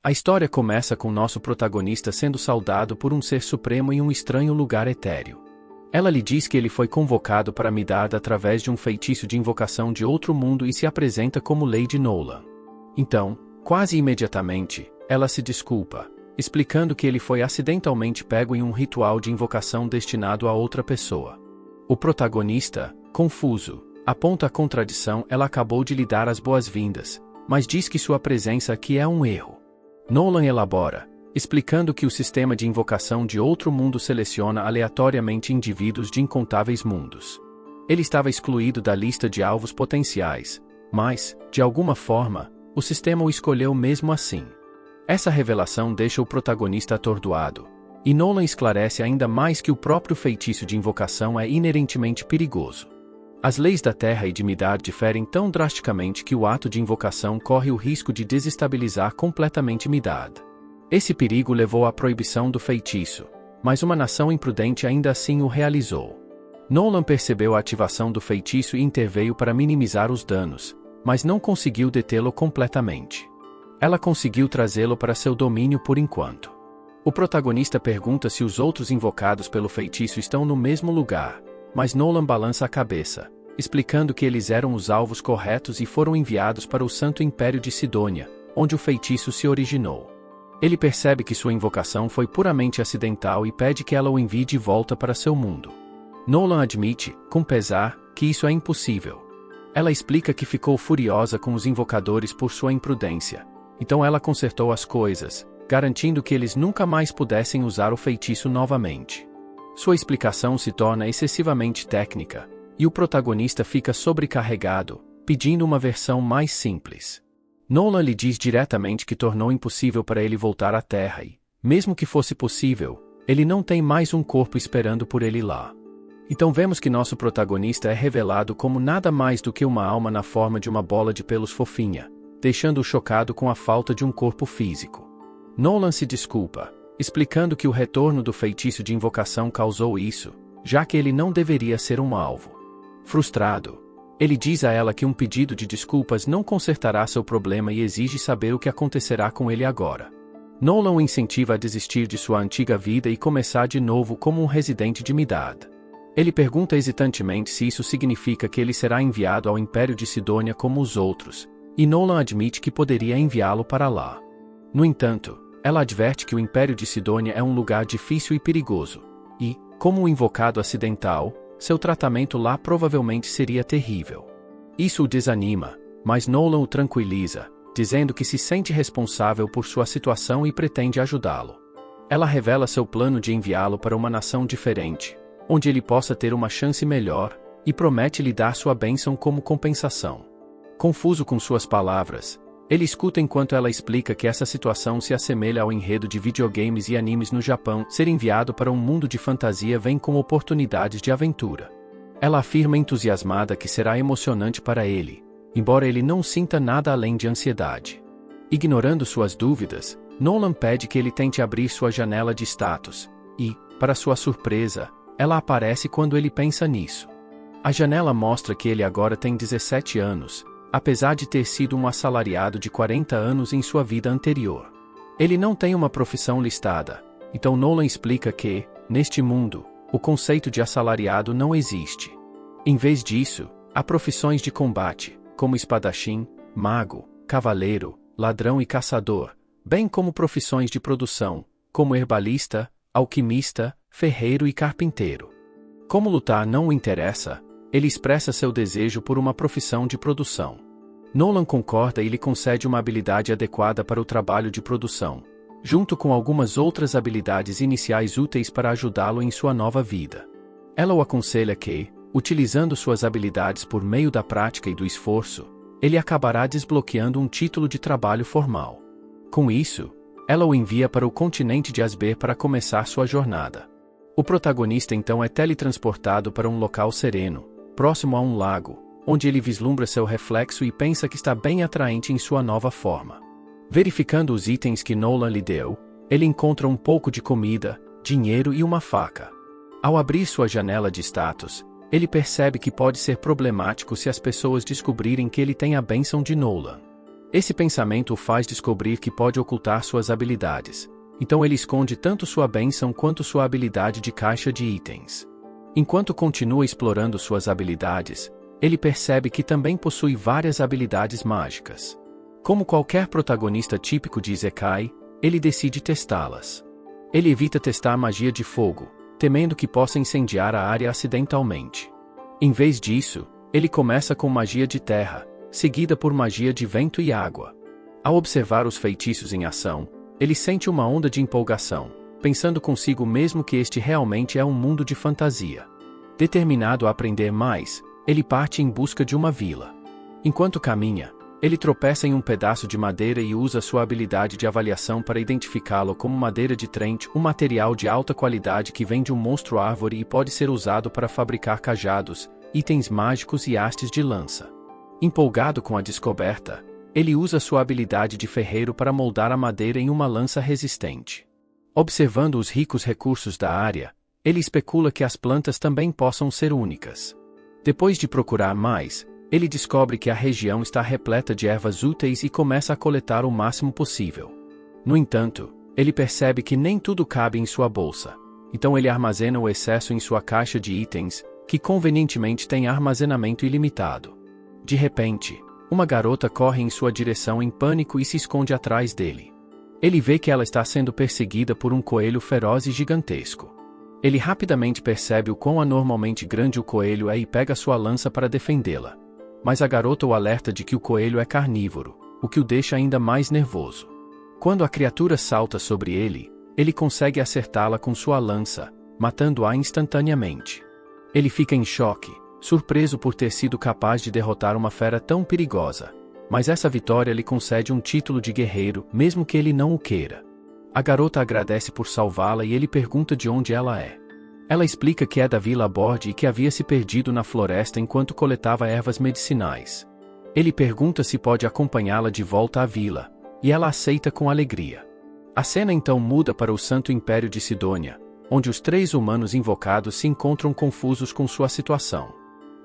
A história começa com nosso protagonista sendo saudado por um ser supremo em um estranho lugar etéreo. Ela lhe diz que ele foi convocado para Midgard através de um feitiço de invocação de outro mundo e se apresenta como Lady Nolan. Então, quase imediatamente, ela se desculpa, explicando que ele foi acidentalmente pego em um ritual de invocação destinado a outra pessoa. O protagonista, confuso, aponta a contradição. Ela acabou de lhe dar as boas-vindas, mas diz que sua presença aqui é um erro. Nolan elabora, explicando que o sistema de invocação de outro mundo seleciona aleatoriamente indivíduos de incontáveis mundos. Ele estava excluído da lista de alvos potenciais, mas, de alguma forma, o sistema o escolheu mesmo assim. Essa revelação deixa o protagonista atordoado, e Nolan esclarece ainda mais que o próprio feitiço de invocação é inerentemente perigoso. As leis da Terra e de Midgard diferem tão drasticamente que o ato de invocação corre o risco de desestabilizar completamente Midgard. Esse perigo levou à proibição do feitiço, mas uma nação imprudente ainda assim o realizou. Nolan percebeu a ativação do feitiço e interveio para minimizar os danos, mas não conseguiu detê-lo completamente. Ela conseguiu trazê-lo para seu domínio por enquanto. O protagonista pergunta se os outros invocados pelo feitiço estão no mesmo lugar, mas Nolan balança a cabeça, explicando que eles eram os alvos corretos e foram enviados para o Santo Império de Sidônia, onde o feitiço se originou. Ele percebe que sua invocação foi puramente acidental e pede que ela o envie de volta para seu mundo. Nolan admite, com pesar, que isso é impossível. Ela explica que ficou furiosa com os invocadores por sua imprudência, então ela consertou as coisas, garantindo que eles nunca mais pudessem usar o feitiço novamente. Sua explicação se torna excessivamente técnica, e o protagonista fica sobrecarregado, pedindo uma versão mais simples. Nolan lhe diz diretamente que tornou impossível para ele voltar à Terra e, mesmo que fosse possível, ele não tem mais um corpo esperando por ele lá. Então vemos que nosso protagonista é revelado como nada mais do que uma alma na forma de uma bola de pelos fofinha, deixando-o chocado com a falta de um corpo físico. Nolan se desculpa, explicando que o retorno do feitiço de invocação causou isso, já que ele não deveria ser um alvo. Frustrado, ele diz a ela que um pedido de desculpas não consertará seu problema e exige saber o que acontecerá com ele agora. Nolan o incentiva a desistir de sua antiga vida e começar de novo como um residente de Midgard. Ele pergunta hesitantemente se isso significa que ele será enviado ao Império de Sidônia como os outros, e Nolan admite que poderia enviá-lo para lá. No entanto, ela adverte que o Império de Sidônia é um lugar difícil e perigoso, e, como um invocado acidental, seu tratamento lá provavelmente seria terrível. Isso o desanima, mas Nolan o tranquiliza, dizendo que se sente responsável por sua situação e pretende ajudá-lo. Ela revela seu plano de enviá-lo para uma nação diferente, onde ele possa ter uma chance melhor, e promete lhe dar sua bênção como compensação. Confuso com suas palavras, ele escuta enquanto ela explica que essa situação se assemelha ao enredo de videogames e animes no Japão. Ser enviado para um mundo de fantasia vem com oportunidades de aventura. Ela afirma entusiasmada que será emocionante para ele, embora ele não sinta nada além de ansiedade. Ignorando suas dúvidas, Nolan pede que ele tente abrir sua janela de status, e, para sua surpresa, ela aparece quando ele pensa nisso. A janela mostra que ele agora tem 17 anos, apesar de ter sido um assalariado de 40 anos em sua vida anterior. Ele não tem uma profissão listada, então Nolan explica que, neste mundo, o conceito de assalariado não existe. Em vez disso, há profissões de combate, como espadachim, mago, cavaleiro, ladrão e caçador, bem como profissões de produção, como herbalista, alquimista, ferreiro e carpinteiro. Como lutar não o interessa, ele expressa seu desejo por uma profissão de produção. Nolan concorda e lhe concede uma habilidade adequada para o trabalho de produção, junto com algumas outras habilidades iniciais úteis para ajudá-lo em sua nova vida. Ela o aconselha que, utilizando suas habilidades por meio da prática e do esforço, ele acabará desbloqueando um título de trabalho formal. Com isso, ela o envia para o continente de Asber para começar sua jornada. O protagonista então é teletransportado para um local sereno, próximo a um lago, onde ele vislumbra seu reflexo e pensa que está bem atraente em sua nova forma. Verificando os itens que Nolan lhe deu, ele encontra um pouco de comida, dinheiro e uma faca. Ao abrir sua janela de status, ele percebe que pode ser problemático se as pessoas descobrirem que ele tem a bênção de Nolan. Esse pensamento o faz descobrir que pode ocultar suas habilidades. Então ele esconde tanto sua bênção quanto sua habilidade de caixa de itens. Enquanto continua explorando suas habilidades, ele percebe que também possui várias habilidades mágicas. Como qualquer protagonista típico de Isekai, ele decide testá-las. Ele evita testar magia de fogo, temendo que possa incendiar a área acidentalmente. Em vez disso, ele começa com magia de terra, seguida por magia de vento e água. Ao observar os feitiços em ação, ele sente uma onda de empolgação, pensando consigo mesmo que este realmente é um mundo de fantasia. Determinado a aprender mais, ele parte em busca de uma vila. Enquanto caminha, ele tropeça em um pedaço de madeira e usa sua habilidade de avaliação para identificá-lo como madeira de Trent, um material de alta qualidade que vem de um monstro árvore e pode ser usado para fabricar cajados, itens mágicos e hastes de lança. Empolgado com a descoberta, ele usa sua habilidade de ferreiro para moldar a madeira em uma lança resistente. Observando os ricos recursos da área, ele especula que as plantas também possam ser únicas. Depois de procurar mais, ele descobre que a região está repleta de ervas úteis e começa a coletar o máximo possível. No entanto, ele percebe que nem tudo cabe em sua bolsa. Então ele armazena o excesso em sua caixa de itens, que convenientemente tem armazenamento ilimitado. De repente, uma garota corre em sua direção em pânico e se esconde atrás dele. Ele vê que ela está sendo perseguida por um coelho feroz e gigantesco. Ele rapidamente percebe o quão anormalmente grande o coelho é e pega sua lança para defendê-la. Mas a garota o alerta de que o coelho é carnívoro, o que o deixa ainda mais nervoso. Quando a criatura salta sobre ele, ele consegue acertá-la com sua lança, matando-a instantaneamente. Ele fica em choque, surpreso por ter sido capaz de derrotar uma fera tão perigosa. Mas essa vitória lhe concede um título de guerreiro, mesmo que ele não o queira. A garota agradece por salvá-la e ele pergunta de onde ela é. Ela explica que é da Vila Borde e que havia se perdido na floresta enquanto coletava ervas medicinais. Ele pergunta se pode acompanhá-la de volta à vila, e ela aceita com alegria. A cena então muda para o Santo Império de Sidônia, onde os 3 humanos invocados se encontram confusos com sua situação.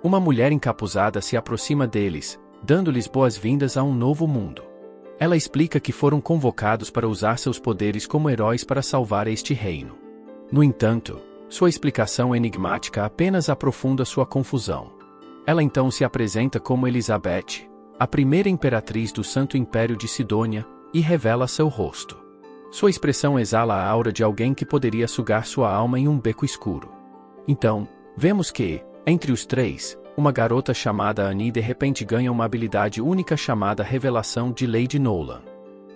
Uma mulher encapuzada se aproxima deles, dando-lhes boas-vindas a um novo mundo. Ela explica que foram convocados para usar seus poderes como heróis para salvar este reino. No entanto, sua explicação enigmática apenas aprofunda sua confusão. Ela então se apresenta como Elizabeth, a primeira imperatriz do Santo Império de Sidônia, e revela seu rosto. Sua expressão exala a aura de alguém que poderia sugar sua alma em um beco escuro. Então, vemos que, entre os 3, uma garota chamada Annie de repente ganha uma habilidade única chamada Revelação de Lady Nolan.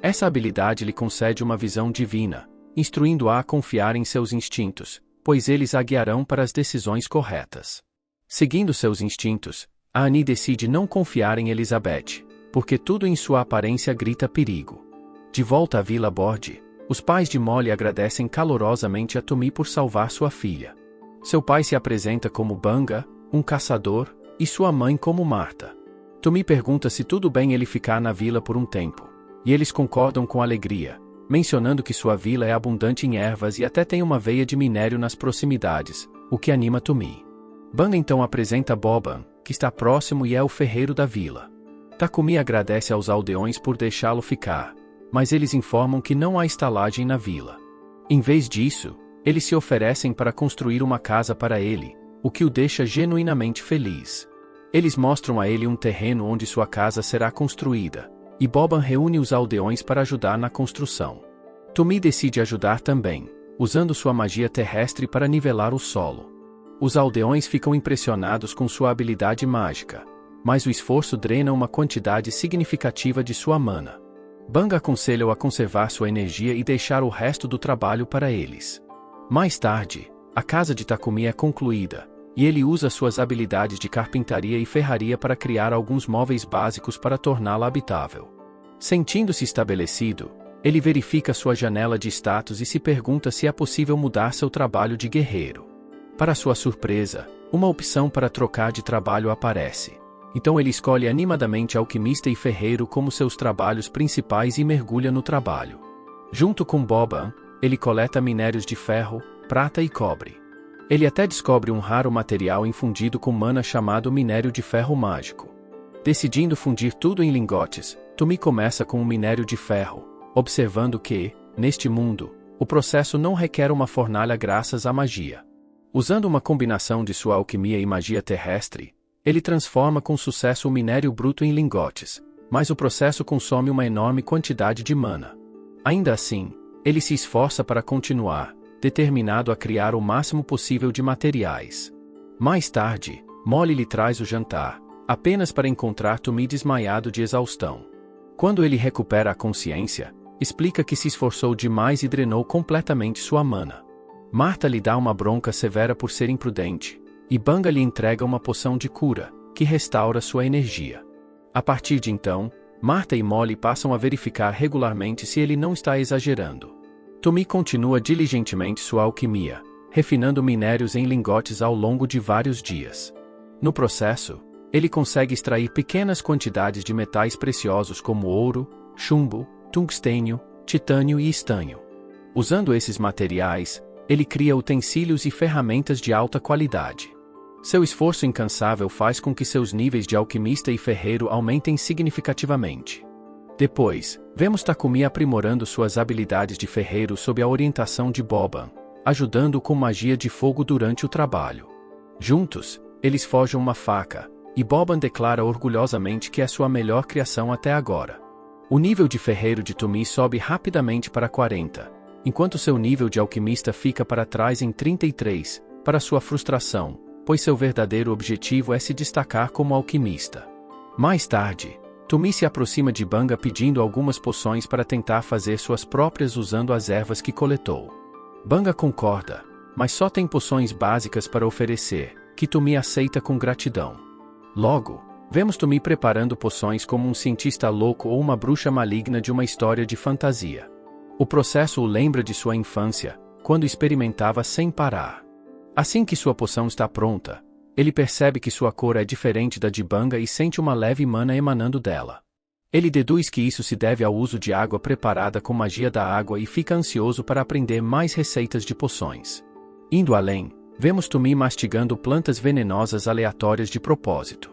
Essa habilidade lhe concede uma visão divina, instruindo-a a confiar em seus instintos, pois eles a guiarão para as decisões corretas. Seguindo seus instintos, a Annie decide não confiar em Elizabeth, porque tudo em sua aparência grita perigo. De volta à Vila Borde, os pais de Molly agradecem calorosamente a Tommy por salvar sua filha. Seu pai se apresenta como Banga, um caçador, e sua mãe como Marta. Tommy pergunta se tudo bem ele ficar na vila por um tempo, e eles concordam com alegria, mencionando que sua vila é abundante em ervas e até tem uma veia de minério nas proximidades, o que anima Tommy. Banga então apresenta Boban, que está próximo e é o ferreiro da vila. Takumi agradece aos aldeões por deixá-lo ficar, mas eles informam que não há estalagem na vila. Em vez disso, eles se oferecem para construir uma casa para ele, o que o deixa genuinamente feliz. Eles mostram a ele um terreno onde sua casa será construída, e Boban reúne os aldeões para ajudar na construção. Tommy decide ajudar também, usando sua magia terrestre para nivelar o solo. Os aldeões ficam impressionados com sua habilidade mágica, mas o esforço drena uma quantidade significativa de sua mana. Banga aconselha-o a conservar sua energia e deixar o resto do trabalho para eles. Mais tarde, a casa de Takumi é concluída, e ele usa suas habilidades de carpintaria e ferraria para criar alguns móveis básicos para torná-la habitável. Sentindo-se estabelecido, ele verifica sua janela de status e se pergunta se é possível mudar seu trabalho de guerreiro. Para sua surpresa, uma opção para trocar de trabalho aparece. Então ele escolhe animadamente alquimista e ferreiro como seus trabalhos principais e mergulha no trabalho. Junto com Boban, ele coleta minérios de ferro, prata e cobre. Ele até descobre um raro material infundido com mana chamado minério de ferro mágico. Decidindo fundir tudo em lingotes, Tumi começa com o minério de ferro, observando que, neste mundo, o processo não requer uma fornalha graças à magia. Usando uma combinação de sua alquimia e magia terrestre, ele transforma com sucesso o minério bruto em lingotes, mas o processo consome uma enorme quantidade de mana. Ainda assim, ele se esforça para continuar, determinado a criar o máximo possível de materiais. Mais tarde, Molly lhe traz o jantar, apenas para encontrar Tumi desmaiado de exaustão. Quando ele recupera a consciência, explica que se esforçou demais e drenou completamente sua mana. Martha lhe dá uma bronca severa por ser imprudente, e Banga lhe entrega uma poção de cura, que restaura sua energia. A partir de então, Martha e Molly passam a verificar regularmente se ele não está exagerando. Tumi continua diligentemente sua alquimia, refinando minérios em lingotes ao longo de vários dias. No processo, ele consegue extrair pequenas quantidades de metais preciosos como ouro, chumbo, tungstênio, titânio e estanho. Usando esses materiais, ele cria utensílios e ferramentas de alta qualidade. Seu esforço incansável faz com que seus níveis de alquimista e ferreiro aumentem significativamente. Depois, vemos Takumi aprimorando suas habilidades de ferreiro sob a orientação de Boban, ajudando-o com magia de fogo durante o trabalho. Juntos, eles forjam uma faca, e Boban declara orgulhosamente que é sua melhor criação até agora. O nível de ferreiro de Tumi sobe rapidamente para 40, enquanto seu nível de alquimista fica para trás em 33, para sua frustração, pois seu verdadeiro objetivo é se destacar como alquimista. Mais tarde, Tumi se aproxima de Banga pedindo algumas poções para tentar fazer suas próprias usando as ervas que coletou. Banga concorda, mas só tem poções básicas para oferecer, que Tumi aceita com gratidão. Logo, vemos Tumi preparando poções como um cientista louco ou uma bruxa maligna de uma história de fantasia. O processo o lembra de sua infância, quando experimentava sem parar. Assim que sua poção está pronta, ele percebe que sua cor é diferente da de Banga e sente uma leve mana emanando dela. Ele deduz que isso se deve ao uso de água preparada com magia da água e fica ansioso para aprender mais receitas de poções. Indo além, vemos Tumi mastigando plantas venenosas aleatórias de propósito.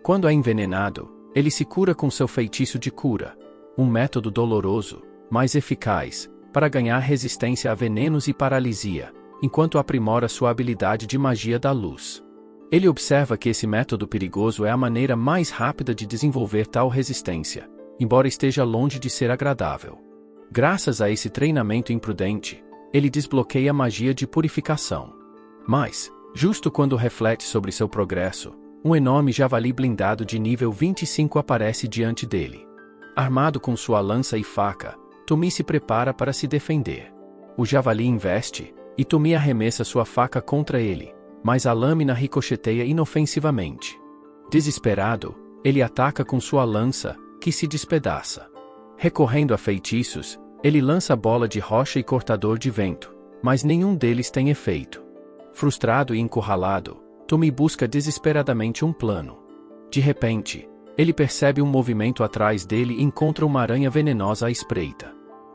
Quando é envenenado, ele se cura com seu feitiço de cura, um método doloroso, mas eficaz, para ganhar resistência a venenos e paralisia, enquanto aprimora sua habilidade de magia da luz. Ele observa que esse método perigoso é a maneira mais rápida de desenvolver tal resistência, embora esteja longe de ser agradável. Graças a esse treinamento imprudente, ele desbloqueia a magia de purificação. Mas, justo quando reflete sobre seu progresso, um enorme javali blindado de nível 25 aparece diante dele. Armado com sua lança e faca, Tumi se prepara para se defender. O javali investe, e Tumi arremessa sua faca contra ele, mas a lâmina ricocheteia inofensivamente. Desesperado, ele ataca com sua lança, que se despedaça. Recorrendo a feitiços, ele lança bola de rocha e cortador de vento, mas nenhum deles tem efeito. Frustrado e encurralado, Tumi busca desesperadamente um plano. De repente, ele percebe um movimento atrás dele e encontra uma aranha venenosa à espreita.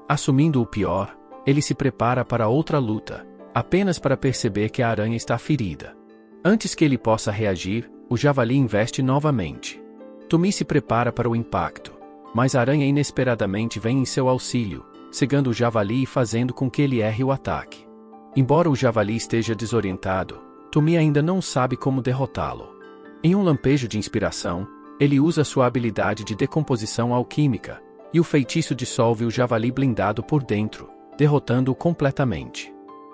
Assumindo o pior, ele se prepara para outra luta, apenas para perceber que a aranha está ferida. Antes que ele possa reagir, o javali investe novamente. Tumi se prepara para o impacto, mas a aranha inesperadamente vem em seu auxílio, cegando o javali e fazendo com que ele erre o ataque. Embora o javali esteja desorientado, Tumi ainda não sabe como derrotá-lo. Em um lampejo de inspiração, ele usa sua habilidade de decomposição alquímica, e o feitiço dissolve o javali blindado por dentro, derrotando-o completamente.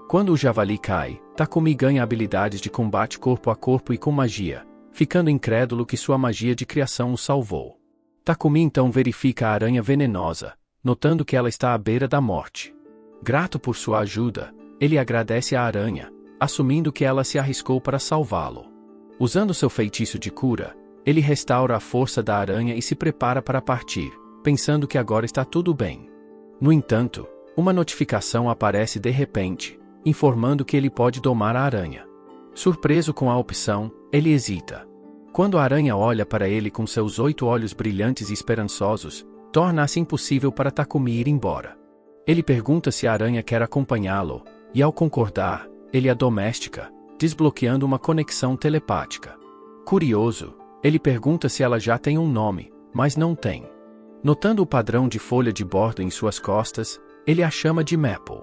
Quando o javali cai, Takumi ganha habilidades de combate corpo a corpo e com magia, ficando incrédulo que sua magia de criação o salvou. Takumi então verifica a aranha venenosa, notando que ela está à beira da morte. Grato por sua ajuda, ele agradece à aranha, assumindo que ela se arriscou para salvá-lo. Usando seu feitiço de cura, ele restaura a força da aranha e se prepara para partir, pensando que agora está tudo bem. No entanto, uma notificação aparece de repente, informando que ele pode domar a aranha. Surpreso com a opção, ele hesita. Quando a aranha olha para ele com seus 8 olhos brilhantes e esperançosos, torna-se impossível para Takumi ir embora. Ele pergunta se a aranha quer acompanhá-lo, e ao concordar, ele a domestica, desbloqueando uma conexão telepática. Curioso, ele pergunta se ela já tem um nome, mas não tem. Notando o padrão de folha de bordo em suas costas, ele a chama de Maple.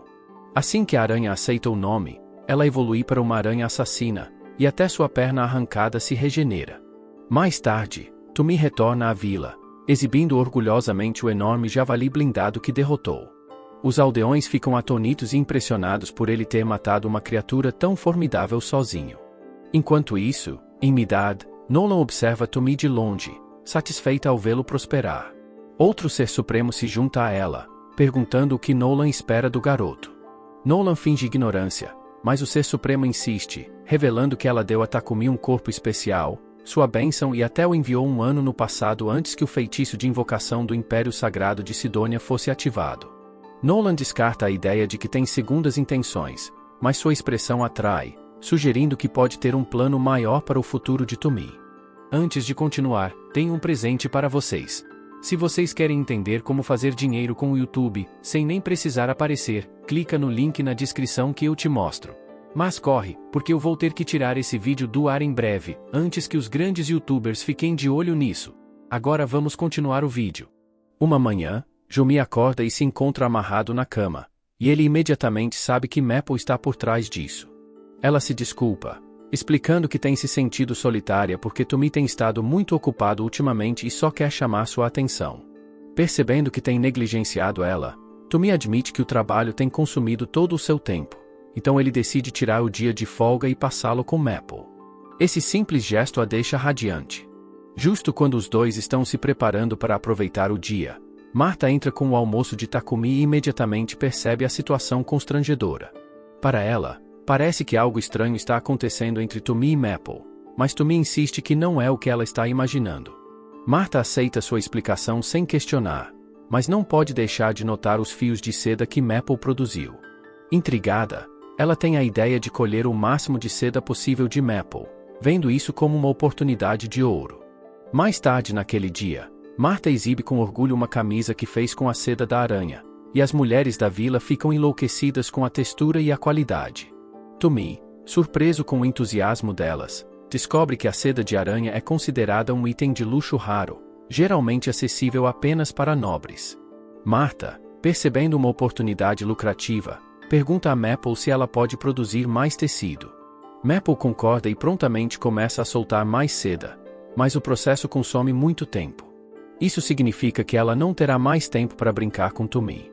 Assim que a aranha aceita o nome, ela evolui para uma aranha assassina, e até sua perna arrancada se regenera. Mais tarde, Tumi retorna à vila, exibindo orgulhosamente o enorme javali blindado que derrotou. Os aldeões ficam atônitos e impressionados por ele ter matado uma criatura tão formidável sozinho. Enquanto isso, em Midad, Nolan observa Tumi de longe, satisfeita ao vê-lo prosperar. Outro ser supremo se junta a ela, perguntando o que Nolan espera do garoto. Nolan finge ignorância, mas o ser supremo insiste, revelando que ela deu a Takumi um corpo especial, sua bênção e até o enviou um ano no passado antes que o feitiço de invocação do Império Sagrado de Sidônia fosse ativado. Nolan descarta a ideia de que tem segundas intenções, mas sua expressão atrai, sugerindo que pode ter um plano maior para o futuro de Tumi. Antes de continuar, tenho um presente para vocês. Se vocês querem entender como fazer dinheiro com o YouTube, sem nem precisar aparecer, clica no link na descrição que eu te mostro. Mas corre, porque eu vou ter que tirar esse vídeo do ar em breve, antes que os grandes YouTubers fiquem de olho nisso. Agora vamos continuar o vídeo. Uma manhã, Jumi acorda e se encontra amarrado na cama, e ele imediatamente sabe que Maple está por trás disso. Ela se desculpa, explicando que tem se sentido solitária porque Tumi tem estado muito ocupado ultimamente e só quer chamar sua atenção. Percebendo que tem negligenciado ela, Tumi admite que o trabalho tem consumido todo o seu tempo, então ele decide tirar o dia de folga e passá-lo com Maple. Esse simples gesto a deixa radiante. Justo quando os dois estão se preparando para aproveitar o dia, Marta entra com o almoço de Takumi e imediatamente percebe a situação constrangedora. Para ela, parece que algo estranho está acontecendo entre Tumi e Maple, mas Tumi insiste que não é o que ela está imaginando. Marta aceita sua explicação sem questionar, mas não pode deixar de notar os fios de seda que Maple produziu. Intrigada, ela tem a ideia de colher o máximo de seda possível de Maple, vendo isso como uma oportunidade de ouro. Mais tarde naquele dia, Marta exibe com orgulho uma camisa que fez com a seda da aranha, e as mulheres da vila ficam enlouquecidas com a textura e a qualidade. Tumi, surpreso com o entusiasmo delas, descobre que a seda de aranha é considerada um item de luxo raro, geralmente acessível apenas para nobres. Marta, percebendo uma oportunidade lucrativa, pergunta a Maple se ela pode produzir mais tecido. Maple concorda e prontamente começa a soltar mais seda, mas o processo consome muito tempo. Isso significa que ela não terá mais tempo para brincar com Tumi.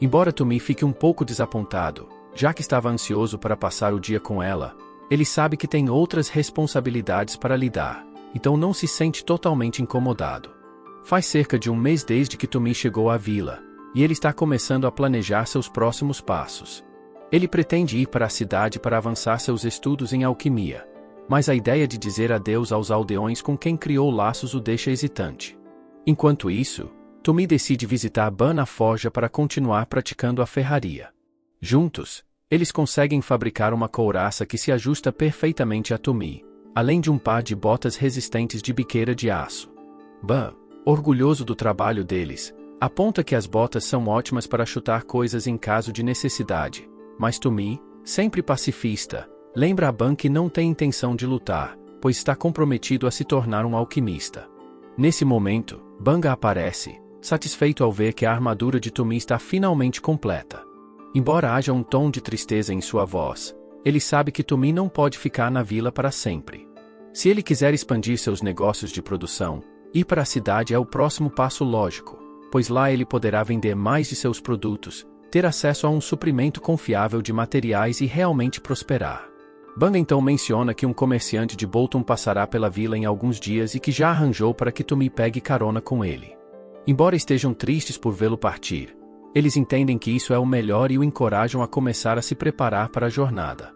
Embora Tumi fique um pouco desapontado, já que estava ansioso para passar o dia com ela, ele sabe que tem outras responsabilidades para lidar, então não se sente totalmente incomodado. Faz cerca de um mês desde que Tumi chegou à vila, e ele está começando a planejar seus próximos passos. Ele pretende ir para a cidade para avançar seus estudos em alquimia, mas a ideia de dizer adeus aos aldeões com quem criou laços o deixa hesitante. Enquanto isso, Tumi decide visitar Ban na forja para continuar praticando a ferraria. Juntos, eles conseguem fabricar uma couraça que se ajusta perfeitamente a Tumi, além de um par de botas resistentes de biqueira de aço. Ban, orgulhoso do trabalho deles, aponta que as botas são ótimas para chutar coisas em caso de necessidade, mas Tumi, sempre pacifista, lembra a Ban que não tem intenção de lutar, pois está comprometido a se tornar um alquimista. Nesse momento, Banga aparece, satisfeito ao ver que a armadura de Tumi está finalmente completa. Embora haja um tom de tristeza em sua voz, ele sabe que Tumi não pode ficar na vila para sempre. Se ele quiser expandir seus negócios de produção, ir para a cidade é o próximo passo lógico, pois lá ele poderá vender mais de seus produtos, ter acesso a um suprimento confiável de materiais e realmente prosperar. Banga então menciona que um comerciante de Bolton passará pela vila em alguns dias e que já arranjou para que Tumi pegue carona com ele. Embora estejam tristes por vê-lo partir, eles entendem que isso é o melhor e o encorajam a começar a se preparar para a jornada.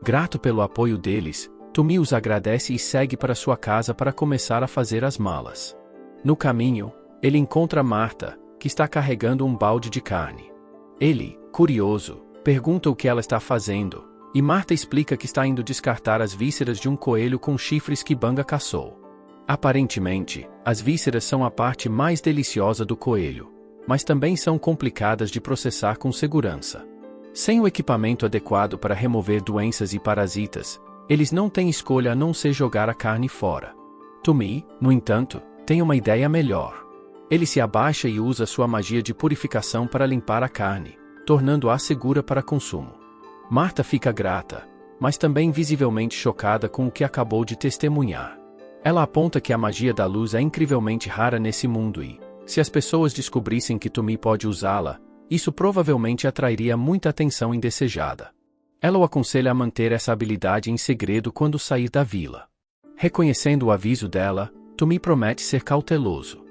Grato pelo apoio deles, Tumi os agradece e segue para sua casa para começar a fazer as malas. No caminho, ele encontra Marta, que está carregando um balde de carne. Ele, curioso, pergunta o que ela está fazendo, e Marta explica que está indo descartar as vísceras de um coelho com chifres que Banga caçou. Aparentemente, as vísceras são a parte mais deliciosa do coelho, mas também são complicadas de processar com segurança. Sem o equipamento adequado para remover doenças e parasitas, eles não têm escolha a não ser jogar a carne fora. Tumi, no entanto, tem uma ideia melhor. Ele se abaixa e usa sua magia de purificação para limpar a carne, tornando-a segura para consumo. Marta fica grata, mas também visivelmente chocada com o que acabou de testemunhar. Ela aponta que a magia da luz é incrivelmente rara nesse mundo e, se as pessoas descobrissem que Tumi pode usá-la, isso provavelmente atrairia muita atenção indesejada. Ela o aconselha a manter essa habilidade em segredo quando sair da vila. Reconhecendo o aviso dela, Tumi promete ser cauteloso.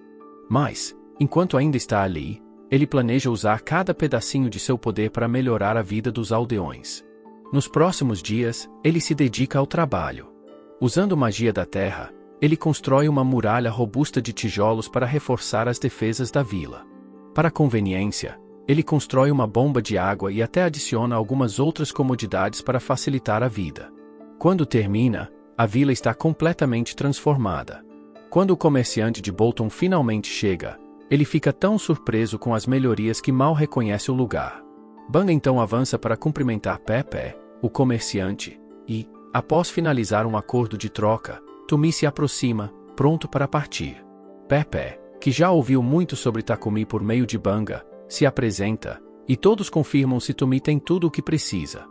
Mas, enquanto ainda está ali, ele planeja usar cada pedacinho de seu poder para melhorar a vida dos aldeões. Nos próximos dias, ele se dedica ao trabalho. Usando magia da terra, ele constrói uma muralha robusta de tijolos para reforçar as defesas da vila. Para conveniência, ele constrói uma bomba de água e até adiciona algumas outras comodidades para facilitar a vida. Quando termina, a vila está completamente transformada. Quando o comerciante de Bolton finalmente chega, ele fica tão surpreso com as melhorias que mal reconhece o lugar. Banga então avança para cumprimentar Pepe, o comerciante, e, após finalizar um acordo de troca, Tumi se aproxima, pronto para partir. Pepe, que já ouviu muito sobre Takumi por meio de Banga, se apresenta, e todos confirmam se Tumi tem tudo o que precisa.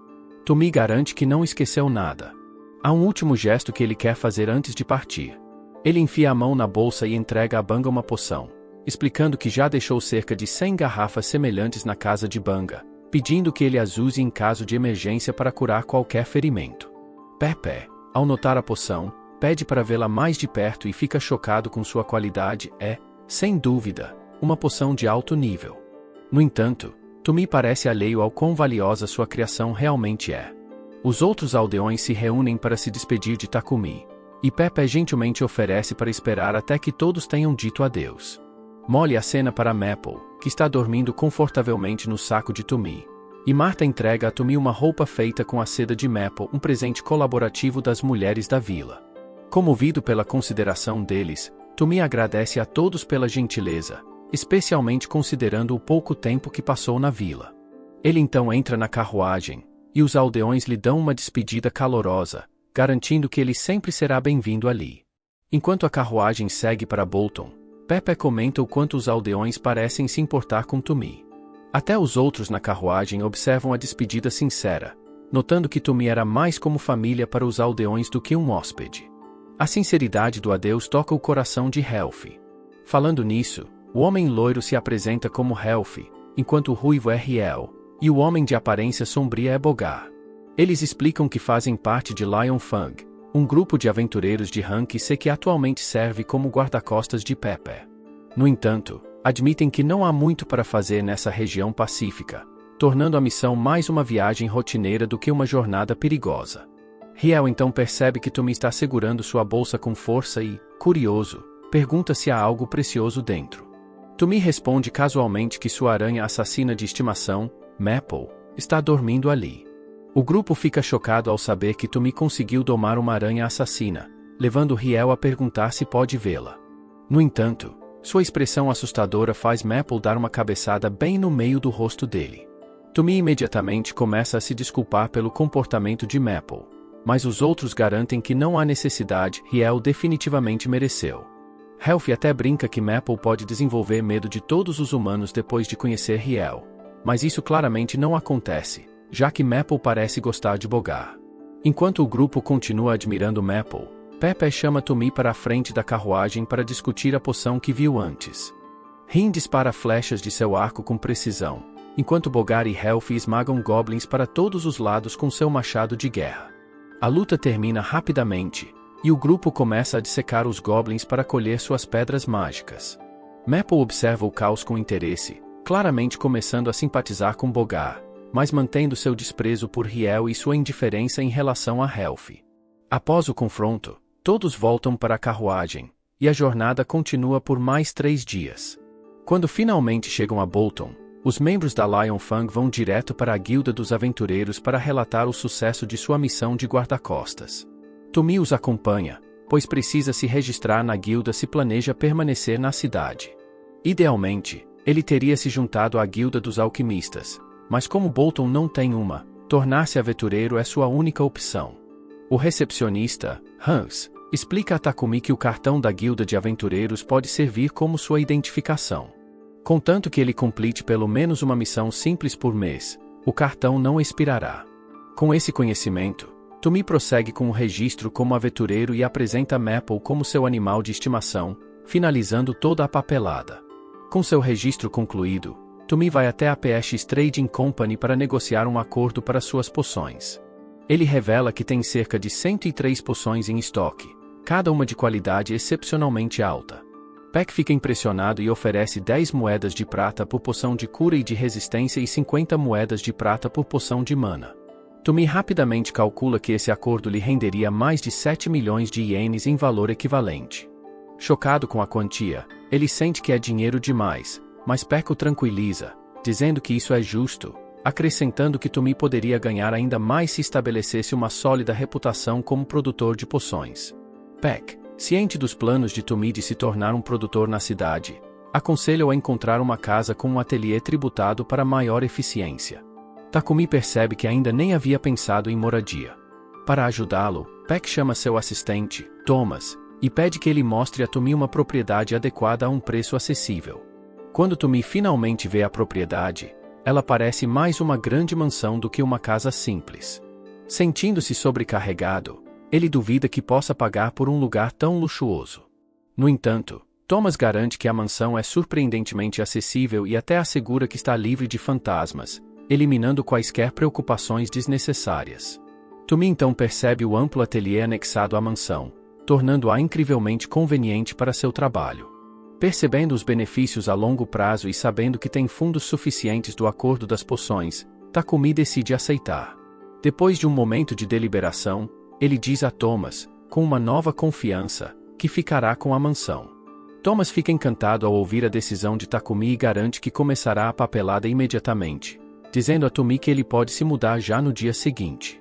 Tumi garante que não esqueceu nada. Há um último gesto que ele quer fazer antes de partir. Ele enfia a mão na bolsa e entrega a Banga uma poção, explicando que já deixou cerca de 100 garrafas semelhantes na casa de Banga, pedindo que ele as use em caso de emergência para curar qualquer ferimento. Pepe, ao notar a poção, pede para vê-la mais de perto e fica chocado com sua qualidade. É, sem dúvida, uma poção de alto nível. No entanto, Tumi parece alheio ao quão valiosa sua criação realmente é. Os outros aldeões se reúnem para se despedir de Takumi, e Pepe gentilmente oferece para esperar até que todos tenham dito adeus. Molly acena para Maple, que está dormindo confortavelmente no saco de Tumi, e Marta entrega a Tumi uma roupa feita com a seda de Maple, um presente colaborativo das mulheres da vila. Comovido pela consideração deles, Tumi agradece a todos pela gentileza, especialmente considerando o pouco tempo que passou na vila. Ele então entra na carruagem, e os aldeões lhe dão uma despedida calorosa, garantindo que ele sempre será bem-vindo ali. Enquanto a carruagem segue para Bolton, Pepe comenta o quanto os aldeões parecem se importar com Tumi. Até os outros na carruagem observam a despedida sincera, notando que Tumi era mais como família para os aldeões do que um hóspede. A sinceridade do adeus toca o coração de Helfi. Falando nisso, o homem loiro se apresenta como Helfi, enquanto o ruivo é Riel, e o homem de aparência sombria é Bogar. Eles explicam que fazem parte de Lion Fang, um grupo de aventureiros de rank C que atualmente serve como guarda-costas de Pepe. No entanto, admitem que não há muito para fazer nessa região pacífica, tornando a missão mais uma viagem rotineira do que uma jornada perigosa. Riel então percebe que Tumi está segurando sua bolsa com força e, curioso, pergunta se há algo precioso dentro. Tumi responde casualmente que sua aranha assassina de estimação, Maple, está dormindo ali. O grupo fica chocado ao saber que Tumi conseguiu domar uma aranha assassina, levando Riel a perguntar se pode vê-la. No entanto, sua expressão assustadora faz Maple dar uma cabeçada bem no meio do rosto dele. Tumi imediatamente começa a se desculpar pelo comportamento de Maple, mas os outros garantem que não há necessidade. Riel definitivamente mereceu. Helfi até brinca que Maple pode desenvolver medo de todos os humanos depois de conhecer Riel, mas isso claramente não acontece, já que Maple parece gostar de Bogar. Enquanto o grupo continua admirando Maple, Pepe chama Tumi para a frente da carruagem para discutir a poção que viu antes. Rin dispara flechas de seu arco com precisão, enquanto Bogar e Helfi esmagam goblins para todos os lados com seu machado de guerra. A luta termina rapidamente, e o grupo começa a dissecar os goblins para colher suas pedras mágicas. Maple observa o caos com interesse, claramente começando a simpatizar com Bogar, mas mantendo seu desprezo por Riel e sua indiferença em relação a Helfi. Após o confronto, todos voltam para a carruagem, e a jornada continua por mais 3 dias. Quando finalmente chegam a Bolton, os membros da Lion Fang vão direto para a Guilda dos Aventureiros para relatar o sucesso de sua missão de guarda-costas. Tumi os acompanha, pois precisa se registrar na guilda se planeja permanecer na cidade. Idealmente, ele teria se juntado à Guilda dos Alquimistas, mas como Bolton não tem uma, tornar-se aventureiro é sua única opção. O recepcionista, Hans, Explica a Takumi que o cartão da Guilda de Aventureiros pode servir como sua identificação. Contanto que ele complete pelo menos uma missão simples por mês, o cartão não expirará. Com esse conhecimento, Tumi prossegue com o registro como aventureiro e apresenta Maple como seu animal de estimação, finalizando toda a papelada. Com seu registro concluído, Tumi vai até a PX Trading Company para negociar um acordo para suas poções. Ele revela que tem cerca de 103 poções em estoque, cada uma de qualidade excepcionalmente alta. Peck fica impressionado e oferece 10 moedas de prata por poção de cura e de resistência e 50 moedas de prata por poção de mana. Tumi rapidamente calcula que esse acordo lhe renderia mais de 7 milhões de ienes em valor equivalente. Chocado com a quantia, ele sente que é dinheiro demais, mas Peck o tranquiliza, dizendo que isso é justo, acrescentando que Tumi poderia ganhar ainda mais se estabelecesse uma sólida reputação como produtor de poções. Peck, ciente dos planos de Tumi de se tornar um produtor na cidade, aconselha-o a encontrar uma casa com um ateliê tributado para maior eficiência. Takumi percebe que ainda nem havia pensado em moradia. Para ajudá-lo, Peck chama seu assistente, Thomas, e pede que ele mostre a Tumi uma propriedade adequada a um preço acessível. Quando Tumi finalmente vê a propriedade, ela parece mais uma grande mansão do que uma casa simples. Sentindo-se sobrecarregado, ele duvida que possa pagar por um lugar tão luxuoso. No entanto, Thomas garante que a mansão é surpreendentemente acessível e até assegura que está livre de fantasmas, eliminando quaisquer preocupações desnecessárias. Tumi então percebe o amplo ateliê anexado à mansão, tornando-a incrivelmente conveniente para seu trabalho. Percebendo os benefícios a longo prazo e sabendo que tem fundos suficientes do acordo das poções, Takumi decide aceitar. Depois de um momento de deliberação, ele diz a Thomas, com uma nova confiança, que ficará com a mansão. Thomas fica encantado ao ouvir a decisão de Takumi e garante que começará a papelada imediatamente, dizendo a Tumi que ele pode se mudar já no dia seguinte.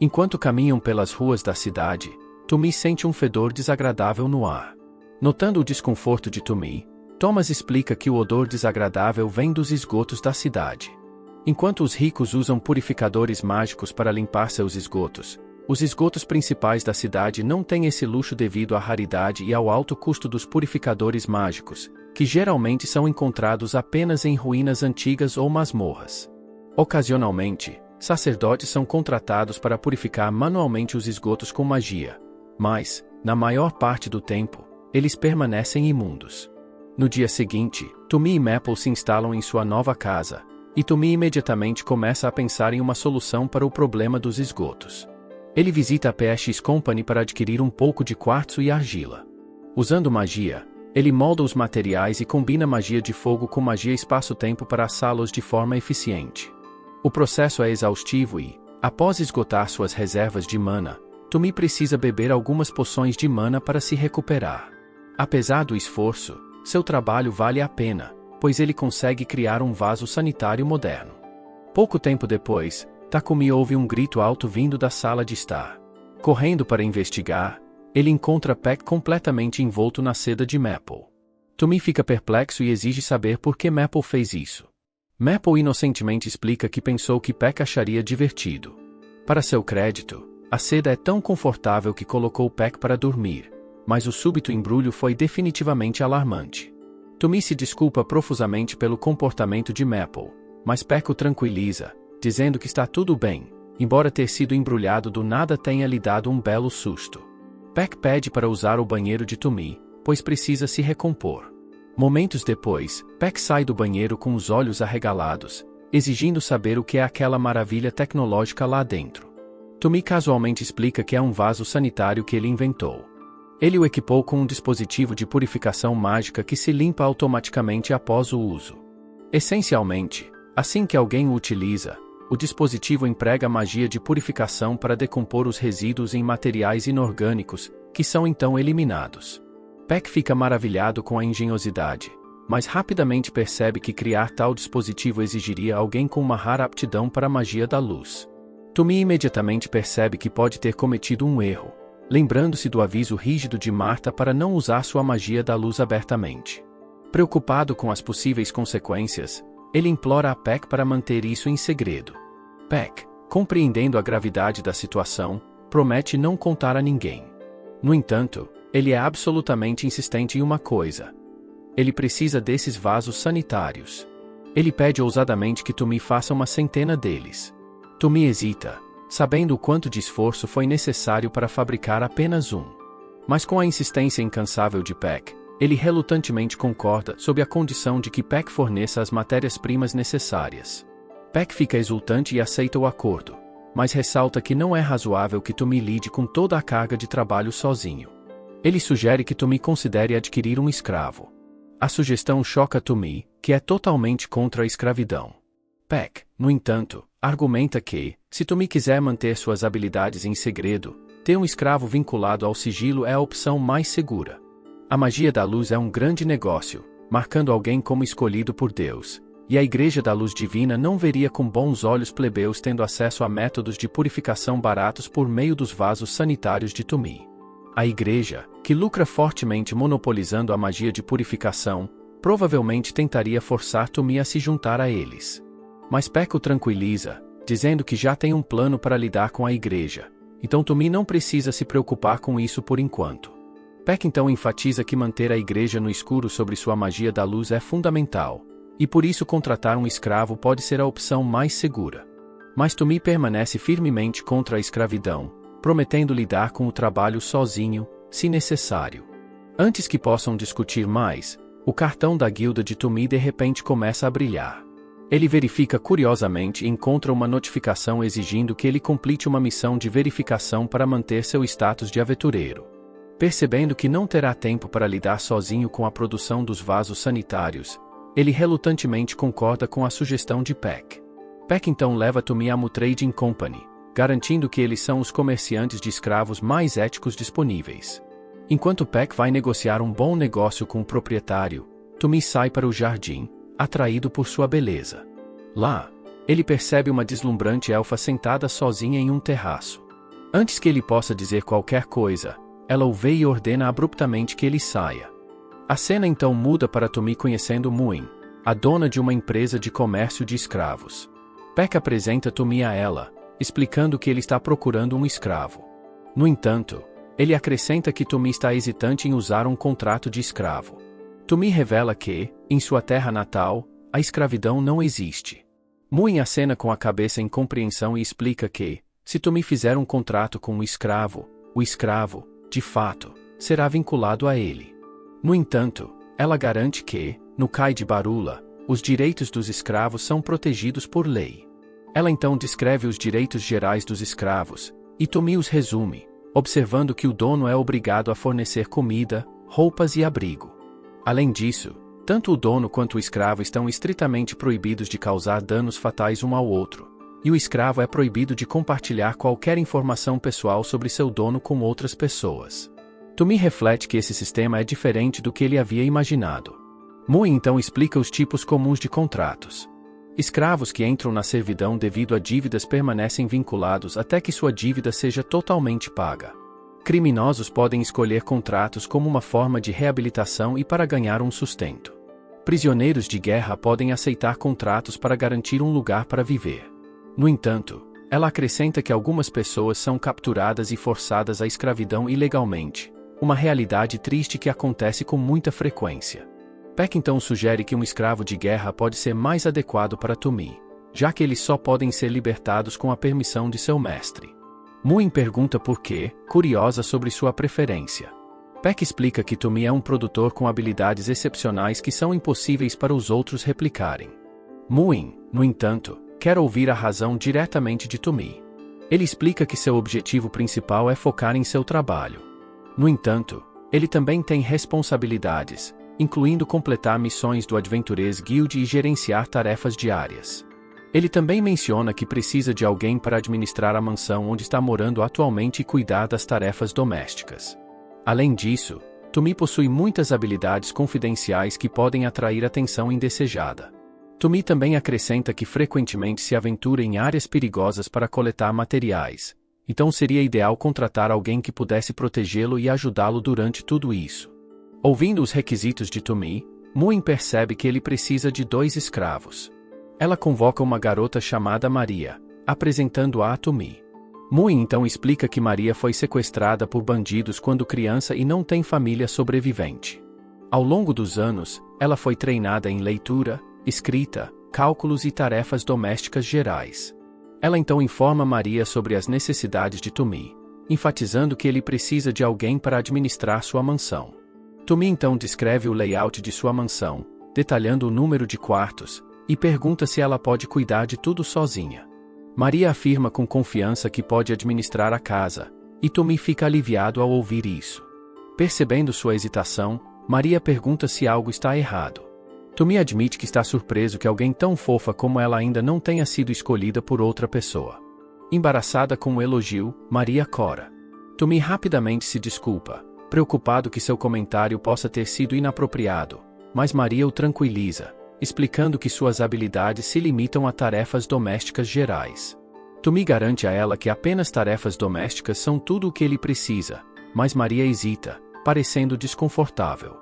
Enquanto caminham pelas ruas da cidade, Tumi sente um fedor desagradável no ar. Notando o desconforto de Tumi, Thomas explica que o odor desagradável vem dos esgotos da cidade. Enquanto os ricos usam purificadores mágicos para limpar seus esgotos, os esgotos principais da cidade não têm esse luxo devido à raridade e ao alto custo dos purificadores mágicos, que geralmente são encontrados apenas em ruínas antigas ou masmorras. Ocasionalmente, sacerdotes são contratados para purificar manualmente os esgotos com magia, mas, na maior parte do tempo, eles permanecem imundos. No dia seguinte, Tumi e Maple se instalam em sua nova casa, e Tumi imediatamente começa a pensar em uma solução para o problema dos esgotos. Ele visita a PX Company para adquirir um pouco de quartzo e argila. Usando magia, ele molda os materiais e combina magia de fogo com magia espaço-tempo para assá-los de forma eficiente. O processo é exaustivo e, após esgotar suas reservas de mana, Tumi precisa beber algumas poções de mana para se recuperar. Apesar do esforço, seu trabalho vale a pena, pois ele consegue criar um vaso sanitário moderno. Pouco tempo depois, Takumi ouve um grito alto vindo da sala de estar. Correndo para investigar, ele encontra Peck completamente envolto na seda de Maple. Tumi fica perplexo e exige saber por que Maple fez isso. Maple inocentemente explica que pensou que Peck acharia divertido. Para seu crédito, a seda é tão confortável que colocou Peck para dormir, mas o súbito embrulho foi definitivamente alarmante. Tumi se desculpa profusamente pelo comportamento de Maple, mas Peck o tranquiliza, dizendo que está tudo bem, embora ter sido embrulhado do nada tenha lhe dado um belo susto. Peck pede para usar o banheiro de Tumi, pois precisa se recompor. Momentos depois, Peck sai do banheiro com os olhos arregalados, exigindo saber o que é aquela maravilha tecnológica lá dentro. Tumi casualmente explica que é um vaso sanitário que ele inventou. Ele o equipou com um dispositivo de purificação mágica que se limpa automaticamente após o uso. Essencialmente, assim que alguém o utiliza, o dispositivo emprega magia de purificação para decompor os resíduos em materiais inorgânicos, que são então eliminados. Peck fica maravilhado com a engenhosidade, mas rapidamente percebe que criar tal dispositivo exigiria alguém com uma rara aptidão para a magia da luz. Tumi imediatamente percebe que pode ter cometido um erro, lembrando-se do aviso rígido de Martha para não usar sua magia da luz abertamente. Preocupado com as possíveis consequências, ele implora a Peck para manter isso em segredo. Peck, compreendendo a gravidade da situação, promete não contar a ninguém. No entanto, ele é absolutamente insistente em uma coisa. Ele precisa desses vasos sanitários. Ele pede ousadamente que Tumi faça uma centena deles. Tumi hesita, sabendo o quanto de esforço foi necessário para fabricar apenas um. Mas com a insistência incansável de Peck, ele relutantemente concorda sob a condição de que Peck forneça as matérias-primas necessárias. Peck fica exultante e aceita o acordo, mas ressalta que não é razoável que Tumi lide com toda a carga de trabalho sozinho. Ele sugere que Tumi considere adquirir um escravo. A sugestão choca Tumi, que é totalmente contra a escravidão. Peck, no entanto, argumenta que, se Tumi quiser manter suas habilidades em segredo, ter um escravo vinculado ao sigilo é a opção mais segura. A magia da luz é um grande negócio, marcando alguém como escolhido por Deus, e a Igreja da Luz Divina não veria com bons olhos plebeus tendo acesso a métodos de purificação baratos por meio dos vasos sanitários de Tumi. A Igreja, que lucra fortemente monopolizando a magia de purificação, provavelmente tentaria forçar Tumi a se juntar a eles. Mas Peck o tranquiliza, dizendo que já tem um plano para lidar com a Igreja, então Tumi não precisa se preocupar com isso por enquanto. Peck então enfatiza que manter a Igreja no escuro sobre sua magia da luz é fundamental, e por isso contratar um escravo pode ser a opção mais segura. Mas Tumi permanece firmemente contra a escravidão, prometendo lidar com o trabalho sozinho, se necessário. Antes que possam discutir mais, o cartão da guilda de Tumi de repente começa a brilhar. Ele verifica curiosamente e encontra uma notificação exigindo que ele complete uma missão de verificação para manter seu status de aventureiro. Percebendo que não terá tempo para lidar sozinho com a produção dos vasos sanitários, ele relutantemente concorda com a sugestão de Peck. Peck então leva Tumi à Trading Company, garantindo que eles são os comerciantes de escravos mais éticos disponíveis. Enquanto Peck vai negociar um bom negócio com o proprietário, Tumi sai para o jardim, atraído por sua beleza. Lá, ele percebe uma deslumbrante elfa sentada sozinha em um terraço. Antes que ele possa dizer qualquer coisa, ela o vê e ordena abruptamente que ele saia. A cena então muda para Tumi conhecendo Muin, a dona de uma empresa de comércio de escravos. Peck apresenta Tumi a ela, explicando que ele está procurando um escravo. No entanto, ele acrescenta que Tumi está hesitante em usar um contrato de escravo. Tumi revela que, em sua terra natal, a escravidão não existe. Muin acena com a cabeça em compreensão e explica que, se Tumi fizer um contrato com o escravo, de fato, será vinculado a ele. No entanto, ela garante que, no Cais de Barula, os direitos dos escravos são protegidos por lei. Ela então descreve os direitos gerais dos escravos, e Tumi os resume, observando que o dono é obrigado a fornecer comida, roupas e abrigo. Além disso, tanto o dono quanto o escravo estão estritamente proibidos de causar danos fatais um ao outro, e o escravo é proibido de compartilhar qualquer informação pessoal sobre seu dono com outras pessoas. Tumi reflete que esse sistema é diferente do que ele havia imaginado. Muin então explica os tipos comuns de contratos. Escravos que entram na servidão devido a dívidas permanecem vinculados até que sua dívida seja totalmente paga. Criminosos podem escolher contratos como uma forma de reabilitação e para ganhar um sustento. Prisioneiros de guerra podem aceitar contratos para garantir um lugar para viver. No entanto, ela acrescenta que algumas pessoas são capturadas e forçadas à escravidão ilegalmente, uma realidade triste que acontece com muita frequência. Peck então sugere que um escravo de guerra pode ser mais adequado para Tumi, já que eles só podem ser libertados com a permissão de seu mestre. Muin pergunta por quê, curiosa sobre sua preferência. Peck explica que Tumi é um produtor com habilidades excepcionais que são impossíveis para os outros replicarem. Muin, no entanto, quer ouvir a razão diretamente de Tumi. Ele explica que seu objetivo principal é focar em seu trabalho. No entanto, ele também tem responsabilidades, incluindo completar missões do Adventurers Guild e gerenciar tarefas diárias. Ele também menciona que precisa de alguém para administrar a mansão onde está morando atualmente e cuidar das tarefas domésticas. Além disso, Tumi possui muitas habilidades confidenciais que podem atrair atenção indesejada. Tumi também acrescenta que frequentemente se aventura em áreas perigosas para coletar materiais, então seria ideal contratar alguém que pudesse protegê-lo e ajudá-lo durante tudo isso. Ouvindo os requisitos de Tumi, Muin percebe que ele precisa de 2 escravos. Ela convoca uma garota chamada Maria, apresentando-a a Tumi. Mui então explica que Maria foi sequestrada por bandidos quando criança e não tem família sobrevivente. Ao longo dos anos, ela foi treinada em leitura, escrita, cálculos e tarefas domésticas gerais. Ela então informa Maria sobre as necessidades de Tumi, enfatizando que ele precisa de alguém para administrar sua mansão. Tumi então descreve o layout de sua mansão, detalhando o número de quartos, e pergunta se ela pode cuidar de tudo sozinha. Maria afirma com confiança que pode administrar a casa, e Tumi fica aliviado ao ouvir isso. Percebendo sua hesitação, Maria pergunta se algo está errado. Tumi admite que está surpreso que alguém tão fofa como ela ainda não tenha sido escolhida por outra pessoa. Embaraçada com o elogio, Maria cora. Tumi rapidamente se desculpa, preocupado que seu comentário possa ter sido inapropriado, mas Maria o tranquiliza, explicando que suas habilidades se limitam a tarefas domésticas gerais. Tumi garante a ela que apenas tarefas domésticas são tudo o que ele precisa, mas Maria hesita, parecendo desconfortável.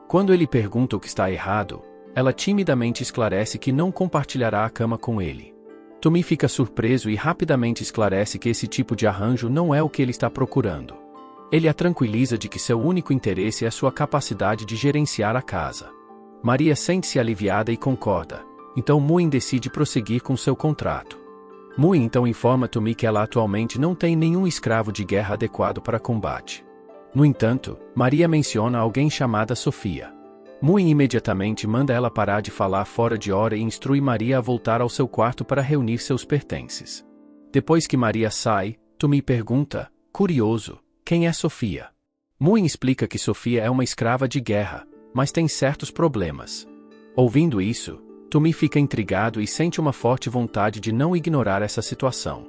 Quando ele pergunta o que está errado, ela timidamente esclarece que não compartilhará a cama com ele. Tumi fica surpreso e rapidamente esclarece que esse tipo de arranjo não é o que ele está procurando. Ele a tranquiliza de que seu único interesse é sua capacidade de gerenciar a casa. Maria sente-se aliviada e concorda, então Muin decide prosseguir com seu contrato. Muin então informa Tumi que ela atualmente não tem nenhum escravo de guerra adequado para combate. No entanto, Maria menciona alguém chamada Sofia. Muin imediatamente manda ela parar de falar fora de hora e instrui Maria a voltar ao seu quarto para reunir seus pertences. Depois que Maria sai, Tumi pergunta, curioso, quem é Sofia? Muin explica que Sofia é uma escrava de guerra, mas tem certos problemas. Ouvindo isso, Tumi fica intrigado e sente uma forte vontade de não ignorar essa situação.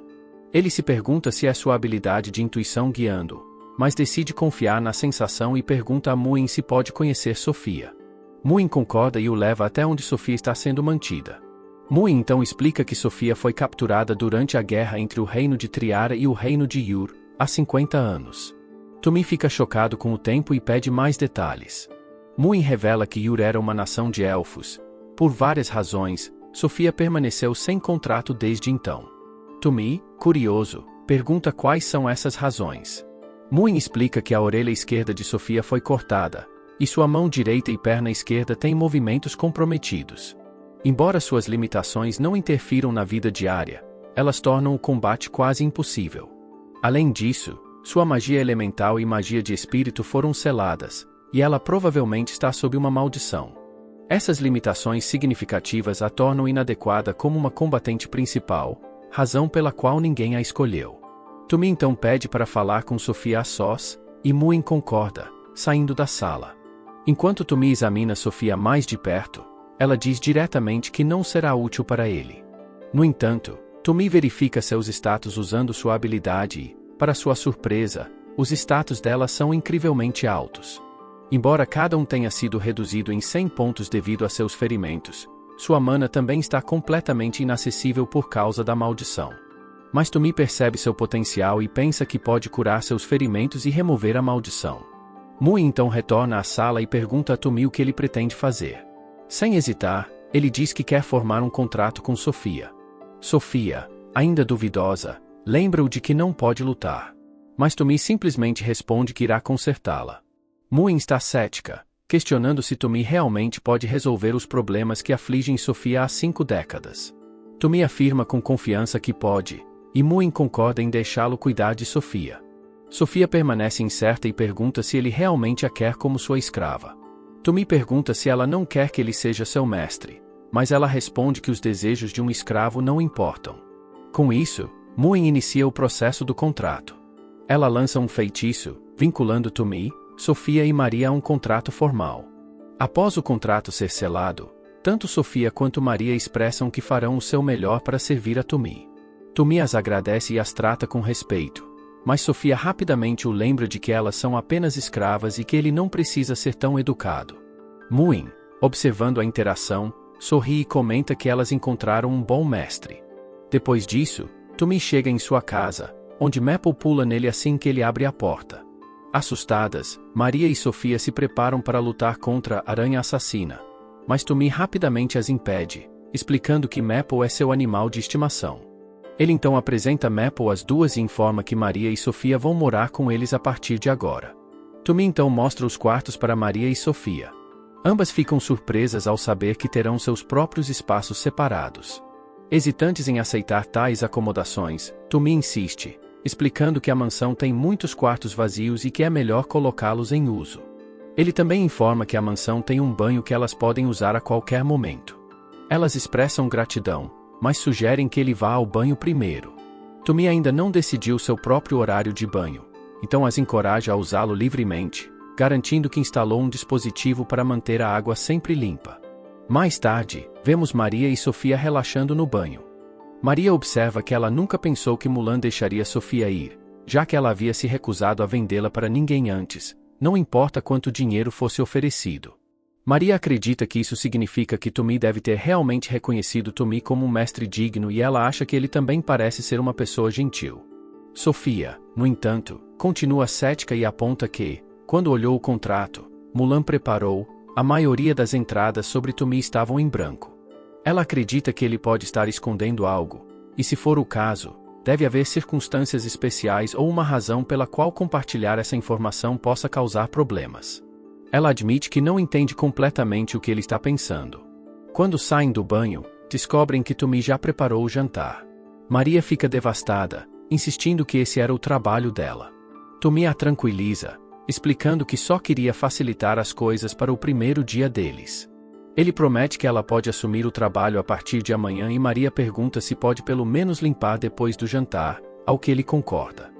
Ele se pergunta se é sua habilidade de intuição guiando, mas decide confiar na sensação e pergunta a Muin se pode conhecer Sofia. Muin concorda e o leva até onde Sofia está sendo mantida. Muin então explica que Sofia foi capturada durante a guerra entre o reino de Triara e o reino de Yur, há 50 anos. Tumi fica chocado com o tempo e pede mais detalhes. Muin revela que Yur era uma nação de elfos. Por várias razões, Sofia permaneceu sem contrato desde então. Tumi, curioso, pergunta quais são essas razões. Muin explica que a orelha esquerda de Sofia foi cortada, e sua mão direita e perna esquerda têm movimentos comprometidos. Embora suas limitações não interfiram na vida diária, elas tornam o combate quase impossível. Além disso, sua magia elemental e magia de espírito foram seladas, e ela provavelmente está sob uma maldição. Essas limitações significativas a tornam inadequada como uma combatente principal, razão pela qual ninguém a escolheu. Tumi então pede para falar com Sofia a sós, e Muin concorda, saindo da sala. Enquanto Tumi examina Sofia mais de perto, ela diz diretamente que não será útil para ele. No entanto, Tumi verifica seus status usando sua habilidade e, para sua surpresa, os status dela são incrivelmente altos. Embora cada um tenha sido reduzido em 100 pontos devido a seus ferimentos, sua mana também está completamente inacessível por causa da maldição. Mas Tumi percebe seu potencial e pensa que pode curar seus ferimentos e remover a maldição. Muin então retorna à sala e pergunta a Tumi o que ele pretende fazer. Sem hesitar, ele diz que quer formar um contrato com Sofia. Sofia, ainda duvidosa, lembra-o de que não pode lutar. Mas Tumi simplesmente responde que irá consertá-la. Muin está cética, questionando se Tumi realmente pode resolver os problemas que afligem Sofia há 5 décadas. Tumi afirma com confiança que pode, e Muin concorda em deixá-lo cuidar de Sofia. Sofia permanece incerta e pergunta se ele realmente a quer como sua escrava. Tumi pergunta se ela não quer que ele seja seu mestre, mas ela responde que os desejos de um escravo não importam. Com isso, Muin inicia o processo do contrato. Ela lança um feitiço, vinculando Tumi, Sofia e Maria a um contrato formal. Após o contrato ser selado, tanto Sofia quanto Maria expressam que farão o seu melhor para servir a Tumi. Tumi as agradece e as trata com respeito, mas Sofia rapidamente o lembra de que elas são apenas escravas e que ele não precisa ser tão educado. Muin, observando a interação, sorri e comenta que elas encontraram um bom mestre. Depois disso, Tumi chega em sua casa, onde Maple pula nele assim que ele abre a porta. Assustadas, Maria e Sofia se preparam para lutar contra a aranha assassina, mas Tumi rapidamente as impede, explicando que Maple é seu animal de estimação. Ele então apresenta Maple às duas e informa que Maria e Sofia vão morar com eles a partir de agora. Tumi então mostra os quartos para Maria e Sofia. Ambas ficam surpresas ao saber que terão seus próprios espaços separados. Hesitantes em aceitar tais acomodações, Tumi insiste, explicando que a mansão tem muitos quartos vazios e que é melhor colocá-los em uso. Ele também informa que a mansão tem um banho que elas podem usar a qualquer momento. Elas expressam gratidão, mas sugerem que ele vá ao banho primeiro. Tumi ainda não decidiu seu próprio horário de banho, então as encoraja a usá-lo livremente, garantindo que instalou um dispositivo para manter a água sempre limpa. Mais tarde, vemos Maria e Sofia relaxando no banho. Maria observa que ela nunca pensou que Mulan deixaria Sofia ir, já que ela havia se recusado a vendê-la para ninguém antes, não importa quanto dinheiro fosse oferecido. Maria acredita que isso significa que Tumi deve ter realmente reconhecido Tumi como um mestre digno e ela acha que ele também parece ser uma pessoa gentil. Sofia, no entanto, continua cética e aponta que, quando olhou o contrato, Mulan preparou, a maioria das entradas sobre Tumi estavam em branco. Ela acredita que ele pode estar escondendo algo, e se for o caso, deve haver circunstâncias especiais ou uma razão pela qual compartilhar essa informação possa causar problemas. Ela admite que não entende completamente o que ele está pensando. Quando saem do banho, descobrem que Tumi já preparou o jantar. Maria fica devastada, insistindo que esse era o trabalho dela. Tumi a tranquiliza, explicando que só queria facilitar as coisas para o primeiro dia deles. Ele promete que ela pode assumir o trabalho a partir de amanhã e Maria pergunta se pode pelo menos limpar depois do jantar, ao que ele concorda.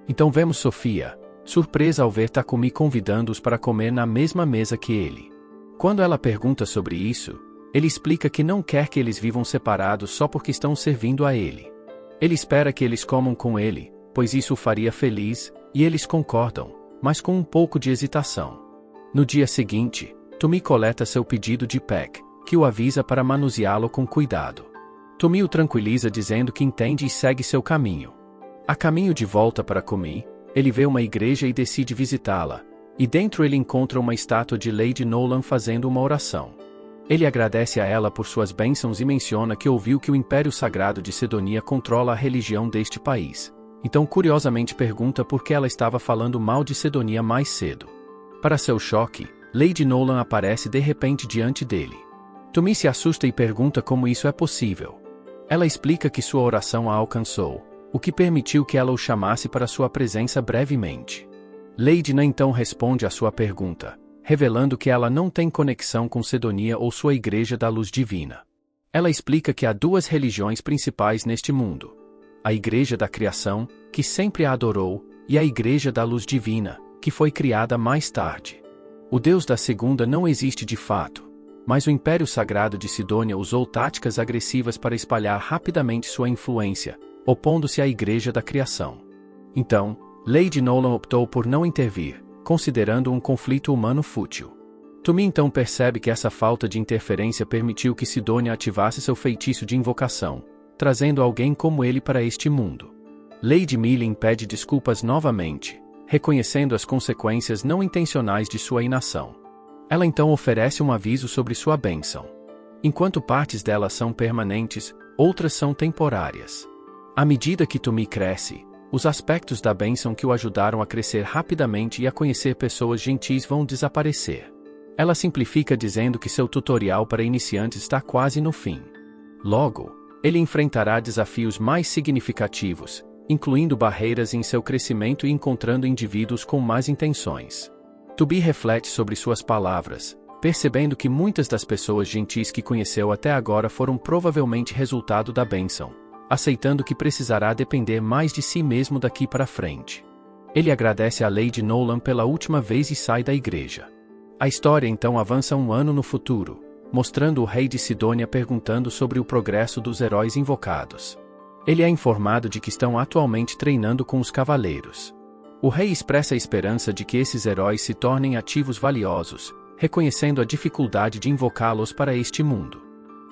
Então vemos Sofia, surpresa ao ver Takumi convidando-os para comer na mesma mesa que ele. Quando ela pergunta sobre isso, ele explica que não quer que eles vivam separados só porque estão servindo a ele. Ele espera que eles comam com ele, pois isso o faria feliz, e eles concordam, mas com um pouco de hesitação. No dia seguinte, Tumi coleta seu pedido de pack, que o avisa para manuseá-lo com cuidado. Tumi o tranquiliza dizendo que entende e segue seu caminho. A caminho de volta para Kumi, ele vê uma igreja e decide visitá-la, e dentro ele encontra uma estátua de Lady Nolan fazendo uma oração. Ele agradece a ela por suas bênçãos e menciona que ouviu que o Império Sagrado de Sidonia controla a religião deste país. Então curiosamente pergunta por que ela estava falando mal de Sidonia mais cedo. Para seu choque, Lady Nolan aparece de repente diante dele. Tumi se assusta e pergunta como isso é possível. Ela explica que sua oração a alcançou, o que permitiu que ela o chamasse para sua presença brevemente. Lady Na então responde à sua pergunta, revelando que ela não tem conexão com Sidonia ou sua Igreja da Luz Divina. Ela explica que há duas religiões principais neste mundo: a Igreja da Criação, que sempre a adorou, e a Igreja da Luz Divina, que foi criada mais tarde. O Deus da segunda não existe de fato, mas o Império Sagrado de Sidônia usou táticas agressivas para espalhar rapidamente sua influência, opondo-se à Igreja da Criação. Então, Lady Nolan optou por não intervir, considerando um conflito humano fútil. Tumi então percebe que essa falta de interferência permitiu que Sidônia ativasse seu feitiço de invocação, trazendo alguém como ele para este mundo. Lady Millen pede desculpas novamente, reconhecendo as consequências não intencionais de sua inação. Ela então oferece um aviso sobre sua bênção. Enquanto partes dela são permanentes, outras são temporárias. À medida que Tumi cresce, os aspectos da bênção que o ajudaram a crescer rapidamente e a conhecer pessoas gentis vão desaparecer. Ela simplifica dizendo que seu tutorial para iniciantes está quase no fim. Logo, ele enfrentará desafios mais significativos, incluindo barreiras em seu crescimento e encontrando indivíduos com más intenções. Tumi reflete sobre suas palavras, percebendo que muitas das pessoas gentis que conheceu até agora foram provavelmente resultado da bênção, aceitando que precisará depender mais de si mesmo daqui para frente. Ele agradece a Lady Nolan pela última vez e sai da igreja. A história então avança um ano no futuro, mostrando o rei de Sidônia perguntando sobre o progresso dos heróis invocados. Ele é informado de que estão atualmente treinando com os cavaleiros. O rei expressa a esperança de que esses heróis se tornem ativos valiosos, reconhecendo a dificuldade de invocá-los para este mundo.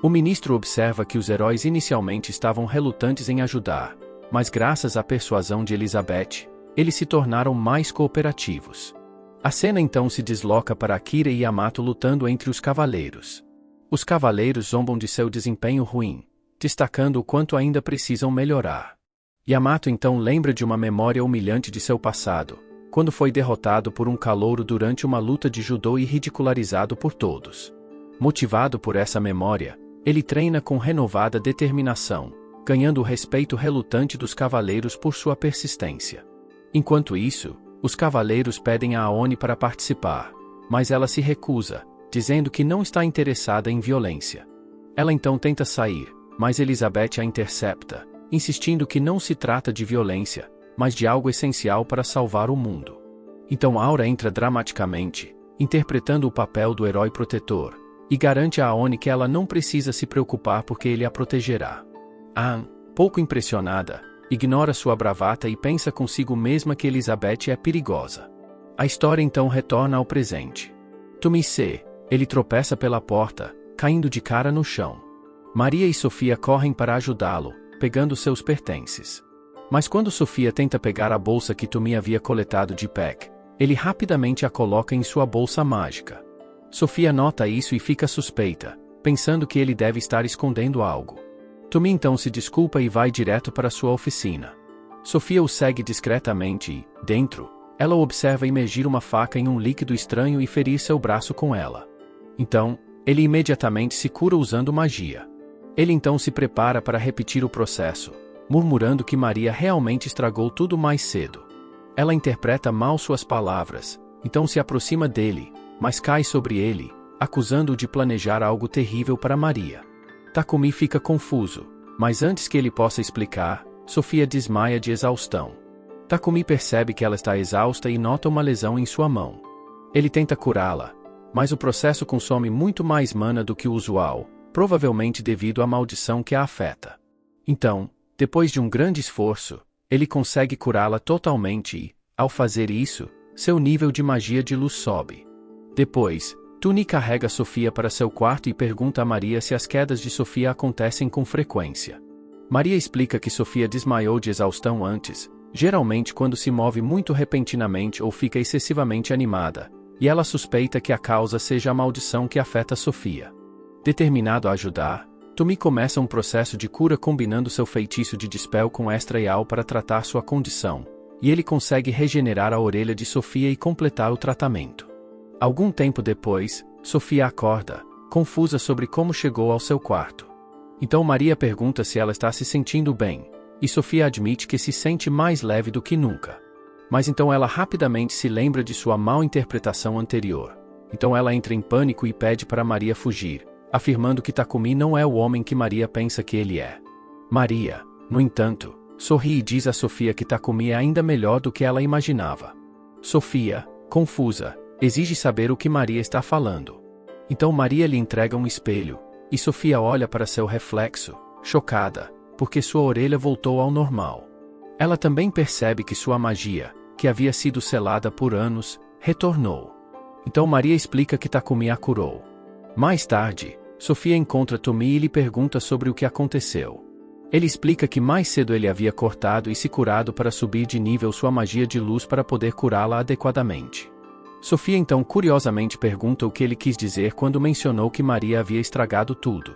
O ministro observa que os heróis inicialmente estavam relutantes em ajudar, mas graças à persuasão de Elizabeth, eles se tornaram mais cooperativos. A cena então se desloca para Akira e Yamato lutando entre os cavaleiros. Os cavaleiros zombam de seu desempenho ruim, destacando o quanto ainda precisam melhorar. Yamato então lembra de uma memória humilhante de seu passado, quando foi derrotado por um calouro durante uma luta de judô e ridicularizado por todos. Motivado por essa memória, ele treina com renovada determinação, ganhando o respeito relutante dos cavaleiros por sua persistência. Enquanto isso, os cavaleiros pedem a Aoni para participar, mas ela se recusa, dizendo que não está interessada em violência. Ela então tenta sair, mas Elizabeth a intercepta, insistindo que não se trata de violência, mas de algo essencial para salvar o mundo. Então Aura entra dramaticamente, interpretando o papel do herói protetor, e garante a Aoni que ela não precisa se preocupar porque ele a protegerá. Anne, pouco impressionada, ignora sua bravata e pensa consigo mesma que Elizabeth é perigosa. A história então retorna ao presente. Tumise, ele tropeça pela porta, caindo de cara no chão. Maria e Sofia correm para ajudá-lo, pegando seus pertences. Mas quando Sofia tenta pegar a bolsa que Tumi havia coletado de Peck, ele rapidamente a coloca em sua bolsa mágica. Sofia nota isso e fica suspeita, pensando que ele deve estar escondendo algo. Tumi então se desculpa e vai direto para sua oficina. Sofia o segue discretamente e, dentro, ela o observa imergir uma faca em um líquido estranho e ferir seu braço com ela. Então, ele imediatamente se cura usando magia. Ele então se prepara para repetir o processo, murmurando que Maria realmente estragou tudo mais cedo. Ela interpreta mal suas palavras, então se aproxima dele, mas cai sobre ele, acusando-o de planejar algo terrível para Maria. Takumi fica confuso, mas antes que ele possa explicar, Sofia desmaia de exaustão. Takumi percebe que ela está exausta e nota uma lesão em sua mão. Ele tenta curá-la, mas o processo consome muito mais mana do que o usual, provavelmente devido à maldição que a afeta. Então, depois de um grande esforço, ele consegue curá-la totalmente e, ao fazer isso, seu nível de magia de luz sobe. Depois, Tuni carrega Sofia para seu quarto e pergunta a Maria se as quedas de Sofia acontecem com frequência. Maria explica que Sofia desmaiou de exaustão antes, geralmente quando se move muito repentinamente ou fica excessivamente animada, e ela suspeita que a causa seja a maldição que afeta Sofia. Determinado a ajudar, Tumi começa um processo de cura combinando seu feitiço de Dispel com Extra-Eal para tratar sua condição, e ele consegue regenerar a orelha de Sofia e completar o tratamento. Algum tempo depois, Sofia acorda, confusa sobre como chegou ao seu quarto. Então Maria pergunta se ela está se sentindo bem, e Sofia admite que se sente mais leve do que nunca. Mas então ela rapidamente se lembra de sua mal interpretação anterior. Então ela entra em pânico e pede para Maria fugir, afirmando que Takumi não é o homem que Maria pensa que ele é. Maria, no entanto, sorri e diz a Sofia que Takumi é ainda melhor do que ela imaginava. Sofia, confusa, exige saber o que Maria está falando. Então Maria lhe entrega um espelho, e Sofia olha para seu reflexo, chocada, porque sua orelha voltou ao normal. Ela também percebe que sua magia, que havia sido selada por anos, retornou. Então Maria explica que Takumi a curou. Mais tarde, Sofia encontra Tumi e lhe pergunta sobre o que aconteceu. Ele explica que mais cedo ele havia cortado e se curado para subir de nível sua magia de luz para poder curá-la adequadamente. Sofia então curiosamente pergunta o que ele quis dizer quando mencionou que Maria havia estragado tudo.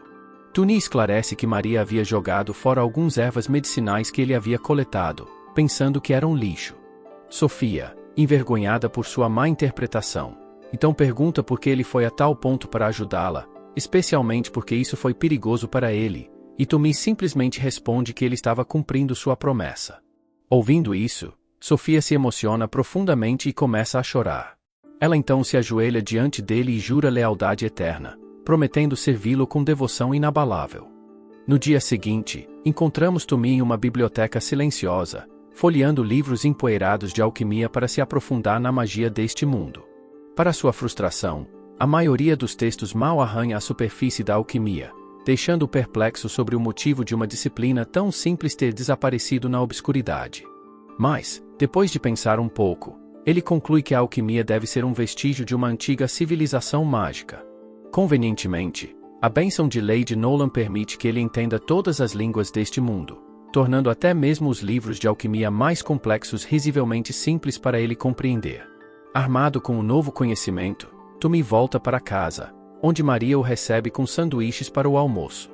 Tuni esclarece que Maria havia jogado fora algumas ervas medicinais que ele havia coletado, pensando que eram lixo. Sofia, envergonhada por sua má interpretação, então pergunta por que ele foi a tal ponto para ajudá-la, especialmente porque isso foi perigoso para ele, e Tumi simplesmente responde que ele estava cumprindo sua promessa. Ouvindo isso, Sofia se emociona profundamente e começa a chorar. Ela então se ajoelha diante dele e jura lealdade eterna, prometendo servi-lo com devoção inabalável. No dia seguinte, encontramos Tumi em uma biblioteca silenciosa, folheando livros empoeirados de alquimia para se aprofundar na magia deste mundo. Para sua frustração, a maioria dos textos mal arranha a superfície da alquimia, deixando-o perplexo sobre o motivo de uma disciplina tão simples ter desaparecido na obscuridade. Mas, depois de pensar um pouco, ele conclui que a alquimia deve ser um vestígio de uma antiga civilização mágica. Convenientemente, a bênção de Lady Nolan permite que ele entenda todas as línguas deste mundo, tornando até mesmo os livros de alquimia mais complexos risivelmente simples para ele compreender. Armado com o novo conhecimento, Tumi volta para casa, onde Maria o recebe com sanduíches para o almoço.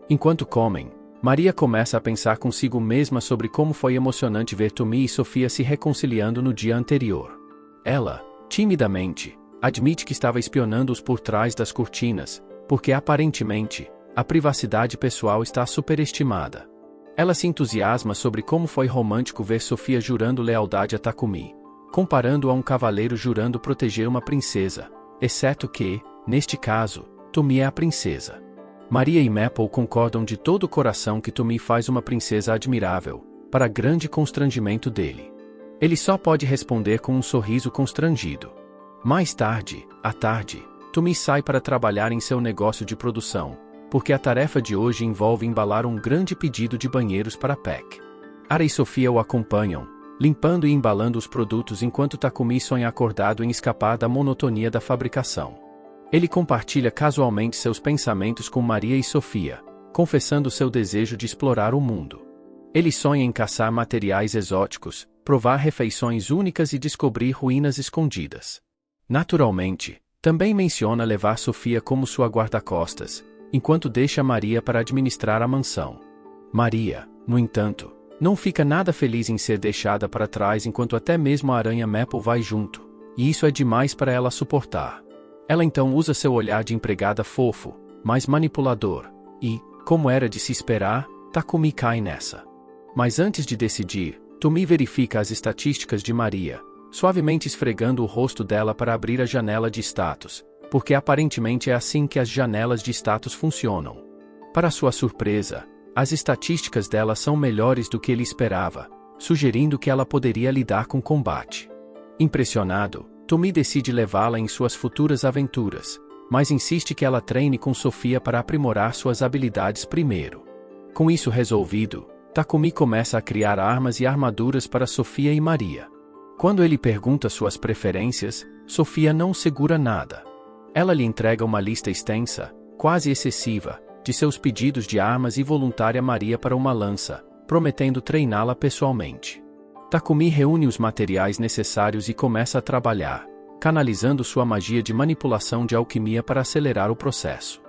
Enquanto comem, Maria começa a pensar consigo mesma sobre como foi emocionante ver Tommy e Sofia se reconciliando no dia anterior. Ela, timidamente, admite que estava espionando-os por trás das cortinas, porque aparentemente, a privacidade pessoal está superestimada. Ela se entusiasma sobre como foi romântico ver Sofia jurando lealdade a Takumi, comparando-o a um cavaleiro jurando proteger uma princesa, exceto que, neste caso, Tommy é a princesa. Maria e Maple concordam de todo o coração que Tommy faz uma princesa admirável, para grande constrangimento dele. Ele só pode responder com um sorriso constrangido. Mais tarde, à tarde, Tommy sai para trabalhar em seu negócio de produção, porque a tarefa de hoje envolve embalar um grande pedido de banheiros para Peck. Ara e Sofia o acompanham, limpando e embalando os produtos enquanto Takumi sonha acordado em escapar da monotonia da fabricação. Ele compartilha casualmente seus pensamentos com Maria e Sofia, confessando seu desejo de explorar o mundo. Ele sonha em caçar materiais exóticos, provar refeições únicas e descobrir ruínas escondidas. Naturalmente, também menciona levar Sofia como sua guarda-costas, enquanto deixa Maria para administrar a mansão. Maria, no entanto, não fica nada feliz em ser deixada para trás enquanto até mesmo a aranha Maple vai junto, e isso é demais para ela suportar. Ela então usa seu olhar de empregada fofo, mas manipulador, e, como era de se esperar, Takumi cai nessa. Mas antes de decidir, Tommy verifica as estatísticas de Maria, suavemente esfregando o rosto dela para abrir a janela de status, porque aparentemente é assim que as janelas de status funcionam. Para sua surpresa, as estatísticas dela são melhores do que ele esperava, sugerindo que ela poderia lidar com combate. Impressionado, Tommy decide levá-la em suas futuras aventuras, mas insiste que ela treine com Sofia para aprimorar suas habilidades primeiro. Com isso resolvido, Takumi começa a criar armas e armaduras para Sofia e Maria. Quando ele pergunta suas preferências, Sofia não segura nada. Ela lhe entrega uma lista extensa, quase excessiva, de seus pedidos de armas e voluntária Maria para uma lança, prometendo treiná-la pessoalmente. Takumi reúne os materiais necessários e começa a trabalhar, canalizando sua magia de manipulação de alquimia para acelerar o processo.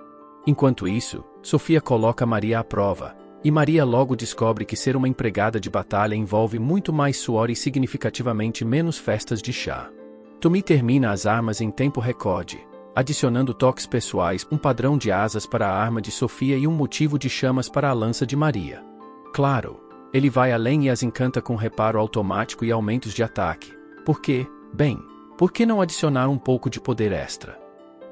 Enquanto isso, Sofia coloca Maria à prova, e Maria logo descobre que ser uma empregada de batalha envolve muito mais suor e significativamente menos festas de chá. Tommy termina as armas em tempo recorde, adicionando toques pessoais, um padrão de asas para a arma de Sofia e um motivo de chamas para a lança de Maria. Claro, ele vai além e as encanta com reparo automático e aumentos de ataque. Por que não adicionar um pouco de poder extra?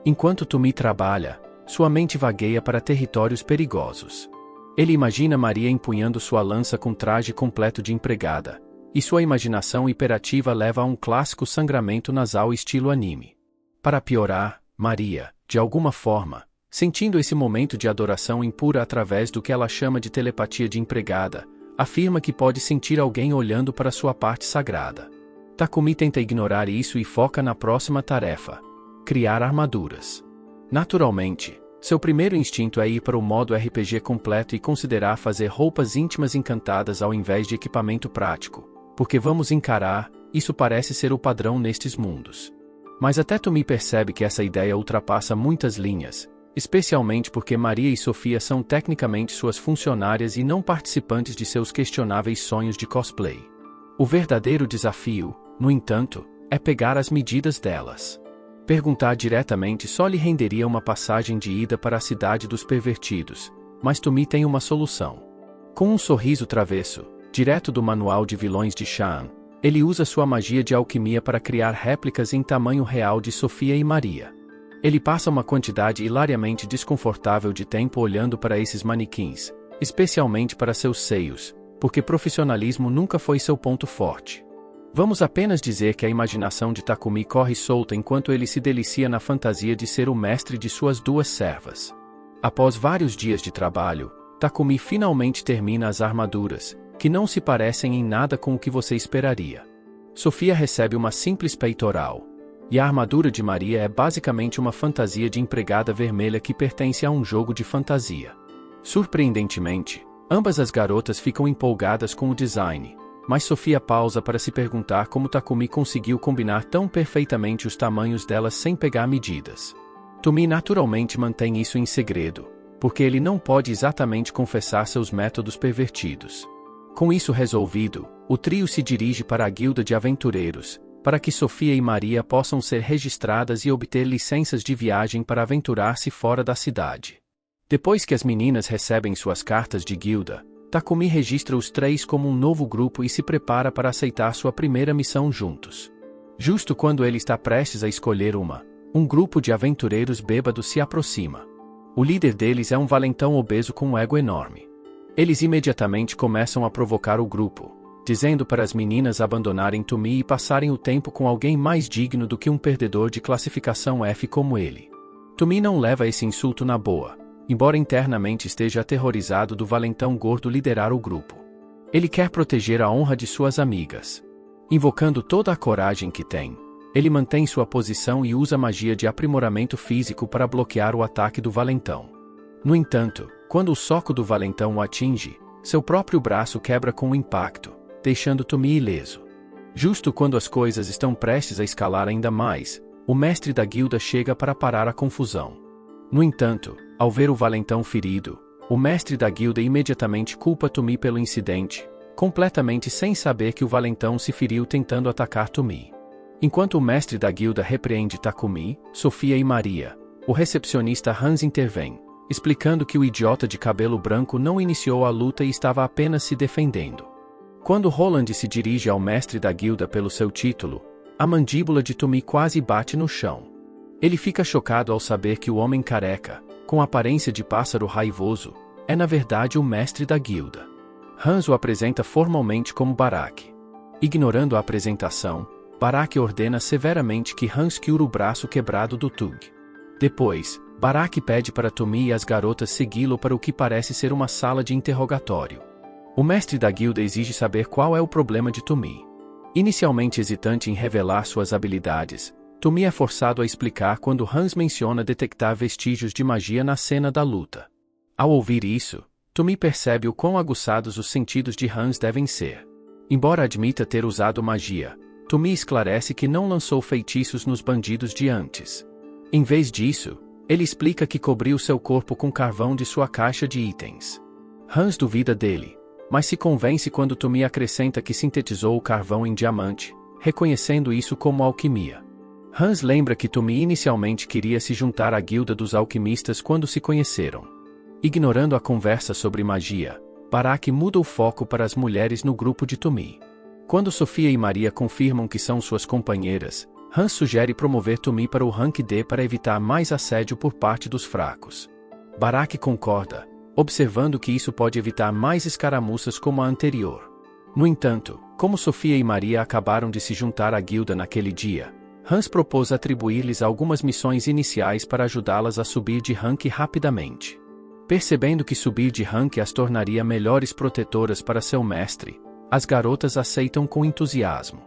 Enquanto Tommy trabalha, sua mente vagueia para territórios perigosos. Ele imagina Maria empunhando sua lança com traje completo de empregada, e sua imaginação hiperativa leva a um clássico sangramento nasal estilo anime. Para piorar, Maria, de alguma forma, sentindo esse momento de adoração impura através do que ela chama de telepatia de empregada, afirma que pode sentir alguém olhando para sua parte sagrada. Takumi tenta ignorar isso e foca na próxima tarefa: criar armaduras. Naturalmente, seu primeiro instinto é ir para o modo RPG completo e considerar fazer roupas íntimas encantadas ao invés de equipamento prático, porque vamos encarar, isso parece ser o padrão nestes mundos. Mas até Tommy percebe que essa ideia ultrapassa muitas linhas, especialmente porque Maria e Sofia são tecnicamente suas funcionárias e não participantes de seus questionáveis sonhos de cosplay. O verdadeiro desafio, no entanto, é pegar as medidas delas. Perguntar diretamente só lhe renderia uma passagem de ida para a cidade dos pervertidos, mas Tommy tem uma solução. Com um sorriso travesso, direto do manual de vilões de Shaan, ele usa sua magia de alquimia para criar réplicas em tamanho real de Sofia e Maria. Ele passa uma quantidade hilariamente desconfortável de tempo olhando para esses manequins, especialmente para seus seios, porque profissionalismo nunca foi seu ponto forte. Vamos apenas dizer que a imaginação de Takumi corre solta enquanto ele se delicia na fantasia de ser o mestre de suas duas servas. Após vários dias de trabalho, Takumi finalmente termina as armaduras, que não se parecem em nada com o que você esperaria. Sofia recebe uma simples peitoral, e a armadura de Maria é basicamente uma fantasia de empregada vermelha que pertence a um jogo de fantasia. Surpreendentemente, ambas as garotas ficam empolgadas com o design, mas Sofia pausa para se perguntar como Takumi conseguiu combinar tão perfeitamente os tamanhos delas sem pegar medidas. Tommy naturalmente mantém isso em segredo, porque ele não pode exatamente confessar seus métodos pervertidos. Com isso resolvido, o trio se dirige para a guilda de aventureiros, para que Sofia e Maria possam ser registradas e obter licenças de viagem para aventurar-se fora da cidade. Depois que as meninas recebem suas cartas de guilda, Takumi registra os três como um novo grupo e se prepara para aceitar sua primeira missão juntos. Justo quando ele está prestes a escolher um grupo de aventureiros bêbados se aproxima. O líder deles é um valentão obeso com um ego enorme. Eles imediatamente começam a provocar o grupo, dizendo para as meninas abandonarem Tumi e passarem o tempo com alguém mais digno do que um perdedor de classificação F como ele. Tumi não leva esse insulto na boa, embora internamente esteja aterrorizado do valentão gordo liderar o grupo. Ele quer proteger a honra de suas amigas. Invocando toda a coragem que tem, ele mantém sua posição e usa magia de aprimoramento físico para bloquear o ataque do valentão. No entanto, quando o soco do valentão o atinge, seu próprio braço quebra com o impacto, deixando Tumi ileso. Justo quando as coisas estão prestes a escalar ainda mais, o mestre da guilda chega para parar a confusão. No entanto, ao ver o valentão ferido, o mestre da guilda imediatamente culpa Tumi pelo incidente, completamente sem saber que o valentão se feriu tentando atacar Tumi. Enquanto o mestre da guilda repreende Takumi, Sofia e Maria, o recepcionista Hans intervém, explicando que o idiota de cabelo branco não iniciou a luta e estava apenas se defendendo. Quando Roland se dirige ao mestre da guilda pelo seu título, a mandíbula de Tumi quase bate no chão. Ele fica chocado ao saber que o homem careca, com aparência de pássaro raivoso, é na verdade o mestre da guilda. Hans o apresenta formalmente como Barak. Ignorando a apresentação, Barak ordena severamente que Hans cure o braço quebrado do Tug. Depois, Barak pede para Tumi e as garotas segui-lo para o que parece ser uma sala de interrogatório. O mestre da guilda exige saber qual é o problema de Tumi. Inicialmente hesitante em revelar suas habilidades, Tumi é forçado a explicar quando Hans menciona detectar vestígios de magia na cena da luta. Ao ouvir isso, Tumi percebe o quão aguçados os sentidos de Hans devem ser. Embora admita ter usado magia, Tumi esclarece que não lançou feitiços nos bandidos de antes. Em vez disso, ele explica que cobriu seu corpo com carvão de sua caixa de itens. Hans duvida dele, mas se convence quando Tumi acrescenta que sintetizou o carvão em diamante, reconhecendo isso como alquimia. Hans lembra que Tumi inicialmente queria se juntar à guilda dos alquimistas quando se conheceram. Ignorando a conversa sobre magia, Barak muda o foco para as mulheres no grupo de Tumi. Quando Sofia e Maria confirmam que são suas companheiras, Hans sugere promover Tumi para o rank D para evitar mais assédio por parte dos fracos. Barak concorda, observando que isso pode evitar mais escaramuças como a anterior. No entanto, como Sofia e Maria acabaram de se juntar à guilda naquele dia, Hans propôs atribuir-lhes algumas missões iniciais para ajudá-las a subir de rank rapidamente. Percebendo que subir de rank as tornaria melhores protetoras para seu mestre, as garotas aceitam com entusiasmo.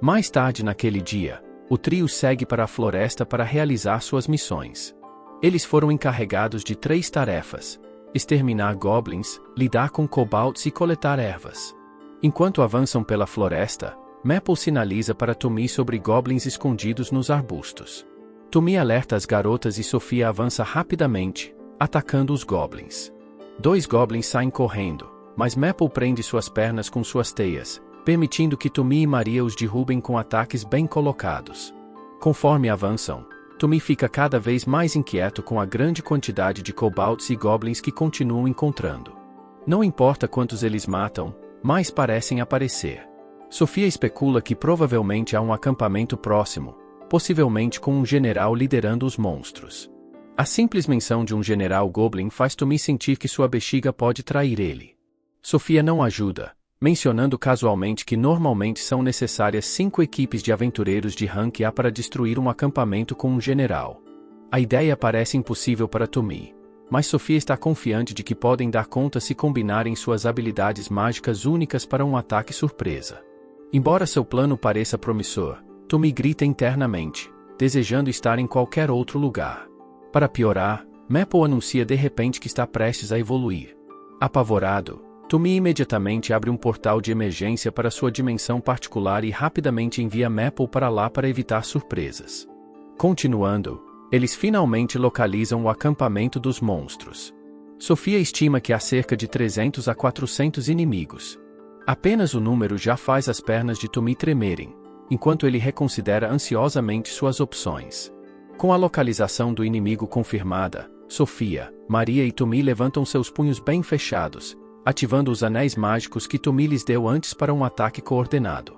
Mais tarde naquele dia, o trio segue para a floresta para realizar suas missões. Eles foram encarregados de 3 tarefas: exterminar goblins, lidar com kobolds e coletar ervas. Enquanto avançam pela floresta, Maple sinaliza para Tumi sobre goblins escondidos nos arbustos. Tumi alerta as garotas e Sofia avança rapidamente, atacando os goblins. 2 goblins saem correndo, mas Maple prende suas pernas com suas teias, permitindo que Tumi e Maria os derrubem com ataques bem colocados. Conforme avançam, Tumi fica cada vez mais inquieto com a grande quantidade de kobolds e goblins que continuam encontrando. Não importa quantos eles matam, mais parecem aparecer. Sofia especula que provavelmente há um acampamento próximo, possivelmente com um general liderando os monstros. A simples menção de um general goblin faz Tumi sentir que sua bexiga pode trair ele. Sofia não ajuda, mencionando casualmente que normalmente são necessárias 5 equipes de aventureiros de rank A para destruir um acampamento com um general. A ideia parece impossível para Tumi, mas Sofia está confiante de que podem dar conta se combinarem suas habilidades mágicas únicas para um ataque surpresa. Embora seu plano pareça promissor, Tumi grita internamente, desejando estar em qualquer outro lugar. Para piorar, Maple anuncia de repente que está prestes a evoluir. Apavorado, Tumi imediatamente abre um portal de emergência para sua dimensão particular e rapidamente envia Maple para lá para evitar surpresas. Continuando, eles finalmente localizam o acampamento dos monstros. Sofia estima que há cerca de 300 a 400 inimigos. Apenas o número já faz as pernas de Tommy tremerem, enquanto ele reconsidera ansiosamente suas opções. Com a localização do inimigo confirmada, Sofia, Maria e Tommy levantam seus punhos bem fechados, ativando os anéis mágicos que Tommy lhes deu antes para um ataque coordenado.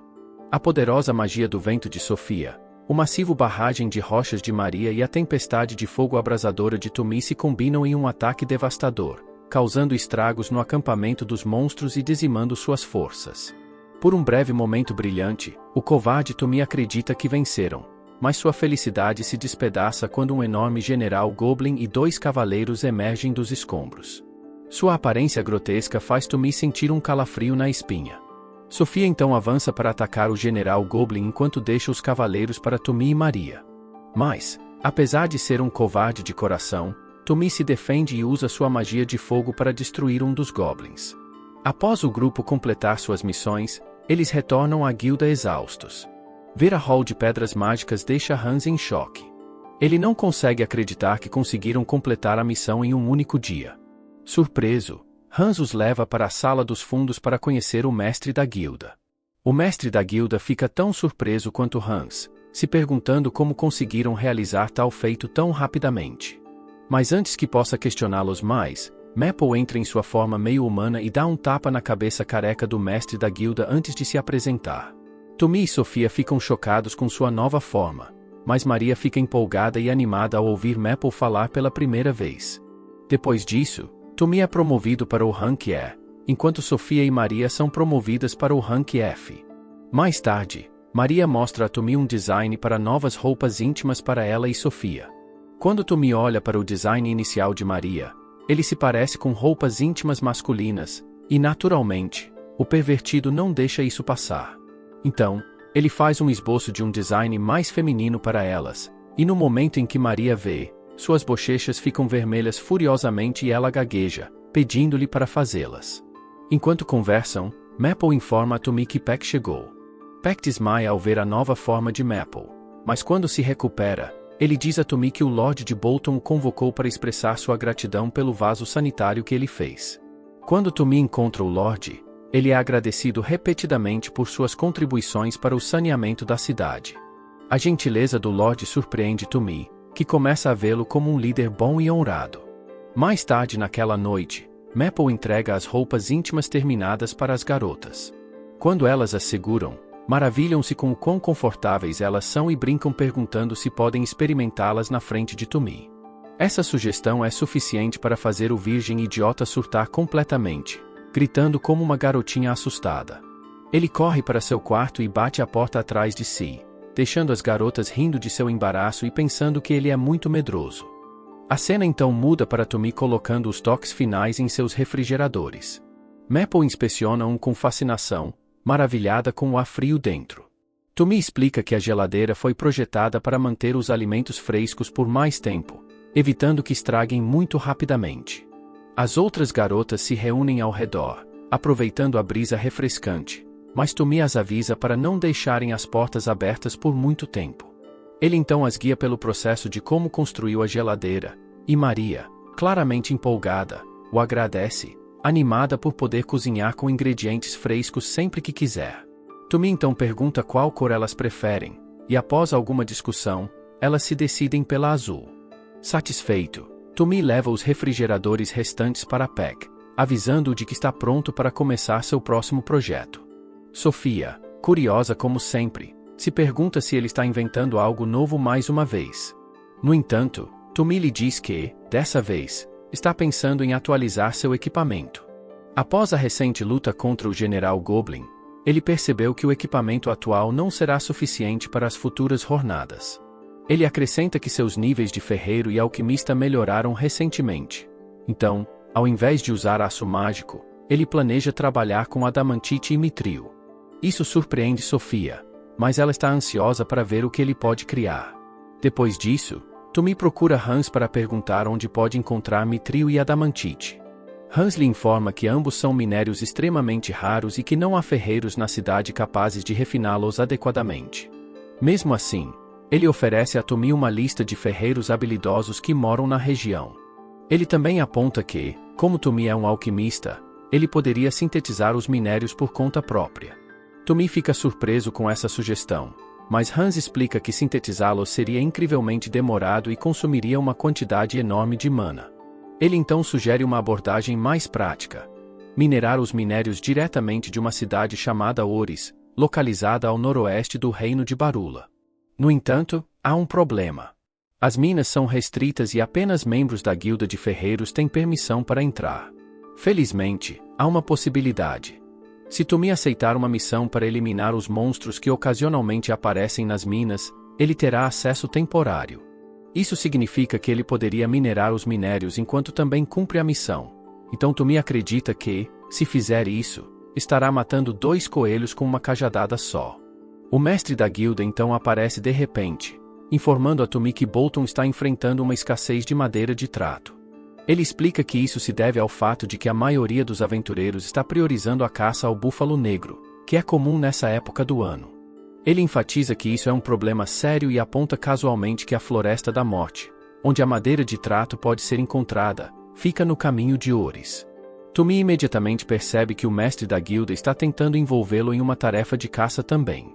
A poderosa magia do vento de Sofia, o massivo barragem de rochas de Maria e a tempestade de fogo abrasadora de Tommy se combinam em um ataque devastador, causando estragos no acampamento dos monstros e dizimando suas forças. Por um breve momento brilhante, o covarde Tommy acredita que venceram, mas sua felicidade se despedaça quando um enorme general Goblin e 2 cavaleiros emergem dos escombros. Sua aparência grotesca faz Tommy sentir um calafrio na espinha. Sofia então avança para atacar o general Goblin enquanto deixa os cavaleiros para Tommy e Maria. Mas, apesar de ser um covarde de coração, Tommy se defende e usa sua magia de fogo para destruir um dos Goblins. Após o grupo completar suas missões, eles retornam à guilda exaustos. Ver a Hall de Pedras Mágicas deixa Hans em choque. Ele não consegue acreditar que conseguiram completar a missão em um único dia. Surpreso, Hans os leva para a Sala dos Fundos para conhecer o mestre da guilda. O mestre da guilda fica tão surpreso quanto Hans, se perguntando como conseguiram realizar tal feito tão rapidamente. Mas antes que possa questioná-los mais, Maple entra em sua forma meio humana e dá um tapa na cabeça careca do mestre da guilda antes de se apresentar. Tommy e Sofia ficam chocados com sua nova forma, mas Maria fica empolgada e animada ao ouvir Maple falar pela primeira vez. Depois disso, Tommy é promovido para o rank E, enquanto Sofia e Maria são promovidas para o rank F. Mais tarde, Maria mostra a Tommy um design para novas roupas íntimas para ela e Sofia. Quando Tommy olha para o design inicial de Maria, ele se parece com roupas íntimas masculinas, e naturalmente, o pervertido não deixa isso passar. Então, ele faz um esboço de um design mais feminino para elas, e no momento em que Maria vê, suas bochechas ficam vermelhas furiosamente e ela gagueja, pedindo-lhe para fazê-las. Enquanto conversam, Maple informa a Tommy que Peck chegou. Peck desmaia ao ver a nova forma de Maple, mas quando se recupera, ele diz a Tommy que o Lord de Bolton o convocou para expressar sua gratidão pelo vaso sanitário que ele fez. Quando Tommy encontra o Lord, ele é agradecido repetidamente por suas contribuições para o saneamento da cidade. A gentileza do Lord surpreende Tommy, que começa a vê-lo como um líder bom e honrado. Mais tarde naquela noite, Maple entrega as roupas íntimas terminadas para as garotas. Quando elas as seguram, maravilham-se com o quão confortáveis elas são e brincam perguntando se podem experimentá-las na frente de Tommy. Essa sugestão é suficiente para fazer o virgem idiota surtar completamente, gritando como uma garotinha assustada. Ele corre para seu quarto e bate a porta atrás de si, deixando as garotas rindo de seu embaraço e pensando que ele é muito medroso. A cena então muda para Tommy colocando os toques finais em seus refrigeradores. Maple inspeciona um com fascinação, maravilhada com o ar frio dentro. Tommy explica que a geladeira foi projetada para manter os alimentos frescos por mais tempo, evitando que estraguem muito rapidamente. As outras garotas se reúnem ao redor, aproveitando a brisa refrescante, mas Tommy as avisa para não deixarem as portas abertas por muito tempo. Ele então as guia pelo processo de como construiu a geladeira, e Maria, claramente empolgada, o agradece, animada por poder cozinhar com ingredientes frescos sempre que quiser. Tommy então pergunta qual cor elas preferem, e após alguma discussão, elas se decidem pela azul. Satisfeito, Tommy leva os refrigeradores restantes para Peck, avisando-o de que está pronto para começar seu próximo projeto. Sofia, curiosa como sempre, se pergunta se ele está inventando algo novo mais uma vez. No entanto, Tommy lhe diz que, dessa vez, está pensando em atualizar seu equipamento. Após a recente luta contra o General Goblin, ele percebeu que o equipamento atual não será suficiente para as futuras jornadas. Ele acrescenta que seus níveis de ferreiro e alquimista melhoraram recentemente. Então, ao invés de usar aço mágico, ele planeja trabalhar com adamantite e mitril. Isso surpreende Sofia, mas ela está ansiosa para ver o que ele pode criar. Depois disso, Tommy procura Hans para perguntar onde pode encontrar mitril e adamantite. Hans lhe informa que ambos são minérios extremamente raros e que não há ferreiros na cidade capazes de refiná-los adequadamente. Mesmo assim, ele oferece a Tommy uma lista de ferreiros habilidosos que moram na região. Ele também aponta que, Como Tumi é um alquimista, ele poderia sintetizar os minérios por conta própria. Tumi fica surpreso com essa sugestão, mas Hans explica que sintetizá-los seria incrivelmente demorado e consumiria uma quantidade enorme de mana. Ele então sugere uma abordagem mais prática: minerar os minérios diretamente de uma cidade chamada Oris, localizada ao noroeste do reino de Barula. No entanto, há um problema. As minas são restritas e apenas membros da guilda de ferreiros têm permissão para entrar. Felizmente, há uma possibilidade. Se Tumi aceitar uma missão para eliminar os monstros que ocasionalmente aparecem nas minas, ele terá acesso temporário. Isso significa que ele poderia minerar os minérios enquanto também cumpre a missão. Então Tumi acredita que, se fizer isso, estará matando 2 coelhos com uma cajadada só. O mestre da guilda então aparece de repente, informando a Tumi que Bolton está enfrentando uma escassez de madeira de trato. Ele explica que isso se deve ao fato de que a maioria dos aventureiros está priorizando a caça ao búfalo negro, que é comum nessa época do ano. Ele enfatiza que isso é um problema sério e aponta casualmente que a Floresta da Morte, onde a madeira de trato pode ser encontrada, fica no caminho de Oris. Tumi imediatamente percebe que o mestre da guilda está tentando envolvê-lo em uma tarefa de caça também.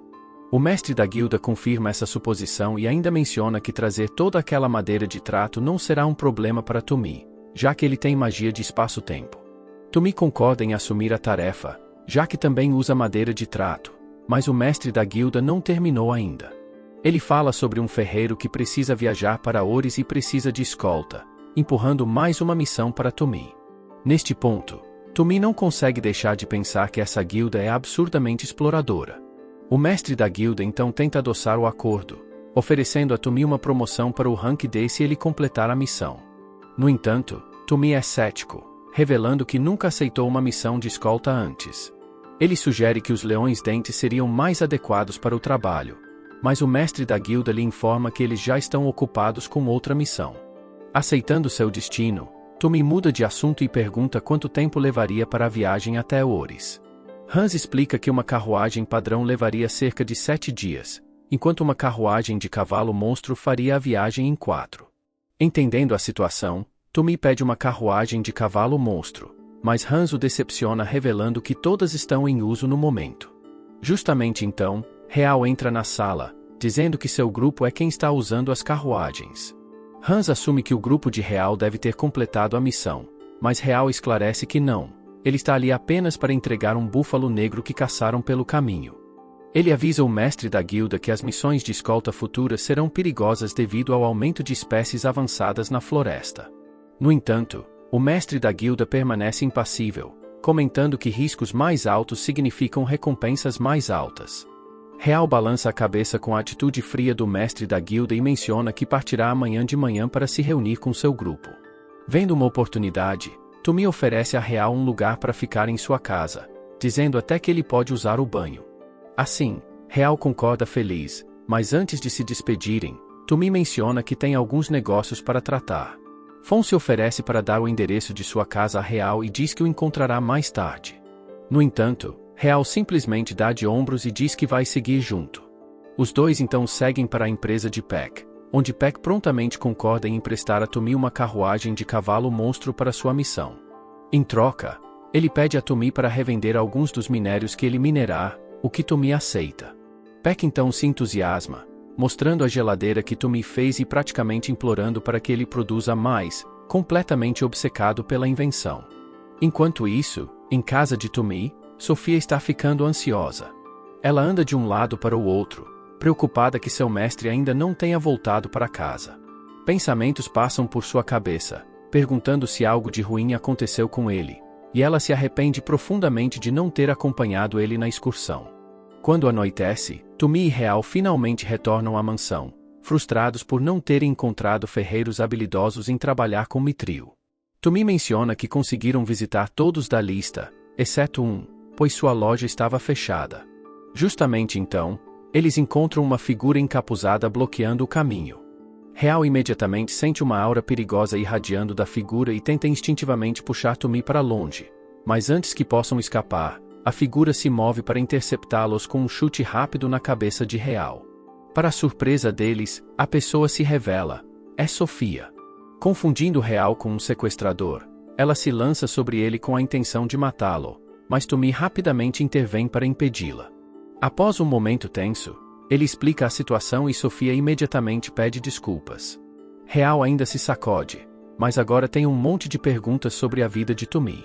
O mestre da guilda confirma essa suposição e ainda menciona que trazer toda aquela madeira de trato não será um problema para Tumi, já que ele tem magia de espaço-tempo. Tumi concorda em assumir a tarefa, já que também usa madeira de trato, mas o mestre da guilda não terminou ainda. Ele fala sobre um ferreiro que precisa viajar para Oris e precisa de escolta, empurrando mais uma missão para Tumi. Neste ponto, Tumi não consegue deixar de pensar que essa guilda é absurdamente exploradora. O mestre da guilda então tenta adoçar o acordo, oferecendo a Tumi uma promoção para o rank D se ele completar a missão. No entanto, Tumi é cético, revelando que nunca aceitou uma missão de escolta antes. Ele sugere que os leões dentes seriam mais adequados para o trabalho, mas o mestre da guilda lhe informa que eles já estão ocupados com outra missão. Aceitando seu destino, Tumi muda de assunto e pergunta quanto tempo levaria para a viagem até Oris. Hans explica que uma carruagem padrão levaria cerca de 7 dias, enquanto uma carruagem de cavalo monstro faria a viagem em 4. Entendendo a situação, Tumi pede uma carruagem de cavalo monstro, mas Hans o decepciona revelando que todas estão em uso no momento. Justamente então, Real entra na sala, dizendo que seu grupo é quem está usando as carruagens. Hans assume que o grupo de Real deve ter completado a missão, mas Real esclarece que não, ele está ali apenas para entregar um búfalo negro que caçaram pelo caminho. Ele avisa o mestre da guilda que as missões de escolta futuras serão perigosas devido ao aumento de espécies avançadas na floresta. No entanto, o mestre da guilda permanece impassível, comentando que riscos mais altos significam recompensas mais altas. Real balança a cabeça com a atitude fria do mestre da guilda e menciona que partirá amanhã de manhã para se reunir com seu grupo. Vendo uma oportunidade, Tumi oferece a Real um lugar para ficar em sua casa, dizendo até que ele pode usar o banho. Assim, Real concorda feliz, mas antes de se despedirem, Tumi menciona que tem alguns negócios para tratar. Fon se oferece para dar o endereço de sua casa a Real e diz que o encontrará mais tarde. No entanto, Real simplesmente dá de ombros e diz que vai seguir junto. Os dois então seguem para a empresa de Peck, onde Peck prontamente concorda em emprestar a Tumi uma carruagem de cavalo monstro para sua missão. Em troca, ele pede a Tumi para revender alguns dos minérios que ele minerar, o que Tumi aceita. Peck então se entusiasma, mostrando a geladeira que Tumi fez e praticamente implorando para que ele produza mais, completamente obcecado pela invenção. Enquanto isso, em casa de Tumi, Sofia está ficando ansiosa. Ela anda de um lado para o outro, preocupada que seu mestre ainda não tenha voltado para casa. Pensamentos passam por sua cabeça, perguntando se algo de ruim aconteceu com ele, e ela se arrepende profundamente de não ter acompanhado ele na excursão. Quando anoitece, Tumi e Real finalmente retornam à mansão, frustrados por não terem encontrado ferreiros habilidosos em trabalhar com Mithril. Tumi menciona que conseguiram visitar todos da lista, exceto um, pois sua loja estava fechada. Justamente então, eles encontram uma figura encapuzada bloqueando o caminho. Real imediatamente sente uma aura perigosa irradiando da figura e tenta instintivamente puxar Tumi para longe, mas antes que possam escapar, a figura se move para interceptá-los com um chute rápido na cabeça de Real. Para a surpresa deles, a pessoa se revela: é Sofia. Confundindo Real com um sequestrador, Ela se lança sobre ele com a intenção de matá-lo, mas Tumi rapidamente intervém para impedi-la. Após um momento tenso, ele explica a situação e Sofia imediatamente pede desculpas. Real ainda se sacode, mas agora tem um monte de perguntas sobre a vida de Tumi.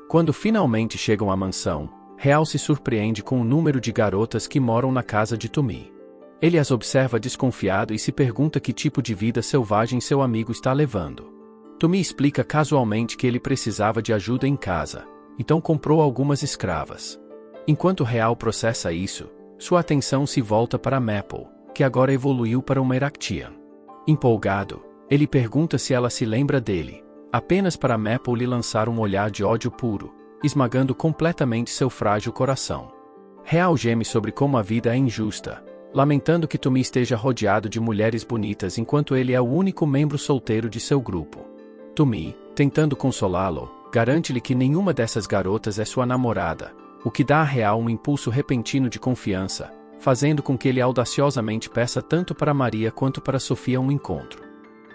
Quando finalmente chegam à mansão, Real se surpreende com o número de garotas que moram na casa de Tumi. Ele as observa desconfiado e se pergunta que tipo de vida selvagem seu amigo está levando. Tumi explica casualmente que ele precisava de ajuda em casa, então comprou algumas escravas. Enquanto Real processa isso, sua atenção se volta para Maple, que agora evoluiu para uma Eraktian. Empolgado, ele pergunta se ela se lembra dele, apenas para Maple lhe lançar um olhar de ódio puro, esmagando completamente seu frágil coração. Real geme sobre como a vida é injusta, lamentando que Tumi esteja rodeado de mulheres bonitas enquanto ele é o único membro solteiro de seu grupo. Tumi, tentando consolá-lo, garante-lhe que nenhuma dessas garotas é sua namorada, o que dá a Real um impulso repentino de confiança, fazendo com que ele audaciosamente peça tanto para Maria quanto para Sofia um encontro.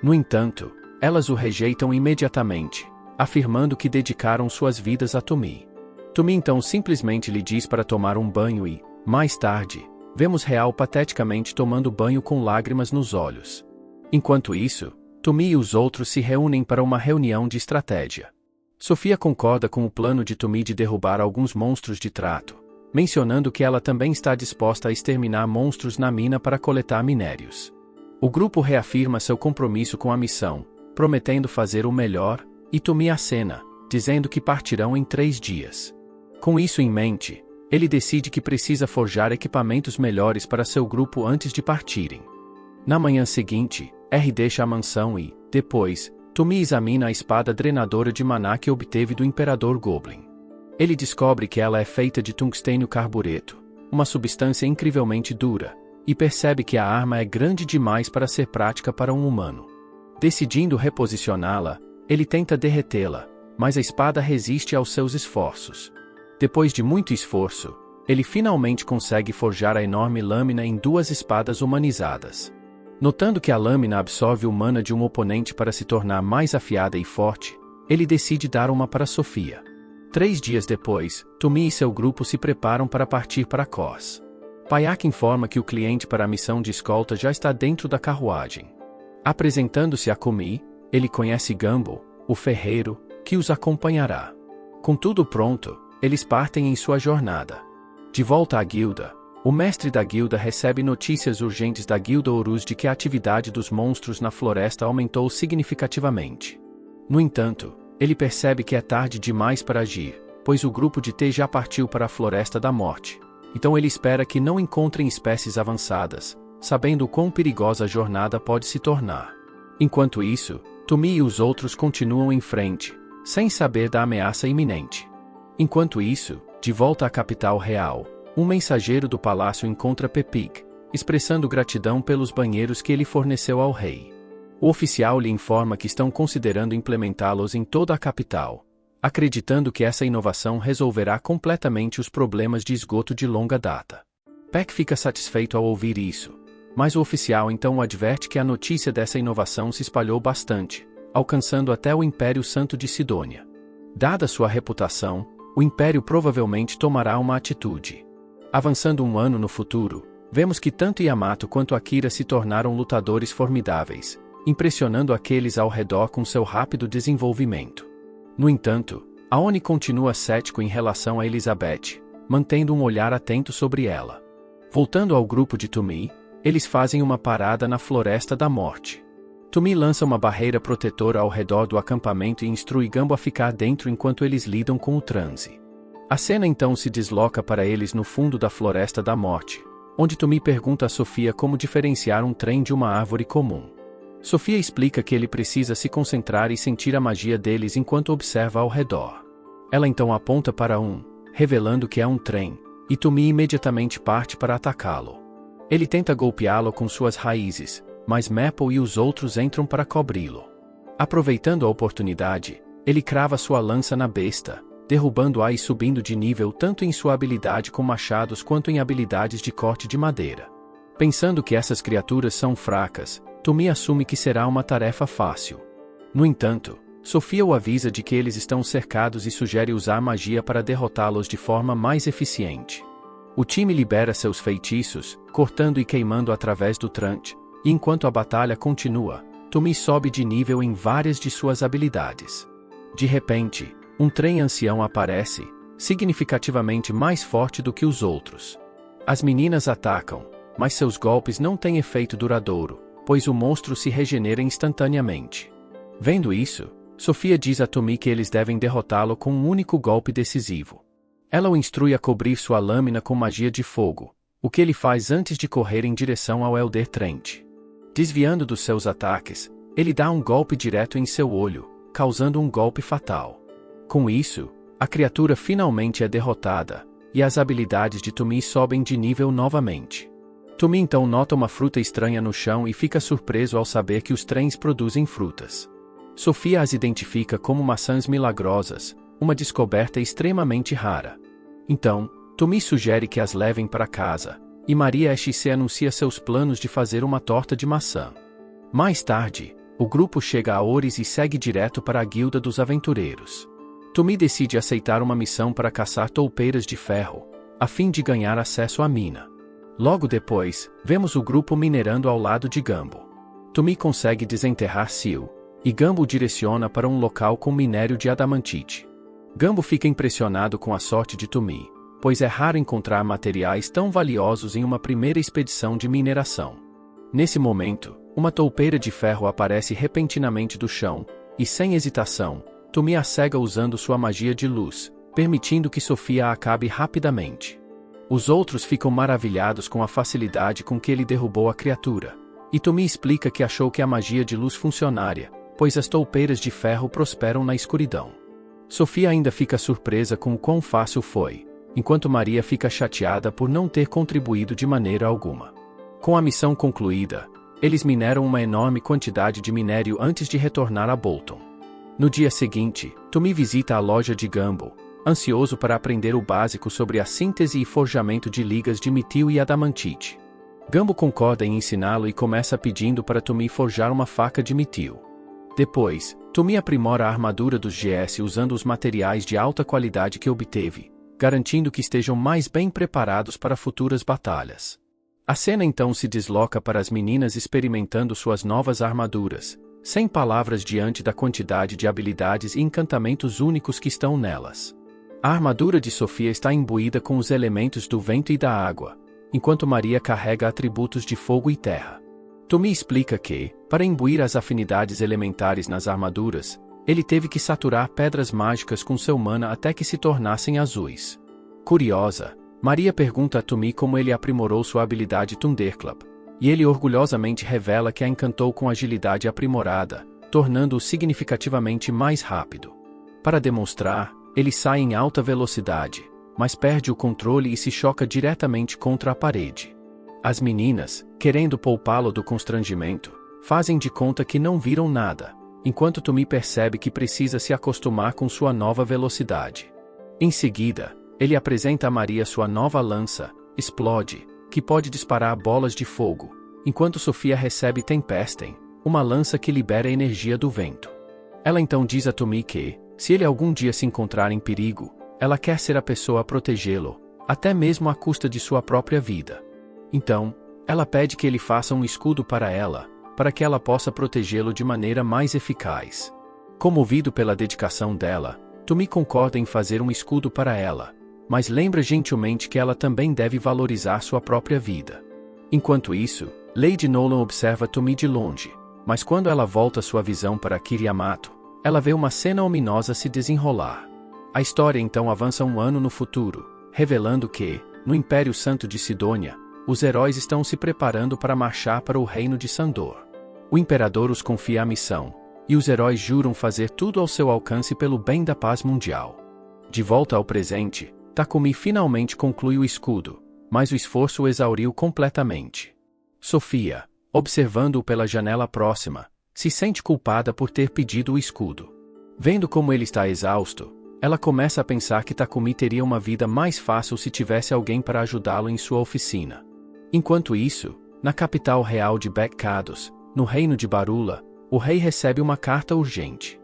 No entanto, elas o rejeitam imediatamente, afirmando que dedicaram suas vidas a Tumi. Tumi então simplesmente lhe diz para tomar um banho e, mais tarde, vemos Real pateticamente tomando banho com lágrimas nos olhos. Enquanto isso, Tumi e os outros se reúnem para uma reunião de estratégia. Sofia concorda com o plano de Tumi de derrubar alguns monstros de trato, mencionando que ela também está disposta a exterminar monstros na mina para coletar minérios. O grupo reafirma seu compromisso com a missão, prometendo fazer o melhor, e Tumi acena, dizendo que partirão em 3 dias. Com isso em mente, ele decide que precisa forjar equipamentos melhores para seu grupo antes de partirem. Na manhã seguinte, R deixa a mansão e, depois, Tumi examina a espada drenadora de maná que obteve do Imperador Goblin. Ele descobre que ela é feita de tungstênio carbureto, uma substância incrivelmente dura, e percebe que a arma é grande demais para ser prática para um humano. Decidindo reposicioná-la, ele tenta derretê-la, mas a espada resiste aos seus esforços. Depois de muito esforço, ele finalmente consegue forjar a enorme lâmina em 2 espadas humanizadas. Notando que a lâmina absorve o mana de um oponente para se tornar mais afiada e forte, ele decide dar uma para Sofia. 3 dias depois, Tumi e seu grupo se preparam para partir para Kos. Payak informa que o cliente para a missão de escolta já está dentro da carruagem. Apresentando-se a Kumi, ele conhece Gumball, o ferreiro, que os acompanhará. Com tudo pronto, eles partem em sua jornada. De volta à guilda, o mestre da guilda recebe notícias urgentes da guilda Horus de que a atividade dos monstros na floresta aumentou significativamente. No entanto, ele percebe que é tarde demais para agir, pois o grupo de T já partiu para a Floresta da Morte. Então ele espera que não encontrem espécies avançadas, sabendo o quão perigosa a jornada pode se tornar. Enquanto isso, Tumi e os outros continuam em frente, sem saber da ameaça iminente. Enquanto isso, de volta à capital real, um mensageiro do palácio encontra Pepig, expressando gratidão pelos banheiros que ele forneceu ao rei. O oficial lhe informa que estão considerando implementá-los em toda a capital, acreditando que essa inovação resolverá completamente os problemas de esgoto de longa data. Peck fica satisfeito ao ouvir isso, mas o oficial então o adverte que a notícia dessa inovação se espalhou bastante, alcançando até o Império Santo de Sidônia. Dada sua reputação, o Império provavelmente tomará uma atitude. Avançando um ano no futuro, vemos que tanto Yamato quanto Akira se tornaram lutadores formidáveis, impressionando aqueles ao redor com seu rápido desenvolvimento. No entanto, Aoni continua cético em relação a Elizabeth, mantendo um olhar atento sobre ela. Voltando ao grupo de Tumi, eles fazem uma parada na Floresta da Morte. Tumi lança uma barreira protetora ao redor do acampamento e instrui Gumball a ficar dentro enquanto eles lidam com o transe. A cena então se desloca para eles no fundo da Floresta da Morte, onde Tumi pergunta a Sofia como diferenciar um trem de uma árvore comum. Sofia explica que ele precisa se concentrar e sentir a magia deles enquanto observa ao redor. Ela então aponta para um, revelando que é um trem, e Tumi imediatamente parte para atacá-lo. Ele tenta golpeá-lo com suas raízes, mas Maple e os outros entram para cobri-lo. Aproveitando a oportunidade, ele crava sua lança na besta, derrubando-a e subindo de nível tanto em sua habilidade com machados quanto em habilidades de corte de madeira. Pensando que essas criaturas são fracas, Tumi assume que será uma tarefa fácil. No entanto, Sofia o avisa de que eles estão cercados e sugere usar magia para derrotá-los de forma mais eficiente. O time libera seus feitiços, cortando e queimando através do trante, e enquanto a batalha continua, Tumi sobe de nível em várias de suas habilidades. De repente, um trem ancião aparece, significativamente mais forte do que os outros. As meninas atacam, mas seus golpes não têm efeito duradouro, pois o monstro se regenera instantaneamente. Vendo isso, Sofia diz a Tumi que eles devem derrotá-lo com um único golpe decisivo. Ela o instrui a cobrir sua lâmina com magia de fogo, o que ele faz antes de correr em direção ao Elder Trent. Desviando dos seus ataques, ele dá um golpe direto em seu olho, causando um golpe fatal. Com isso, a criatura finalmente é derrotada, e as habilidades de Tumi sobem de nível novamente. Tumi então nota uma fruta estranha no chão e fica surpreso ao saber que os trens produzem frutas. Sofia as identifica como maçãs milagrosas, uma descoberta extremamente rara. Então, Tumi sugere que as levem para casa, e Maria XC anuncia seus planos de fazer uma torta de maçã. Mais tarde, o grupo chega a Oris e segue direto para a Guilda dos Aventureiros. Tumi decide aceitar uma missão para caçar toupeiras de ferro, a fim de ganhar acesso à mina. Logo depois, vemos o grupo minerando ao lado de Gambo. Tumi consegue desenterrar Seal, e Gambo o direciona para um local com minério de adamantite. Gambo fica impressionado com a sorte de Tumi, pois é raro encontrar materiais tão valiosos em uma primeira expedição de mineração. Nesse momento, uma toupeira de ferro aparece repentinamente do chão, e sem hesitação, Tumi a cega usando sua magia de luz, permitindo que Sofia a acabe rapidamente. Os outros ficam maravilhados com a facilidade com que ele derrubou a criatura, e Tumi explica que achou que a magia de luz funcionaria, pois as toupeiras de ferro prosperam na escuridão. Sofia ainda fica surpresa com o quão fácil foi, enquanto Maria fica chateada por não ter contribuído de maneira alguma. Com a missão concluída, eles mineram uma enorme quantidade de minério antes de retornar a Bolton. No dia seguinte, Tumi visita a loja de Gambo, ansioso para aprender o básico sobre a síntese e forjamento de ligas de mitil e adamantite. Gambo concorda em ensiná-lo e começa pedindo para Tumi forjar uma faca de mitil. Depois, Tumi aprimora a armadura dos GS usando os materiais de alta qualidade que obteve, garantindo que estejam mais bem preparados para futuras batalhas. A cena então se desloca para as meninas experimentando suas novas armaduras, sem palavras diante da quantidade de habilidades e encantamentos únicos que estão nelas. A armadura de Sofia está imbuída com os elementos do vento e da água, enquanto Maria carrega atributos de fogo e terra. Tumi explica que, para imbuir as afinidades elementares nas armaduras, ele teve que saturar pedras mágicas com seu mana até que se tornassem azuis. Curiosa, Maria pergunta a Tumi como ele aprimorou sua habilidade Thunderclap, e ele orgulhosamente revela que a encantou com agilidade aprimorada, tornando-o significativamente mais rápido. Para demonstrar, ele sai em alta velocidade, mas perde o controle e se choca diretamente contra a parede. As meninas, querendo poupá-lo do constrangimento, fazem de conta que não viram nada, enquanto Tumi percebe que precisa se acostumar com sua nova velocidade. Em seguida, ele apresenta a Maria sua nova lança, Explode, que pode disparar bolas de fogo, enquanto Sofia recebe Tempesten, uma lança que libera a energia do vento. Ela então diz a Tumi que, se ele algum dia se encontrar em perigo, ela quer ser a pessoa a protegê-lo, até mesmo à custa de sua própria vida. Então, ela pede que ele faça um escudo para ela, para que ela possa protegê-lo de maneira mais eficaz. Comovido pela dedicação dela, Tumi concorda em fazer um escudo para ela, mas lembra gentilmente que ela também deve valorizar sua própria vida. Enquanto isso, Lady Nolan observa Tumi de longe, mas quando ela volta sua visão para Kir Yamato, ela vê uma cena ominosa se desenrolar. A história então avança um ano no futuro, revelando que, no Império Santo de Sidônia, os heróis estão se preparando para marchar para o reino de Sandor. O imperador os confia a missão, e os heróis juram fazer tudo ao seu alcance pelo bem da paz mundial. De volta ao presente, Takumi finalmente conclui o escudo, mas o esforço o exauriu completamente. Sofia, observando-o pela janela próxima, se sente culpada por ter pedido o escudo. Vendo como ele está exausto, ela começa a pensar que Takumi teria uma vida mais fácil se tivesse alguém para ajudá-lo em sua oficina. Enquanto isso, na capital real de Beccados, no reino de Barula, o rei recebe uma carta urgente.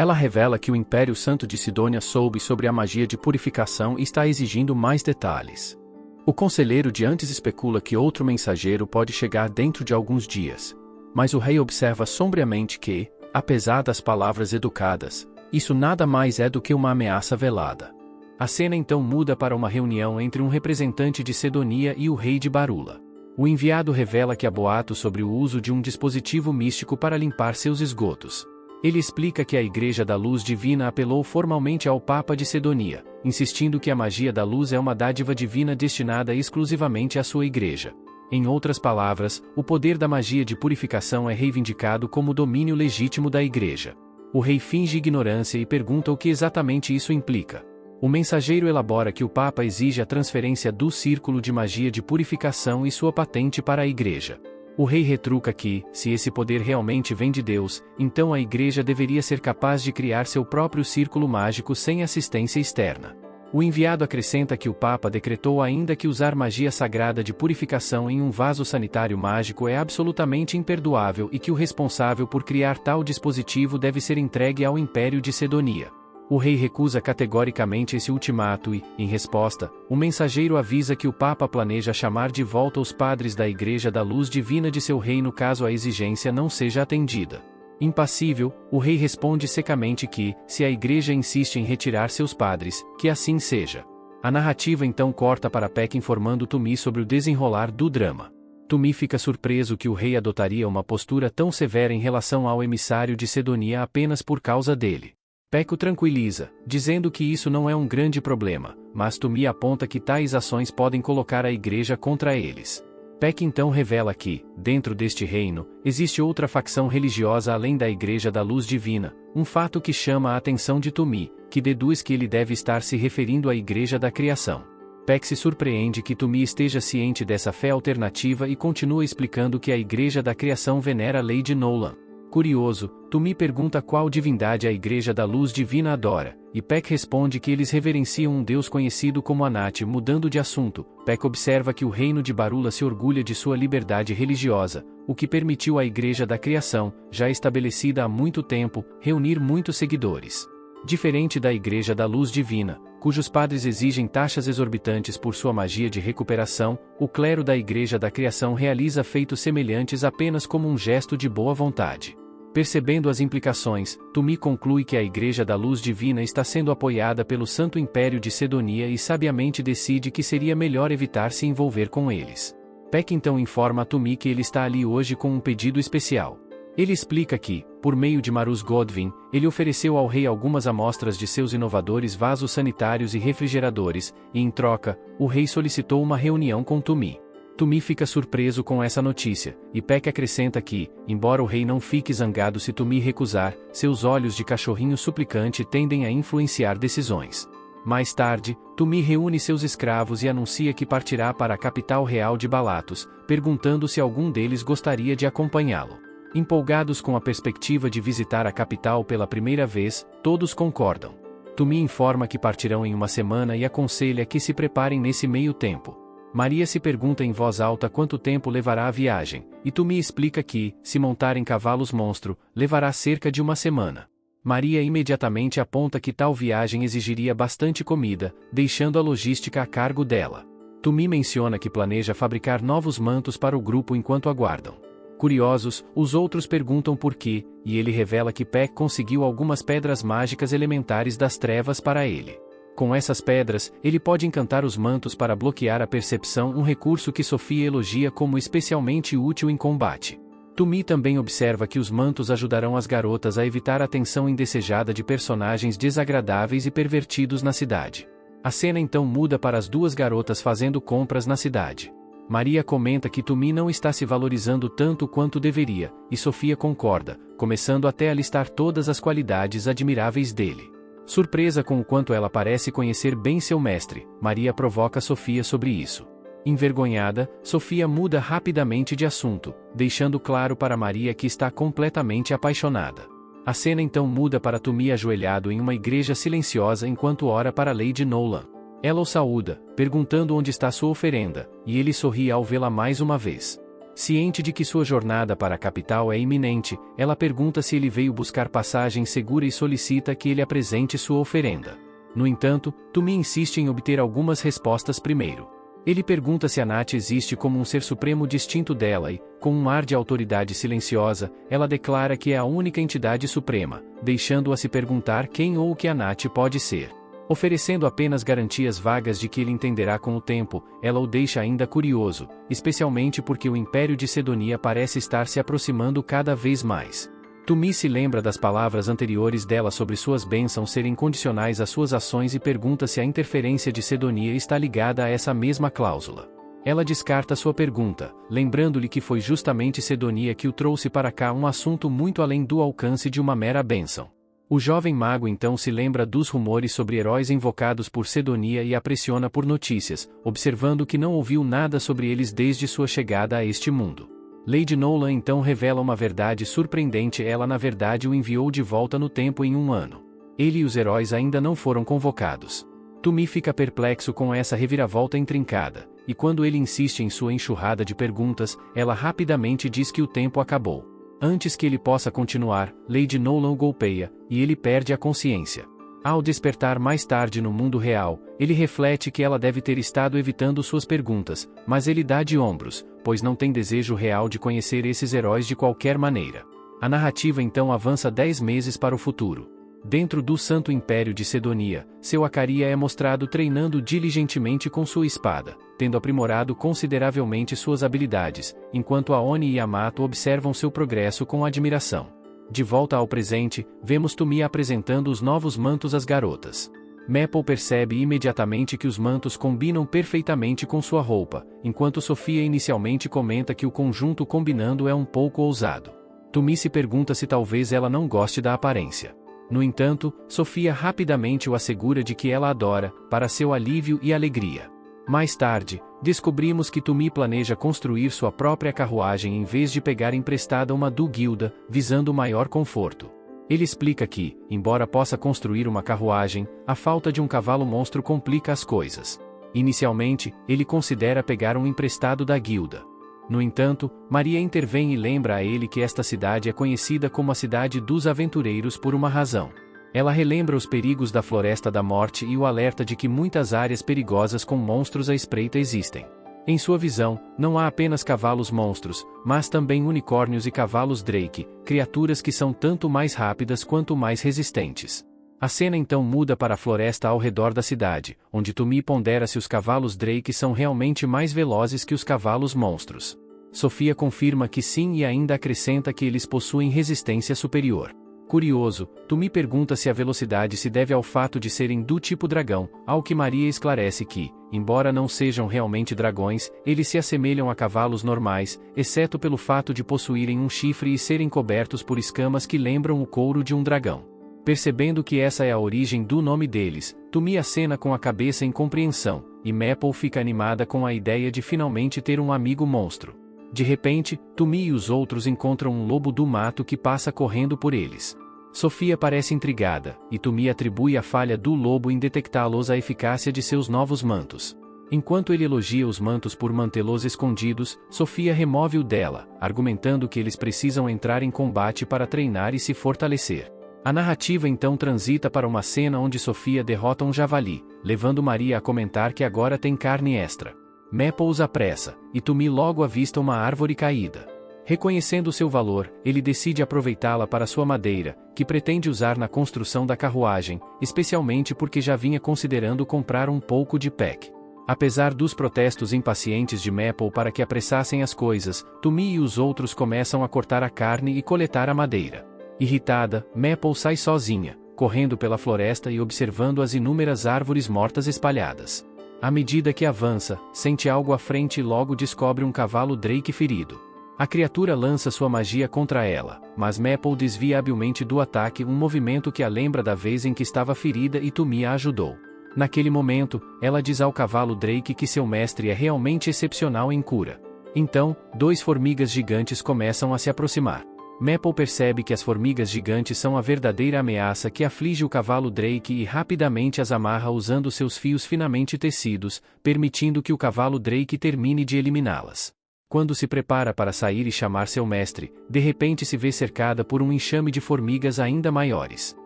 Ela revela que o Império Santo de Sidônia soube sobre a magia de purificação e está exigindo mais detalhes. O conselheiro de antes especula que outro mensageiro pode chegar dentro de alguns dias, mas o rei observa sombriamente que, apesar das palavras educadas, isso nada mais é do que uma ameaça velada. A cena então muda para uma reunião entre um representante de Sedonia e o rei de Barula. O enviado revela que há boatos sobre o uso de um dispositivo místico para limpar seus esgotos. Ele explica que a Igreja da Luz Divina apelou formalmente ao Papa de Sedonia, insistindo que a magia da luz é uma dádiva divina destinada exclusivamente à sua igreja. Em outras palavras, o poder da magia de purificação é reivindicado como domínio legítimo da igreja. O rei finge ignorância e pergunta o que exatamente isso implica. O mensageiro elabora que o Papa exige a transferência do círculo de magia de purificação e sua patente para a igreja. O rei retruca que, se esse poder realmente vem de Deus, então a igreja deveria ser capaz de criar seu próprio círculo mágico sem assistência externa. O enviado acrescenta que o Papa decretou ainda que usar magia sagrada de purificação em um vaso sanitário mágico é absolutamente imperdoável e que o responsável por criar tal dispositivo deve ser entregue ao Império de Sedonia. O rei recusa categoricamente esse ultimato e, em resposta, o mensageiro avisa que o Papa planeja chamar de volta os padres da Igreja da Luz Divina de seu reino caso a exigência não seja atendida. Impassível, o rei responde secamente que, se a igreja insiste em retirar seus padres, que assim seja. A narrativa então corta para Peck informando Tumi sobre o desenrolar do drama. Tumi fica surpreso que o rei adotaria uma postura tão severa em relação ao emissário de Sedonia apenas por causa dele. Peck o tranquiliza, dizendo que isso não é um grande problema, mas Tumi aponta que tais ações podem colocar a igreja contra eles. Peck então revela que, dentro deste reino, existe outra facção religiosa além da Igreja da Luz Divina, um fato que chama a atenção de Tumi, que deduz que ele deve estar se referindo à Igreja da Criação. Peck se surpreende que Tumi esteja ciente dessa fé alternativa e continua explicando que a Igreja da Criação venera Lady Nolan. Curioso, Tumi pergunta qual divindade a Igreja da Luz Divina adora, e Peck responde que eles reverenciam um deus conhecido como Anat. Mudando de assunto, Peck observa que o reino de Barula se orgulha de sua liberdade religiosa, o que permitiu à Igreja da Criação, já estabelecida há muito tempo, reunir muitos seguidores. Diferente da Igreja da Luz Divina, cujos padres exigem taxas exorbitantes por sua magia de recuperação, o clero da Igreja da Criação realiza feitos semelhantes apenas como um gesto de boa vontade. Percebendo as implicações, Tumi conclui que a Igreja da Luz Divina está sendo apoiada pelo Santo Império de Sedonia e sabiamente decide que seria melhor evitar se envolver com eles. Peck então informa a Tumi que ele está ali hoje com um pedido especial. Ele explica que, por meio de Maruz Godwin, ele ofereceu ao rei algumas amostras de seus inovadores vasos sanitários e refrigeradores, e em troca, o rei solicitou uma reunião com Tumi. Tumi fica surpreso com essa notícia, e Peck acrescenta que, embora o rei não fique zangado se Tumi recusar, seus olhos de cachorrinho suplicante tendem a influenciar decisões. Mais tarde, Tumi reúne seus escravos e anuncia que partirá para a capital real de Balatos, perguntando se algum deles gostaria de acompanhá-lo. Empolgados com a perspectiva de visitar a capital pela primeira vez, todos concordam. Tumi informa que partirão em uma semana e aconselha que se preparem nesse meio tempo. Maria se pergunta em voz alta quanto tempo levará a viagem, e Tumi explica que, se montar em cavalos monstro, levará cerca de uma semana. Maria imediatamente aponta que tal viagem exigiria bastante comida, deixando a logística a cargo dela. Tumi menciona que planeja fabricar novos mantos para o grupo enquanto aguardam. Curiosos, os outros perguntam por quê, e ele revela que Peck conseguiu algumas pedras mágicas elementares das trevas para ele. Com essas pedras, ele pode encantar os mantos para bloquear a percepção, um recurso que Sofia elogia como especialmente útil em combate. Tumi também observa que os mantos ajudarão as garotas a evitar a atenção indesejada de personagens desagradáveis e pervertidos na cidade. A cena então muda para as duas garotas fazendo compras na cidade. Maria comenta que Tumi não está se valorizando tanto quanto deveria, e Sofia concorda, começando até a listar todas as qualidades admiráveis dele. Surpresa com o quanto ela parece conhecer bem seu mestre, Maria provoca Sofia sobre isso. Envergonhada, Sofia muda rapidamente de assunto, deixando claro para Maria que está completamente apaixonada. A cena então muda para Tumi ajoelhado em uma igreja silenciosa enquanto ora para Lady Nolan. Ela o saúda, perguntando onde está sua oferenda, e ele sorri ao vê-la mais uma vez. Ciente de que sua jornada para a capital é iminente, ela pergunta se ele veio buscar passagem segura e solicita que ele apresente sua oferenda. No entanto, Tumi insiste em obter algumas respostas primeiro. Ele pergunta se a Nath existe como um ser supremo distinto dela e, com um ar de autoridade silenciosa, ela declara que é a única entidade suprema, deixando-a se perguntar quem ou o que a Nath pode ser. Oferecendo apenas garantias vagas de que ele entenderá com o tempo, ela o deixa ainda curioso, especialmente porque o Império de Sedonia parece estar se aproximando cada vez mais. Tumi se lembra das palavras anteriores dela sobre suas bênçãos serem condicionais às suas ações e pergunta se a interferência de Sedonia está ligada a essa mesma cláusula. Ela descarta sua pergunta, lembrando-lhe que foi justamente Sedonia que o trouxe para cá, um assunto muito além do alcance de uma mera bênção. O jovem mago então se lembra dos rumores sobre heróis invocados por Sedonia e a pressiona por notícias, observando que não ouviu nada sobre eles desde sua chegada a este mundo. Lady Nolan então revela uma verdade surpreendente: ela na verdade o enviou de volta no tempo em um ano. Ele e os heróis ainda não foram convocados. Tumi fica perplexo com essa reviravolta intrincada, e quando ele insiste em sua enxurrada de perguntas, ela rapidamente diz que o tempo acabou. Antes que ele possa continuar, Lady Nolan o golpeia, e ele perde a consciência. Ao despertar mais tarde no mundo real, ele reflete que ela deve ter estado evitando suas perguntas, mas ele dá de ombros, pois não tem desejo real de conhecer esses heróis de qualquer maneira. A narrativa então avança 10 meses para o futuro. Dentro do Santo Império de Sedonia, seu Acaria é mostrado treinando diligentemente com sua espada, tendo aprimorado consideravelmente suas habilidades, enquanto Aoni e Yamato observam seu progresso com admiração. De volta ao presente, vemos Tumi apresentando os novos mantos às garotas. Maple percebe imediatamente que os mantos combinam perfeitamente com sua roupa, enquanto Sofia inicialmente comenta que o conjunto combinando é um pouco ousado. Tumi se pergunta se talvez ela não goste da aparência. No entanto, Sofia rapidamente o assegura de que ela adora, para seu alívio e alegria. Mais tarde, descobrimos que Tumi planeja construir sua própria carruagem em vez de pegar emprestada uma do Guilda, visando maior conforto. Ele explica que, embora possa construir uma carruagem, a falta de um cavalo monstro complica as coisas. Inicialmente, ele considera pegar um emprestado da Guilda. No entanto, Maria intervém e lembra a ele que esta cidade é conhecida como a Cidade dos Aventureiros por uma razão. Ela relembra os perigos da Floresta da Morte e o alerta de que muitas áreas perigosas com monstros à espreita existem. Em sua visão, não há apenas cavalos monstros, mas também unicórnios e cavalos Drake, criaturas que são tanto mais rápidas quanto mais resistentes. A cena então muda para a floresta ao redor da cidade, onde Tumi pondera se os cavalos Drake são realmente mais velozes que os cavalos monstros. Sofia confirma que sim e ainda acrescenta que eles possuem resistência superior. Curioso, Tumi pergunta se a velocidade se deve ao fato de serem do tipo dragão, ao que Maria esclarece que, embora não sejam realmente dragões, eles se assemelham a cavalos normais, exceto pelo fato de possuírem um chifre e serem cobertos por escamas que lembram o couro de um dragão. Percebendo que essa é a origem do nome deles, Tumi acena com a cabeça em compreensão, e Maple fica animada com a ideia de finalmente ter um amigo monstro. De repente, Tumi e os outros encontram um lobo do mato que passa correndo por eles. Sofia parece intrigada, e Tumi atribui a falha do lobo em detectá-los à eficácia de seus novos mantos. Enquanto ele elogia os mantos por mantê-los escondidos, Sofia remove o dela, argumentando que eles precisam entrar em combate para treinar e se fortalecer. A narrativa então transita para uma cena onde Sofia derrota um javali, levando Maria a comentar que agora tem carne extra. Maple os apressa, e Tumi logo avista uma árvore caída. Reconhecendo seu valor, ele decide aproveitá-la para sua madeira, que pretende usar na construção da carruagem, especialmente porque já vinha considerando comprar um pouco de pack. Apesar dos protestos impacientes de Maple para que apressassem as coisas, Tumi e os outros começam a cortar a carne e coletar a madeira. Irritada, Maple sai sozinha, correndo pela floresta e observando as inúmeras árvores mortas espalhadas. À medida que avança, sente algo à frente e logo descobre um cavalo Drake ferido. A criatura lança sua magia contra ela, mas Maple desvia habilmente do ataque, um movimento que a lembra da vez em que estava ferida e Tumi a ajudou. Naquele momento, ela diz ao cavalo Drake que seu mestre é realmente excepcional em cura. Então, 2 formigas gigantes começam a se aproximar. Maple percebe que as formigas gigantes são a verdadeira ameaça que aflige o cavalo Drake e rapidamente as amarra usando seus fios finamente tecidos, permitindo que o cavalo Drake termine de eliminá-las. Quando se prepara para sair e chamar seu mestre, de repente se vê cercada por um enxame de formigas ainda maiores.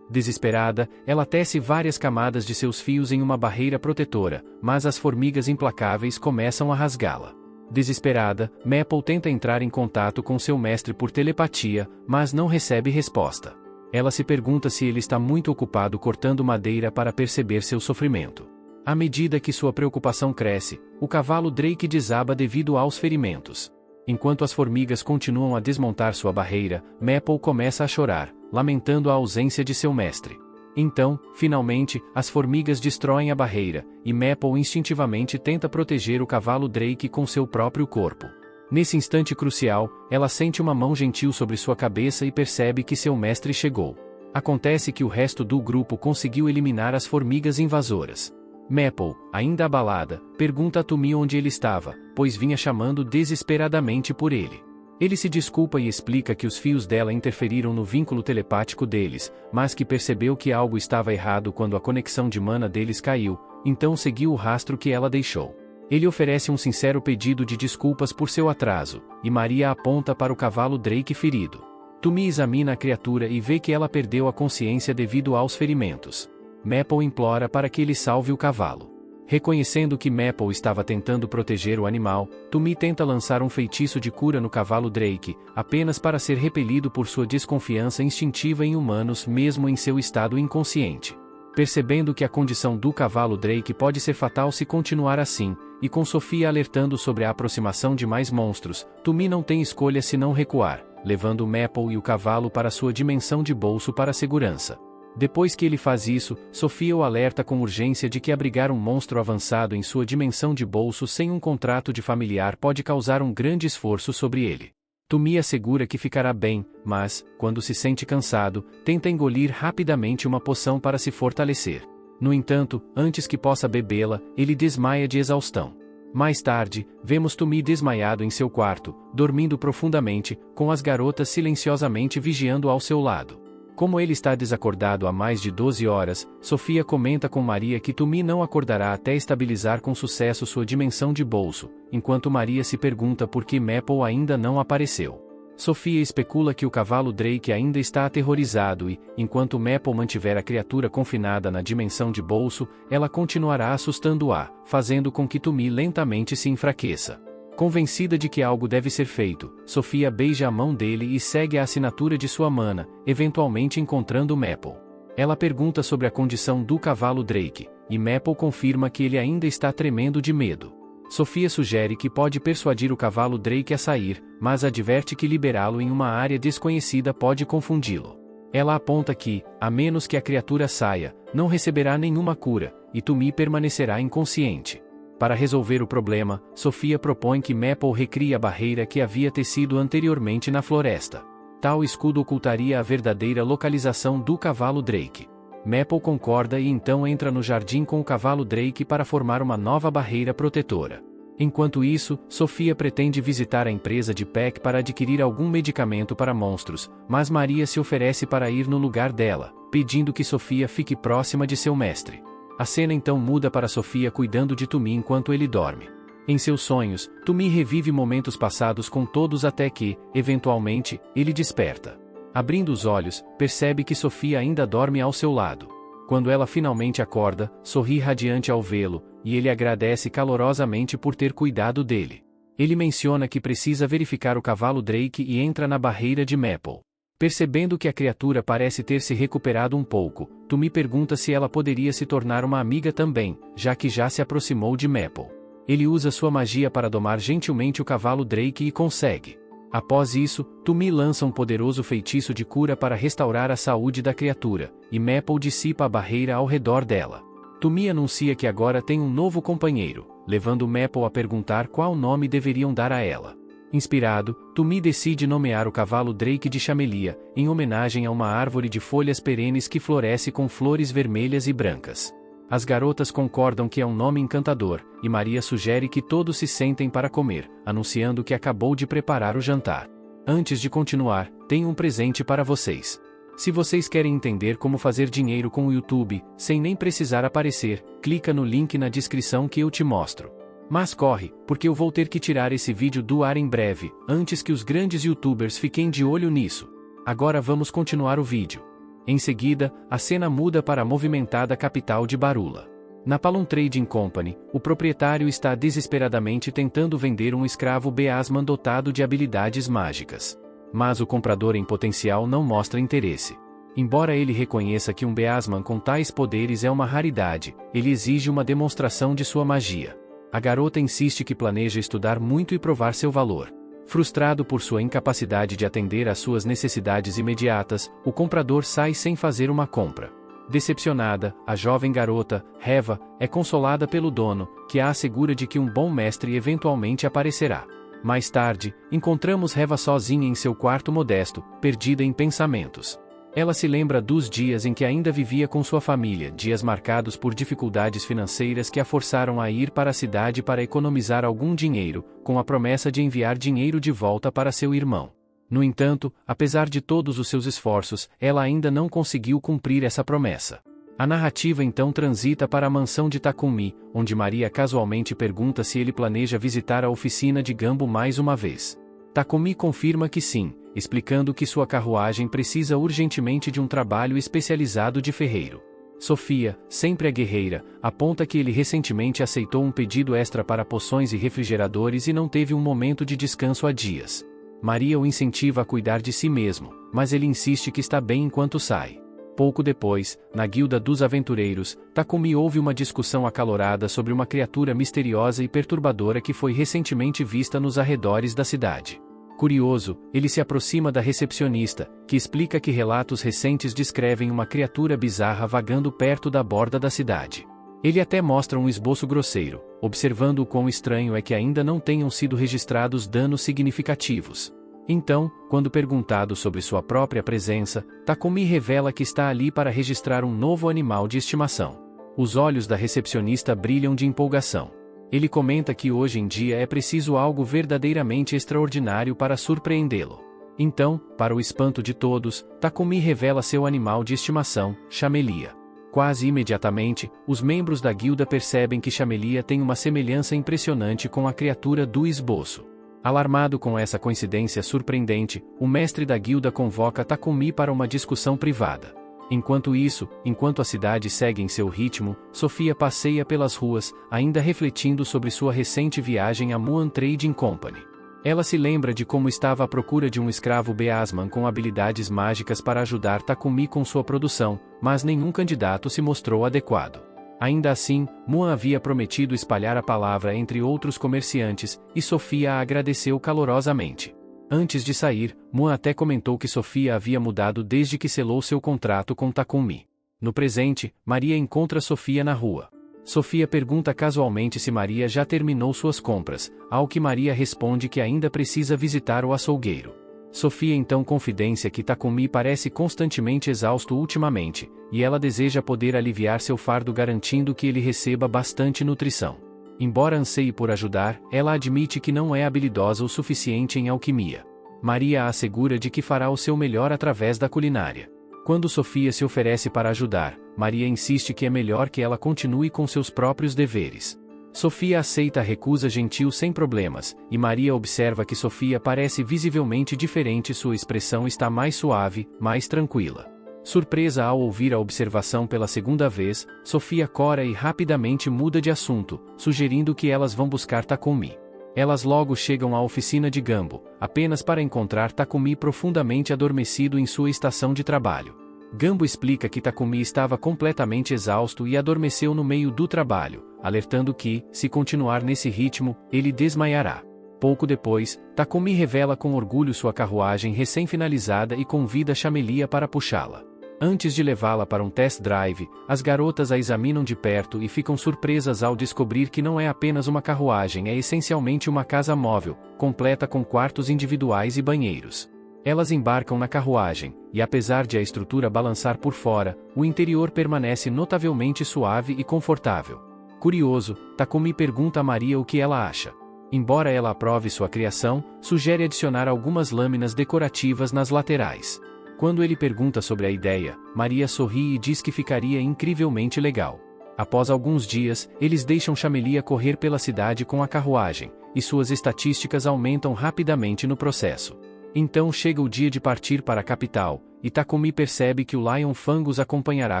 Desesperada, ela tece várias camadas de seus fios em uma barreira protetora, mas as formigas implacáveis começam a rasgá-la. Desesperada, Maple tenta entrar em contato com seu mestre por telepatia, mas não recebe resposta. Ela se pergunta se ele está muito ocupado cortando madeira para perceber seu sofrimento. À medida que sua preocupação cresce, o cavalo Drake desaba devido aos ferimentos. Enquanto as formigas continuam a desmontar sua barreira, Maple começa a chorar, lamentando a ausência de seu mestre. Então, finalmente, as formigas destroem a barreira, e Maple instintivamente tenta proteger o cavalo Drake com seu próprio corpo. Nesse instante crucial, ela sente uma mão gentil sobre sua cabeça e percebe que seu mestre chegou. Acontece que o resto do grupo conseguiu eliminar as formigas invasoras. Maple, ainda abalada, pergunta a Tumi onde ele estava, pois vinha chamando desesperadamente por ele. Ele se desculpa e explica que os fios dela interferiram no vínculo telepático deles, mas que percebeu que algo estava errado quando a conexão de mana deles caiu, então seguiu o rastro que ela deixou. Ele oferece um sincero pedido de desculpas por seu atraso, e Maria aponta para o cavalo Drake ferido. Tumi examina a criatura e vê que ela perdeu a consciência devido aos ferimentos. Maple implora para que ele salve o cavalo. Reconhecendo que Maple estava tentando proteger o animal, Tumi tenta lançar um feitiço de cura no cavalo Drake, apenas para ser repelido por sua desconfiança instintiva em humanos mesmo em seu estado inconsciente. Percebendo que a condição do cavalo Drake pode ser fatal se continuar assim, e com Sofia alertando sobre a aproximação de mais monstros, Tumi não tem escolha senão recuar, levando Maple e o cavalo para sua dimensão de bolso para segurança. Depois que ele faz isso, Sofia o alerta com urgência de que abrigar um monstro avançado em sua dimensão de bolso sem um contrato de familiar pode causar um grande esforço sobre ele. Tumi assegura que ficará bem, mas, quando se sente cansado, tenta engolir rapidamente uma poção para se fortalecer. No entanto, antes que possa bebê-la, ele desmaia de exaustão. Mais tarde, vemos Tumi desmaiado em seu quarto, dormindo profundamente, com as garotas silenciosamente vigiando ao seu lado. Como ele está desacordado há mais de 12 horas, Sofia comenta com Maria que Tumi não acordará até estabilizar com sucesso sua dimensão de bolso, enquanto Maria se pergunta por que Maple ainda não apareceu. Sofia especula que o cavalo Drake ainda está aterrorizado e, enquanto Maple mantiver a criatura confinada na dimensão de bolso, ela continuará assustando-a, fazendo com que Tumi lentamente se enfraqueça. Convencida de que algo deve ser feito, Sofia beija a mão dele e segue a assinatura de sua mana, eventualmente encontrando Maple. Ela pergunta sobre a condição do cavalo Drake, e Maple confirma que ele ainda está tremendo de medo. Sofia sugere que pode persuadir o cavalo Drake a sair, mas adverte que liberá-lo em uma área desconhecida pode confundi-lo. Ela aponta que, a menos que a criatura saia, não receberá nenhuma cura, e Tumi permanecerá inconsciente. Para resolver o problema, Sofia propõe que Maple recrie a barreira que havia tecido anteriormente na floresta. Tal escudo ocultaria a verdadeira localização do cavalo Drake. Maple concorda e então entra no jardim com o cavalo Drake para formar uma nova barreira protetora. Enquanto isso, Sofia pretende visitar a empresa de Peck para adquirir algum medicamento para monstros, mas Maria se oferece para ir no lugar dela, pedindo que Sofia fique próxima de seu mestre. A cena então muda para Sofia cuidando de Tumi enquanto ele dorme. Em seus sonhos, Tumi revive momentos passados com todos até que, eventualmente, ele desperta. Abrindo os olhos, percebe que Sofia ainda dorme ao seu lado. Quando ela finalmente acorda, sorri radiante ao vê-lo, e ele agradece calorosamente por ter cuidado dele. Ele menciona que precisa verificar o cavalo Drake e entra na barreira de Maple. Percebendo que a criatura parece ter se recuperado um pouco, Tumi pergunta se ela poderia se tornar uma amiga também, já que já se aproximou de Maple. Ele usa sua magia para domar gentilmente o cavalo Drake e consegue. Após isso, Tumi lança um poderoso feitiço de cura para restaurar a saúde da criatura, e Maple dissipa a barreira ao redor dela. Tumi anuncia que agora tem um novo companheiro, levando Maple a perguntar qual nome deveriam dar a ela. Inspirado, Tumi decide nomear o cavalo Drake de Chamelia, em homenagem a uma árvore de folhas perenes que floresce com flores vermelhas e brancas. As garotas concordam que é um nome encantador, e Maria sugere que todos se sentem para comer, anunciando que acabou de preparar o jantar. Antes de continuar, tenho um presente para vocês. Se vocês querem entender como fazer dinheiro com o YouTube, sem nem precisar aparecer, clica no link na descrição que eu te mostro. Mas corre, porque eu vou ter que tirar esse vídeo do ar em breve, antes que os grandes youtubers fiquem de olho nisso. Agora vamos continuar o vídeo. Em seguida, a cena muda para a movimentada capital de Barula. Na Palm Trading Company, o proprietário está desesperadamente tentando vender um escravo Beasman dotado de habilidades mágicas. Mas o comprador em potencial não mostra interesse. Embora ele reconheça que um Beasman com tais poderes é uma raridade, ele exige uma demonstração de sua magia. A garota insiste que planeja estudar muito e provar seu valor. Frustrado por sua incapacidade de atender às suas necessidades imediatas, o comprador sai sem fazer uma compra. Decepcionada, a jovem garota, Reva, é consolada pelo dono, que a assegura de que um bom mestre eventualmente aparecerá. Mais tarde, encontramos Reva sozinha em seu quarto modesto, perdida em pensamentos. Ela se lembra dos dias em que ainda vivia com sua família, dias marcados por dificuldades financeiras que a forçaram a ir para a cidade para economizar algum dinheiro, com a promessa de enviar dinheiro de volta para seu irmão. No entanto, apesar de todos os seus esforços, ela ainda não conseguiu cumprir essa promessa. A narrativa então transita para a mansão de Takumi, onde Maria casualmente pergunta se ele planeja visitar a oficina de Gambo mais uma vez. Takumi confirma que sim, explicando que sua carruagem precisa urgentemente de um trabalho especializado de ferreiro. Sofia, sempre a guerreira, aponta que ele recentemente aceitou um pedido extra para poções e refrigeradores e não teve um momento de descanso há dias. Maria o incentiva a cuidar de si mesmo, mas ele insiste que está bem enquanto sai. Pouco depois, na guilda dos aventureiros, Takumi ouve uma discussão acalorada sobre uma criatura misteriosa e perturbadora que foi recentemente vista nos arredores da cidade. Curioso, ele se aproxima da recepcionista, que explica que relatos recentes descrevem uma criatura bizarra vagando perto da borda da cidade. Ele até mostra um esboço grosseiro, observando o quão estranho é que ainda não tenham sido registrados danos significativos. Então, quando perguntado sobre sua própria presença, Takumi revela que está ali para registrar um novo animal de estimação. Os olhos da recepcionista brilham de empolgação. Ele comenta que hoje em dia é preciso algo verdadeiramente extraordinário para surpreendê-lo. Então, para o espanto de todos, Takumi revela seu animal de estimação, Chamelia. Quase imediatamente, os membros da guilda percebem que Chamelia tem uma semelhança impressionante com a criatura do esboço. Alarmado com essa coincidência surpreendente, o mestre da guilda convoca Takumi para uma discussão privada. Enquanto isso, enquanto a cidade segue em seu ritmo, Sofia passeia pelas ruas, ainda refletindo sobre sua recente viagem à Muan Trading Company. Ela se lembra de como estava à procura de um escravo Beasman com habilidades mágicas para ajudar Takumi com sua produção, mas nenhum candidato se mostrou adequado. Ainda assim, Muan havia prometido espalhar a palavra entre outros comerciantes, e Sofia a agradeceu calorosamente. Antes de sair, Muan até comentou que Sofia havia mudado desde que selou seu contrato com Takumi. No presente, Maria encontra Sofia na rua. Sofia pergunta casualmente se Maria já terminou suas compras, ao que Maria responde que ainda precisa visitar o açougueiro. Sofia então confidencia que Takumi parece constantemente exausto ultimamente, e ela deseja poder aliviar seu fardo garantindo que ele receba bastante nutrição. Embora anseie por ajudar, ela admite que não é habilidosa o suficiente em alquimia. Maria a assegura de que fará o seu melhor através da culinária. Quando Sofia se oferece para ajudar, Maria insiste que é melhor que ela continue com seus próprios deveres. Sofia aceita a recusa gentil sem problemas, e Maria observa que Sofia parece visivelmente diferente e sua expressão está mais suave, mais tranquila. Surpresa ao ouvir a observação pela segunda vez, Sofia cora e rapidamente muda de assunto, sugerindo que elas vão buscar Takumi. Elas logo chegam à oficina de Gambo, apenas para encontrar Takumi profundamente adormecido em sua estação de trabalho. Gambo explica que Takumi estava completamente exausto e adormeceu no meio do trabalho, alertando que, se continuar nesse ritmo, ele desmaiará. Pouco depois, Takumi revela com orgulho sua carruagem recém-finalizada e convida Chamelia para puxá-la. Antes de levá-la para um test drive, as garotas a examinam de perto e ficam surpresas ao descobrir que não é apenas uma carruagem, é essencialmente uma casa móvel, completa com quartos individuais e banheiros. Elas embarcam na carruagem, e apesar de a estrutura balançar por fora, o interior permanece notavelmente suave e confortável. Curioso, Takumi pergunta a Maria o que ela acha. Embora ela aprove sua criação, sugere adicionar algumas lâminas decorativas nas laterais. Quando ele pergunta sobre a ideia, Maria sorri e diz que ficaria incrivelmente legal. Após alguns dias, eles deixam Chamelia correr pela cidade com a carruagem, e suas estatísticas aumentam rapidamente no processo. Então chega o dia de partir para a capital, e Takumi percebe que o Lion Fang os acompanhará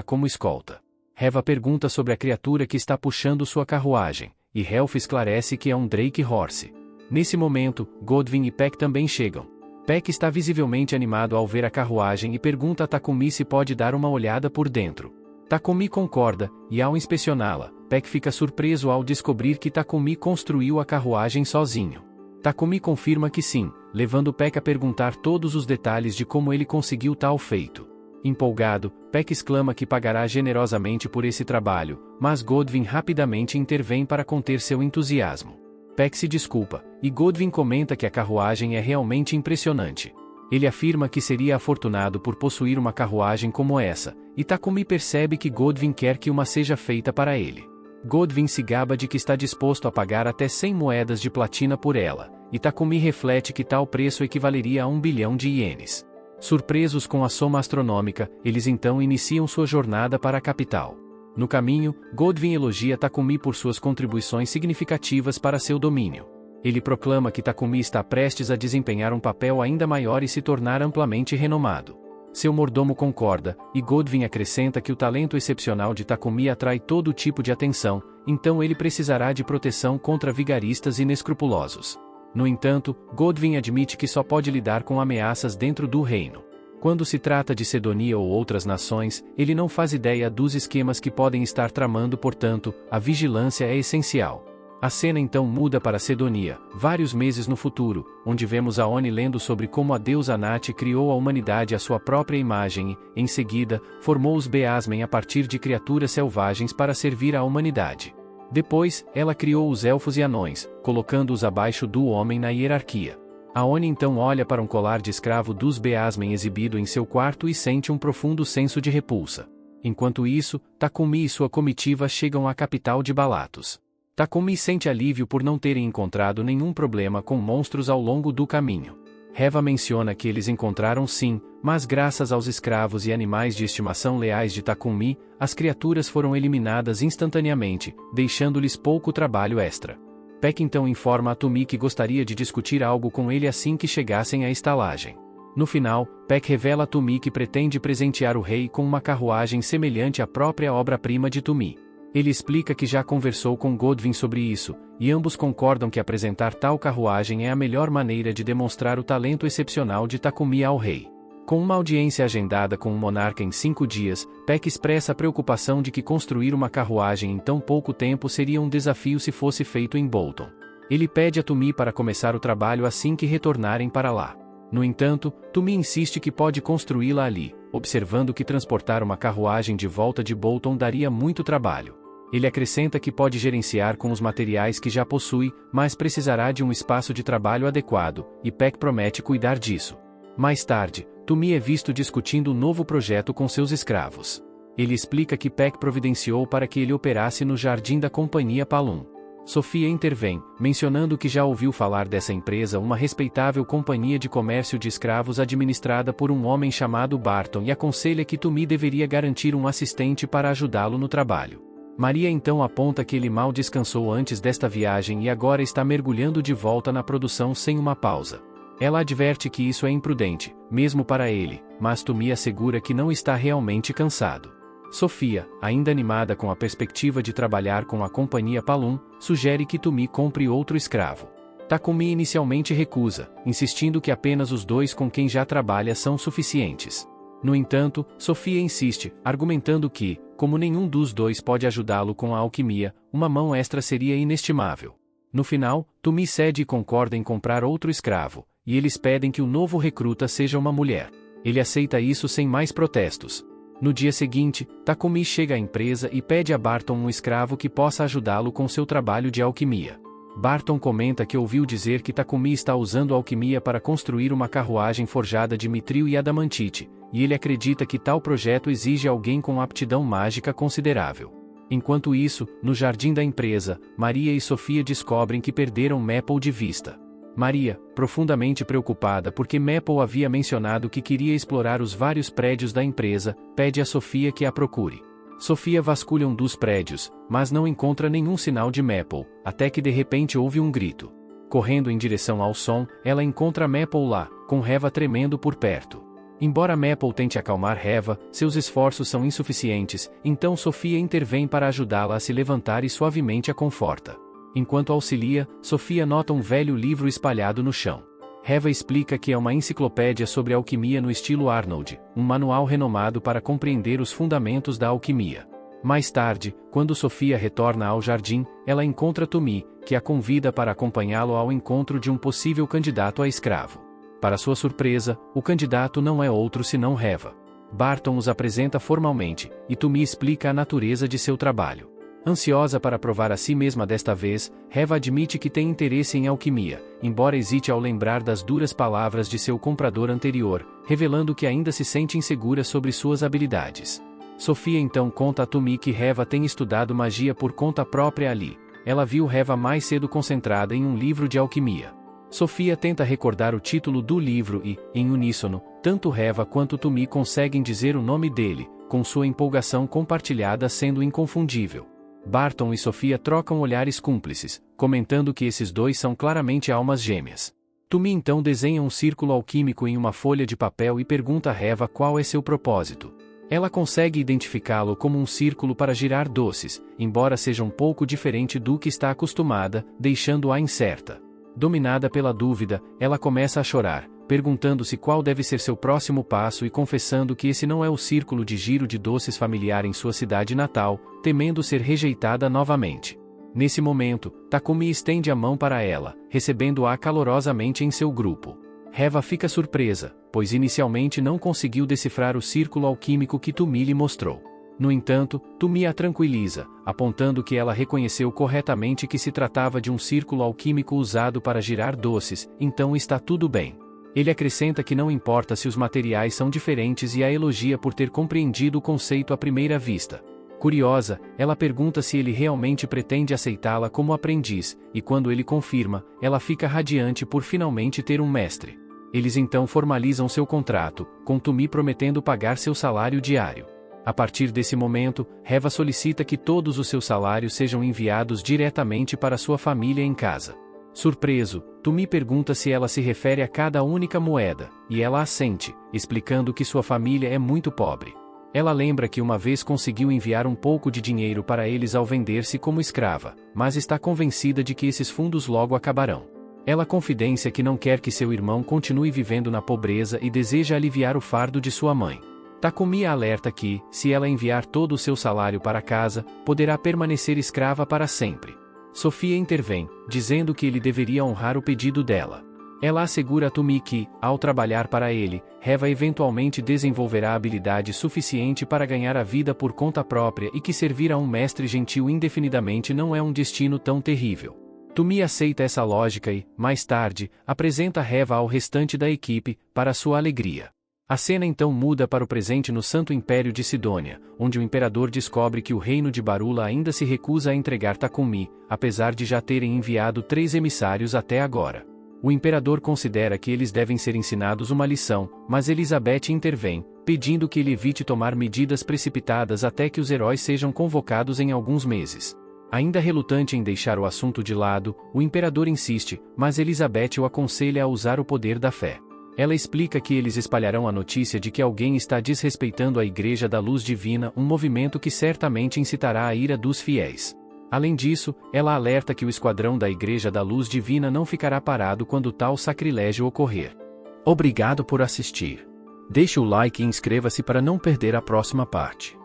como escolta. Reva pergunta sobre a criatura que está puxando sua carruagem, e Helf esclarece que é um Drake Horse. Nesse momento, Godwin e Peck também chegam. Peck está visivelmente animado ao ver a carruagem e pergunta a Takumi se pode dar uma olhada por dentro. Takumi concorda, e ao inspecioná-la, Peck fica surpreso ao descobrir que Takumi construiu a carruagem sozinho. Takumi confirma que sim, levando Peck a perguntar todos os detalhes de como ele conseguiu tal feito. Empolgado, Peck exclama que pagará generosamente por esse trabalho, mas Godwin rapidamente intervém para conter seu entusiasmo. Peck se desculpa, e Godwin comenta que a carruagem é realmente impressionante. Ele afirma que seria afortunado por possuir uma carruagem como essa, e Takumi percebe que Godwin quer que uma seja feita para ele. Godwin se gaba de que está disposto a pagar até 100 moedas de platina por ela, e Takumi reflete que tal preço equivaleria a 1 bilhão de ienes. Surpresos com a soma astronômica, eles então iniciam sua jornada para a capital. No caminho, Godwin elogia Takumi por suas contribuições significativas para seu domínio. Ele proclama que Takumi está prestes a desempenhar um papel ainda maior e se tornar amplamente renomado. Seu mordomo concorda, e Godwin acrescenta que o talento excepcional de Takumi atrai todo tipo de atenção, então ele precisará de proteção contra vigaristas inescrupulosos. No entanto, Godwin admite que só pode lidar com ameaças dentro do reino. Quando se trata de Sedonia ou outras nações, ele não faz ideia dos esquemas que podem estar tramando, portanto, a vigilância é essencial. A cena então muda para Sedonia, vários meses no futuro, onde vemos a Oni lendo sobre como a deusa Nat criou a humanidade à sua própria imagem e, em seguida, formou os Beasmen a partir de criaturas selvagens para servir à humanidade. Depois, ela criou os elfos e anões, colocando-os abaixo do homem na hierarquia. A Oni então olha para um colar de escravo dos Beasmen exibido em seu quarto e sente um profundo senso de repulsa. Enquanto isso, Takumi e sua comitiva chegam à capital de Balatos. Takumi sente alívio por não terem encontrado nenhum problema com monstros ao longo do caminho. Reva menciona que eles encontraram sim, mas graças aos escravos e animais de estimação leais de Takumi, as criaturas foram eliminadas instantaneamente, deixando-lhes pouco trabalho extra. Peck então informa a Tumi que gostaria de discutir algo com ele assim que chegassem à estalagem. No final, Peck revela a Tumi que pretende presentear o rei com uma carruagem semelhante à própria obra-prima de Tumi. Ele explica que já conversou com Godwin sobre isso, e ambos concordam que apresentar tal carruagem é a melhor maneira de demonstrar o talento excepcional de Takumi ao rei. Com uma audiência agendada com o monarca em 5 dias, Peck expressa a preocupação de que construir uma carruagem em tão pouco tempo seria um desafio se fosse feito em Bolton. Ele pede a Tumi para começar o trabalho assim que retornarem para lá. No entanto, Tumi insiste que pode construí-la ali, observando que transportar uma carruagem de volta de Bolton daria muito trabalho. Ele acrescenta que pode gerenciar com os materiais que já possui, mas precisará de um espaço de trabalho adequado, e Peck promete cuidar disso. Mais tarde, Tumi é visto discutindo um novo projeto com seus escravos. Ele explica que Peck providenciou para que ele operasse no jardim da Companhia Palum. Sofia intervém, mencionando que já ouviu falar dessa empresa, uma respeitável companhia de comércio de escravos administrada por um homem chamado Barton, e aconselha que Tumi deveria garantir um assistente para ajudá-lo no trabalho. Maria então aponta que ele mal descansou antes desta viagem e agora está mergulhando de volta na produção sem uma pausa. Ela adverte que isso é imprudente, mesmo para ele, mas Tumi assegura que não está realmente cansado. Sofia, ainda animada com a perspectiva de trabalhar com a Companhia Palum, sugere que Tumi compre outro escravo. Takumi inicialmente recusa, insistindo que apenas os 2 com quem já trabalha são suficientes. No entanto, Sofia insiste, argumentando que, como nenhum dos 2 pode ajudá-lo com a alquimia, uma mão extra seria inestimável. No final, Tumi cede e concorda em comprar outro escravo, e eles pedem que o novo recruta seja uma mulher. Ele aceita isso sem mais protestos. No dia seguinte, Takumi chega à empresa e pede a Barton um escravo que possa ajudá-lo com seu trabalho de alquimia. Barton comenta que ouviu dizer que Takumi está usando alquimia para construir uma carruagem forjada de mitril e adamantite, e ele acredita que tal projeto exige alguém com aptidão mágica considerável. Enquanto isso, no jardim da empresa, Maria e Sofia descobrem que perderam Maple de vista. Maria, profundamente preocupada porque Maple havia mencionado que queria explorar os vários prédios da empresa, pede a Sofia que a procure. Sofia vasculha um dos prédios, mas não encontra nenhum sinal de Maple, até que de repente ouve um grito. Correndo em direção ao som, ela encontra Maple lá, com Reva tremendo por perto. Embora Maple tente acalmar Reva, seus esforços são insuficientes, então Sofia intervém para ajudá-la a se levantar e suavemente a conforta. Enquanto auxilia, Sofia nota um velho livro espalhado no chão. Reva explica que é uma enciclopédia sobre alquimia no estilo Arnold, um manual renomado para compreender os fundamentos da alquimia. Mais tarde, quando Sofia retorna ao jardim, ela encontra Tommy, que a convida para acompanhá-lo ao encontro de um possível candidato a escravo. Para sua surpresa, o candidato não é outro senão Reva. Barton os apresenta formalmente, e Tommy explica a natureza de seu trabalho. Ansiosa para provar a si mesma desta vez, Reva admite que tem interesse em alquimia, embora hesite ao lembrar das duras palavras de seu comprador anterior, revelando que ainda se sente insegura sobre suas habilidades. Sofia então conta a Tommy que Reva tem estudado magia por conta própria ali. Ela viu Reva mais cedo concentrada em um livro de alquimia. Sofia tenta recordar o título do livro e, em uníssono, tanto Reva quanto Tommy conseguem dizer o nome dele, com sua empolgação compartilhada sendo inconfundível. Barton e Sofia trocam olhares cúmplices, comentando que esses dois são claramente almas gêmeas. Tommy então desenha um círculo alquímico em uma folha de papel e pergunta a Reva qual é seu propósito. Ela consegue identificá-lo como um círculo para girar doces, embora seja um pouco diferente do que está acostumada, deixando-a incerta. Dominada pela dúvida, ela começa a chorar, perguntando-se qual deve ser seu próximo passo e confessando que esse não é o círculo de giro de doces familiar em sua cidade natal, temendo ser rejeitada novamente. Nesse momento, Takumi estende a mão para ela, recebendo-a calorosamente em seu grupo. Reva fica surpresa, pois inicialmente não conseguiu decifrar o círculo alquímico que Tommy lhe mostrou. No entanto, Tommy a tranquiliza, apontando que ela reconheceu corretamente que se tratava de um círculo alquímico usado para girar doces, então está tudo bem. Ele acrescenta que não importa se os materiais são diferentes e a elogia por ter compreendido o conceito à primeira vista. Curiosa, ela pergunta se ele realmente pretende aceitá-la como aprendiz, e quando ele confirma, ela fica radiante por finalmente ter um mestre. Eles então formalizam seu contrato, com Tommy prometendo pagar seu salário diário. A partir desse momento, Reva solicita que todos os seus salários sejam enviados diretamente para sua família em casa. Surpreso, Tommy pergunta se ela se refere a cada única moeda, e ela assente, explicando que sua família é muito pobre. Ela lembra que uma vez conseguiu enviar um pouco de dinheiro para eles ao vender-se como escrava, mas está convencida de que esses fundos logo acabarão. Ela confidencia que não quer que seu irmão continue vivendo na pobreza e deseja aliviar o fardo de sua mãe. Takumi a alerta que, se ela enviar todo o seu salário para casa, poderá permanecer escrava para sempre. Sofia intervém, dizendo que ele deveria honrar o pedido dela. Ela assegura a Tommy que, ao trabalhar para ele, Reva eventualmente desenvolverá habilidade suficiente para ganhar a vida por conta própria e que servir a um mestre gentil indefinidamente não é um destino tão terrível. Tommy aceita essa lógica e, mais tarde, apresenta Reva ao restante da equipe, para sua alegria. A cena então muda para o presente no Santo Império de Sidônia, onde o imperador descobre que o reino de Barula ainda se recusa a entregar Takumi, apesar de já terem enviado 3 emissários até agora. O imperador considera que eles devem ser ensinados uma lição, mas Elizabeth intervém, pedindo que ele evite tomar medidas precipitadas até que os heróis sejam convocados em alguns meses. Ainda relutante em deixar o assunto de lado, o imperador insiste, mas Elizabeth o aconselha a usar o poder da fé. Ela explica que eles espalharão a notícia de que alguém está desrespeitando a Igreja da Luz Divina, um movimento que certamente incitará a ira dos fiéis. Além disso, ela alerta que o esquadrão da Igreja da Luz Divina não ficará parado quando tal sacrilégio ocorrer. Obrigado por assistir. Deixe o like e inscreva-se para não perder a próxima parte.